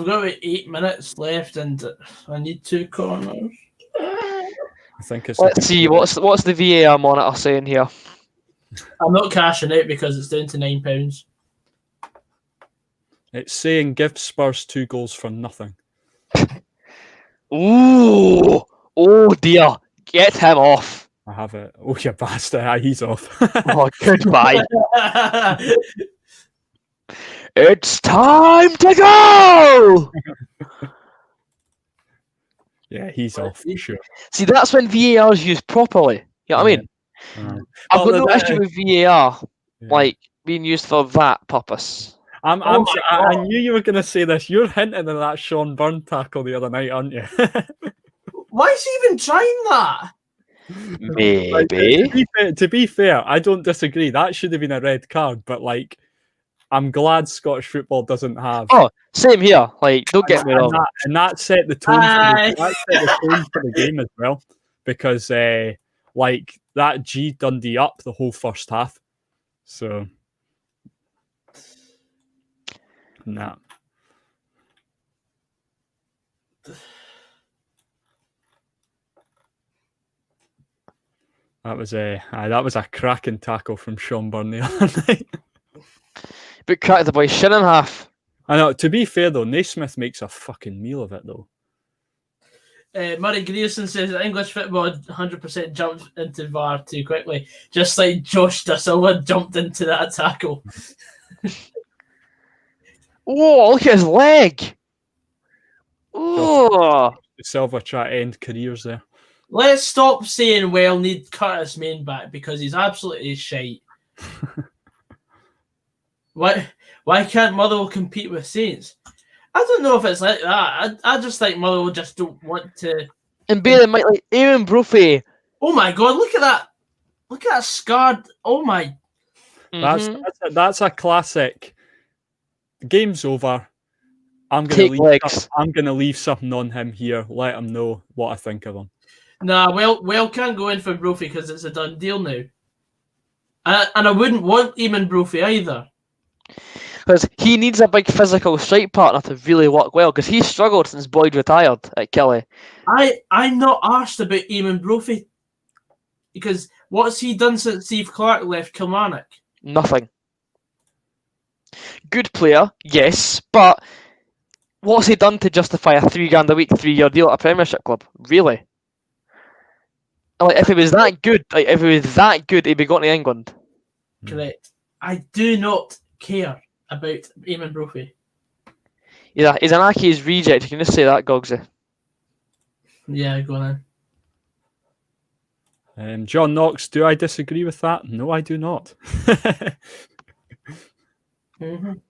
got about 8 minutes left, and I need 2 corners. I think it's. Let's see what's the VAR monitor saying here. I'm not cashing out because it's down to £9. It's saying give Spurs 2 goals for nothing. Ooh! Oh dear! Get him off! I have it. Oh, you bastard! He's off. Oh, goodbye. It's time to go! Yeah, he's off for sure. See, that's when VAR is used properly. You know what I mean? I've got no issue with VAR, like being used for that purpose. I knew you were going to say this. You're hinting at that Sean Byrne tackle the other night, aren't you? Why is he even trying that? Maybe. To be fair, I don't disagree. That should have been a red card, but like, I'm glad Scottish football doesn't have. Oh, same here. Like, don't get me wrong. And that set the tone. That set the tone for the game as well, because like that G Dundee up the whole first half. So, nah. That was a cracking tackle from Sean Byrne the other night. But cracked the boy shin in half. I know. To be fair though, Naismith makes a fucking meal of it though. Murray Grierson says that English football 100% jumped into VAR too quickly, just like Josh Da Silva jumped into that tackle. Oh, look at his leg! Oh, Silva try to end careers there. Let's stop saying, well, need Curtis Main back because he's absolutely shite. Why can't Motherwell compete with Saints? I don't know if it's like that. I just think Motherwell just don't want to. And bear in mind, like Aaron Brophy. Oh my god! Look at that! Look at that scarred. Oh my! That's a classic. The game's over. I'm gonna leave something on him here. Let him know what I think of him. Nah, well, can't go in for Brophy because it's a done deal now. And I wouldn't want Eamon Brophy either. Because he needs a big physical strike partner to really work well. Because he's struggled since Boyd retired at Kelly. I'm not arsed about Eamon Brophy because what's he done since Steve Clark left Kilmarnock? Nothing. Good player, yes, but what's he done to justify a £3,000 a week, 3-year deal at a Premiership club? Really? Like, if he was that good, he'd be going to England. Correct. I do not care about Eamon Brophy. Yeah, he's an Aki's reject. You can just say that, Gogsy. Yeah, go on John Knox, do I disagree with that? No, I do not. then.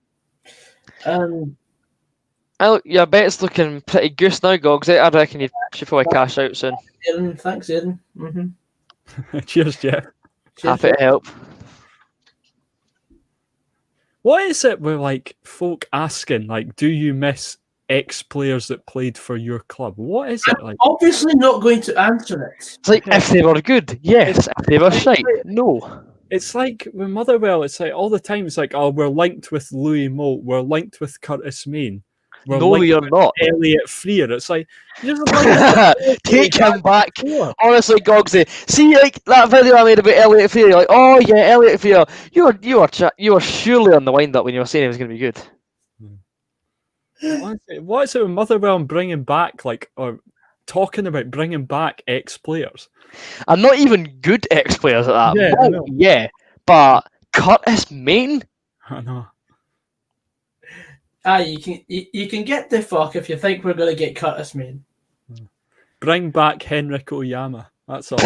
Your bet's looking pretty goose now, Gogsy. I reckon you should probably cash out soon. Aidan, thanks, Aidan. Cheers, Jeff. Happy to help. What is it with like folk asking, like, do you miss ex-players that played for your club? What is it like? Obviously not going to answer it. It's like, if they were good, yes. If they were shite, no. It's like with Motherwell, it's like all the time, it's like, oh, we're linked with Louis Moult, we're linked with Curtis Main. No, you're not. Elliot Freer. It's like, take him back. Honestly, Gogsy, see like that video I made about Elliot Freer. You're like, oh yeah, Elliot Freer. You were surely on the wind up when you were saying he was going to be good. What is it with Motherwell and bringing back, like, or talking about bringing back ex-players? And not even good ex-players at that. Yeah, Well, yeah, but Curtis Main. I know. You can get the fuck if you think we're going to get Curtis Main. Bring back Henrik Oyama. That's all.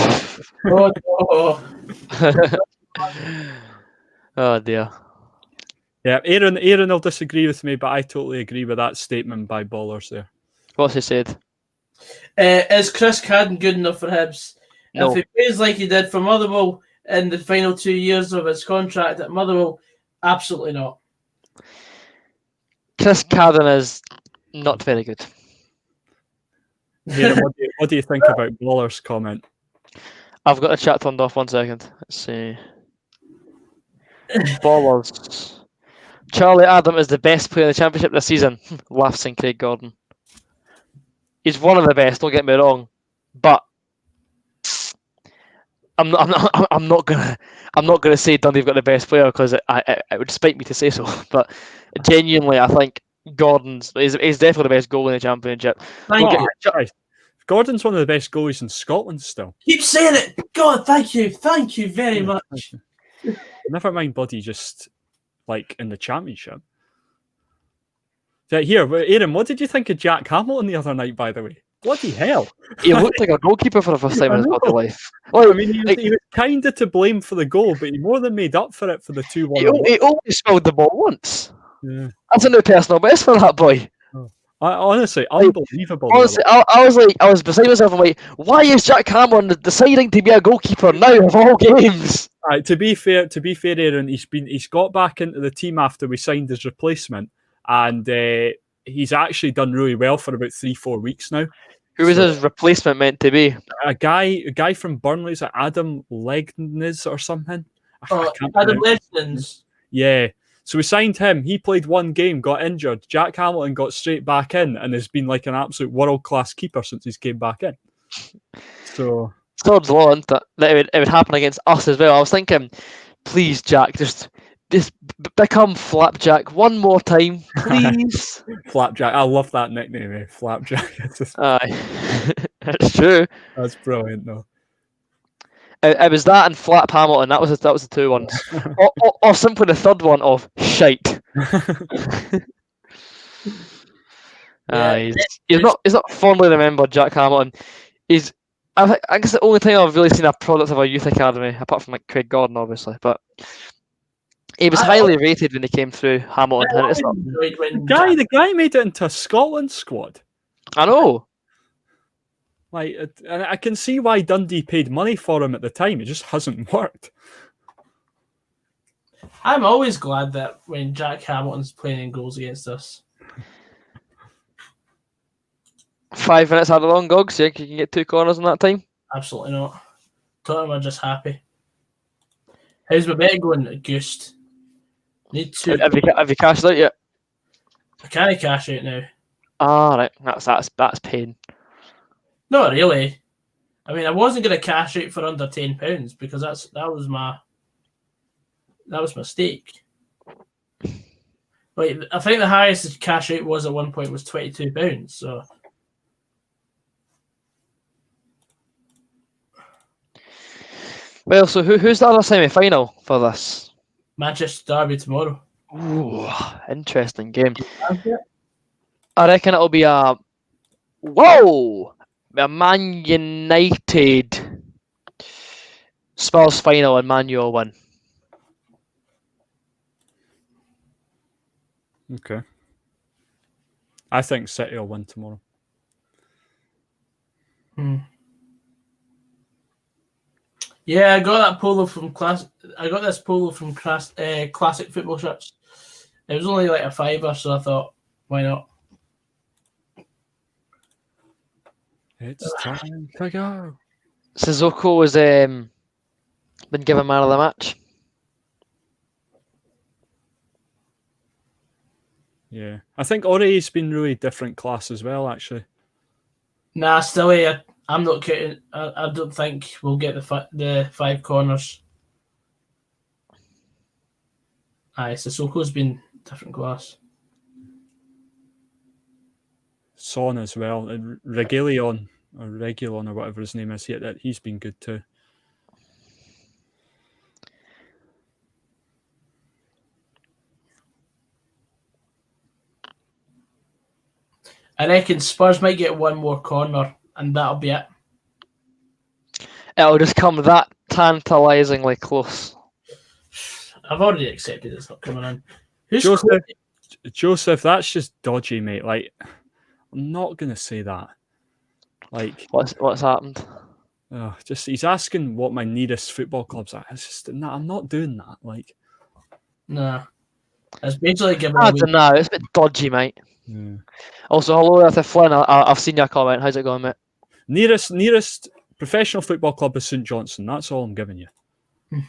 Oh, no. Oh dear. Yeah, Aaron will disagree with me, but I totally agree with that statement by Ballers there. What's he said? Is Chris Cadden good enough for Hibs? No. If he plays like he did for Motherwell in the final 2 years of his contract at Motherwell, absolutely not. Chris Cadden is not very good. Aaron, what do you think about Ballers' comment? I've got the chat turned off. 1 second. Let's see. Ballers. Charlie Adam is the best player in the Championship this season. Laughs St. Craig Gordon. He's one of the best. Don't get me wrong, but I'm not gonna say Dundee have got the best player because it would spite me to say so. But genuinely, I think Gordon's is definitely the best goalie in the Championship. Gordon's one of the best goalies in Scotland still. Keep saying it. God, thank you very much. Never mind, buddy. Just like in the Championship. Here, Aaron, what did you think of Jack Hamilton the other night, by the way? Bloody hell. He looked like a goalkeeper for the first time in his bloody life. Like, I mean, he was kind of to blame for the goal, but he more than made up for it for the 2-1. He only spilled the ball once. Yeah. That's a new personal best for that boy. Honestly, unbelievable. Honestly, I was beside myself. I'm like, why is Jack Hamilton deciding to be a goalkeeper now of all games? To be fair, Aaron, he's got back into the team after we signed his replacement, and he's actually done really well for about 3-4 weeks now. Who was his replacement meant to be? A guy from Burnley, is it Adam Legnes or something? Adam Legnes. Yeah. So we signed him. He played 1 game, got injured. Jack Hamilton got straight back in and has been like an absolute world-class keeper since he's came back in. So Sod's law, isn't it? That it would happen against us as well. I was thinking, please, Jack, just become Flapjack one more time, please. Flapjack. I love that nickname, Flapjack. Aye, it's true. That's brilliant, though. It was that and Flap Hamilton. That was the 2 ones, or simply the third one of shite. He's not fondly remembered, Jack Hamilton. I guess the only time I've really seen a product of a youth academy, apart from like Craig Gordon, obviously, but he was highly rated when he came through. Hamilton, the guy made it into a Scotland squad. I know. Like, and I can see why Dundee paid money for him at the time. It just hasn't worked. I'm always glad that when Jack Hamilton's playing in goals against us. 5 minutes had a long gog, so you can get 2 corners in that time. Absolutely not. Tottenham are just happy. How's my bet going, Goose? Need to. Have you cashed out yet? I can't cash out now. Ah, right. That's pain. Not really. I mean, I wasn't going to cash out for under £10 because that was my stake. Like, I think the highest cash out was at one point was £22. So. Well, so who's the other semi-final for this? Manchester Derby tomorrow. Ooh, interesting game. I reckon it'll be a Man United Spurs final and Man U will win. Okay. I think City will win tomorrow. Yeah, I got that polo from class. I got this polo from Classic Football Shirts. It was only like a £5, so I thought, why not? It's time to go. Sissoko has been given man of the match. Yeah, I think Ori's been really different class as well, actually. Nah, still, I'm not kidding. I don't think we'll get the 5 corners. Aye, Sissoko's been different class. Son as well, and Regulon or whatever his name is, he's been good too. I reckon Spurs might get one more corner, and that'll be it. It'll just come that tantalisingly close. I've already accepted it's not coming in. Joseph, that's just dodgy, mate. Like, I'm not gonna say that. Like, what's happened? Just he's asking what my nearest football clubs are. It's just I'm not doing that. Like, nah, it's basically giving. I don't know. It's a bit dodgy, mate. Yeah. Also, hello to Flynn. I've seen your comment. How's it going, mate? Nearest professional football club is St Johnstone. That's all I'm giving you. You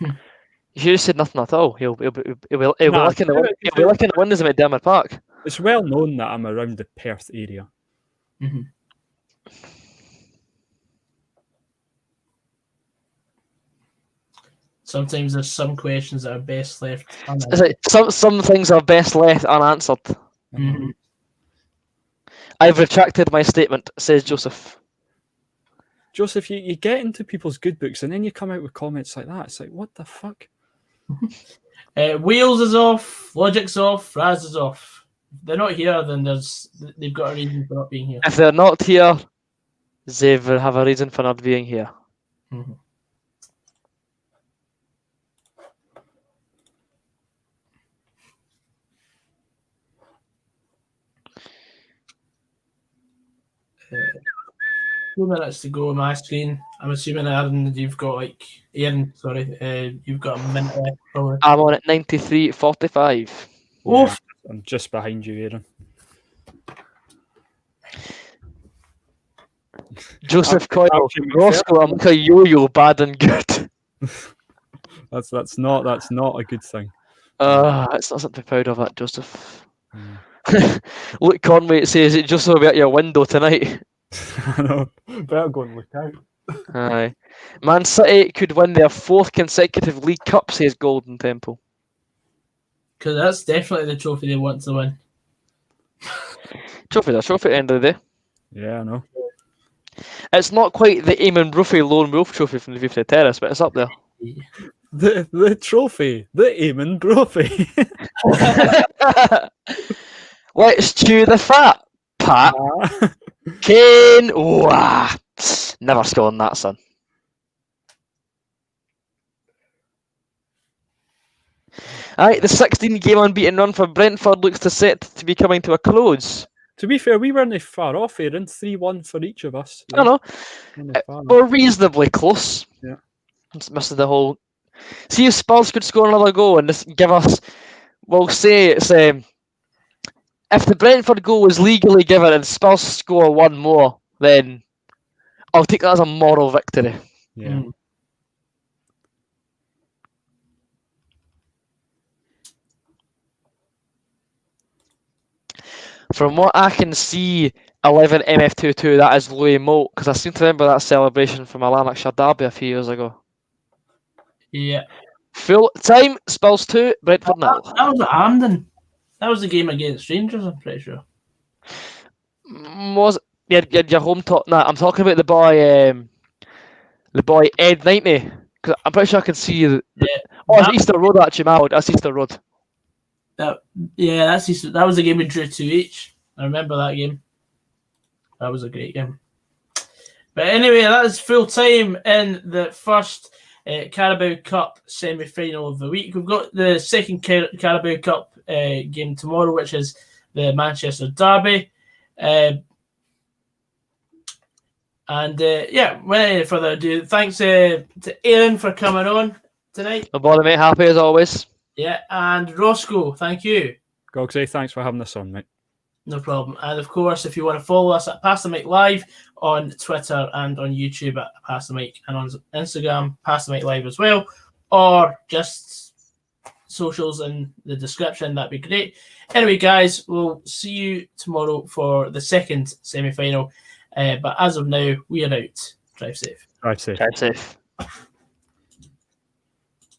should have said nothing at all. He'll be looking the windows at Dermot Park. It's well known that I'm around the Perth area. Mm-hmm. Sometimes there's some questions that are best left unanswered. Some things are best left unanswered. Mm-hmm. I've retracted my statement, says Joseph. Joseph, you get into people's good books and then you come out with comments like that. It's like, what the fuck? Wheels is off, Logic's off, Raz is off. If they're not here, then they've got a reason for not being here. If they're not here, they will have a reason for not being here. Mm-hmm. Few minutes to go on my screen. I'm assuming, Aaron, you've got you've got a minute left, probably. I'm on at 93.45. Yeah, I'm just behind you, Aaron. Joseph Coyle, Rossco, I'm like a yo-yo, bad and good. That's not a good thing. It's not something to be proud of, that, Joseph. Luke Conway says it just will be at your window tonight. I know. Better go and look out. Aye. Man City could win their 4th consecutive League Cup, says Golden Temple. Because that's definitely the trophy they want to win. Trophy's a trophy at the end of the day. Yeah, I know. It's not quite the Eamon Brophy Lone Wolf trophy from the View from the Terrace, but it's up there. The trophy, the Eamon Brophy. Let's chew the fat, Pat. Kane, never scoring that, son. Alright, the 16-game unbeaten run for Brentford looks set to be coming to a close. To be fair, we weren't far off, Aaron. 3-1 for each of us. I know. We're reasonably close. Yeah. Just missed the whole. See if Spurs could score another goal and just give us. We'll say it's if the Brentford goal is legally given and Spurs score one more, then I'll take that as a moral victory. Yeah. From what I can see, 11 MF22, that is Louis Moult, because I seem to remember that celebration from a Lanarkshire derby a few years ago. Yeah. Full time, Spurs 2, Brentford 0. That was at Hampden. That was the game against Rangers, I'm pretty sure. Was your home Nah, I'm talking about the boy Ed 90. Because I'm pretty sure I can see it's Easter Road actually, my lord. That's Easter Road. That was the game we drew 2 each. I remember that game. That was a great game. But anyway, that is full time in the first Carabao Cup semi-final of the week. We've got the second Carabao Cup game tomorrow, which is the Manchester derby. Without any further ado, thanks to Aaron for coming on tonight. No bother, mate. Happy as always. Yeah, and Rossco, thank you. Goggsy, thanks for having us on, mate. No problem. And of course, if you want to follow us at Pass the Mic Live on Twitter and on YouTube at Pass the Mic, and on Instagram, Pass the Mic Live as well, or just socials in the description, that'd be great. Anyway, guys, we'll see you tomorrow for the second semi-final. But as of now, we are out. Drive safe. Drive safe. Drive safe.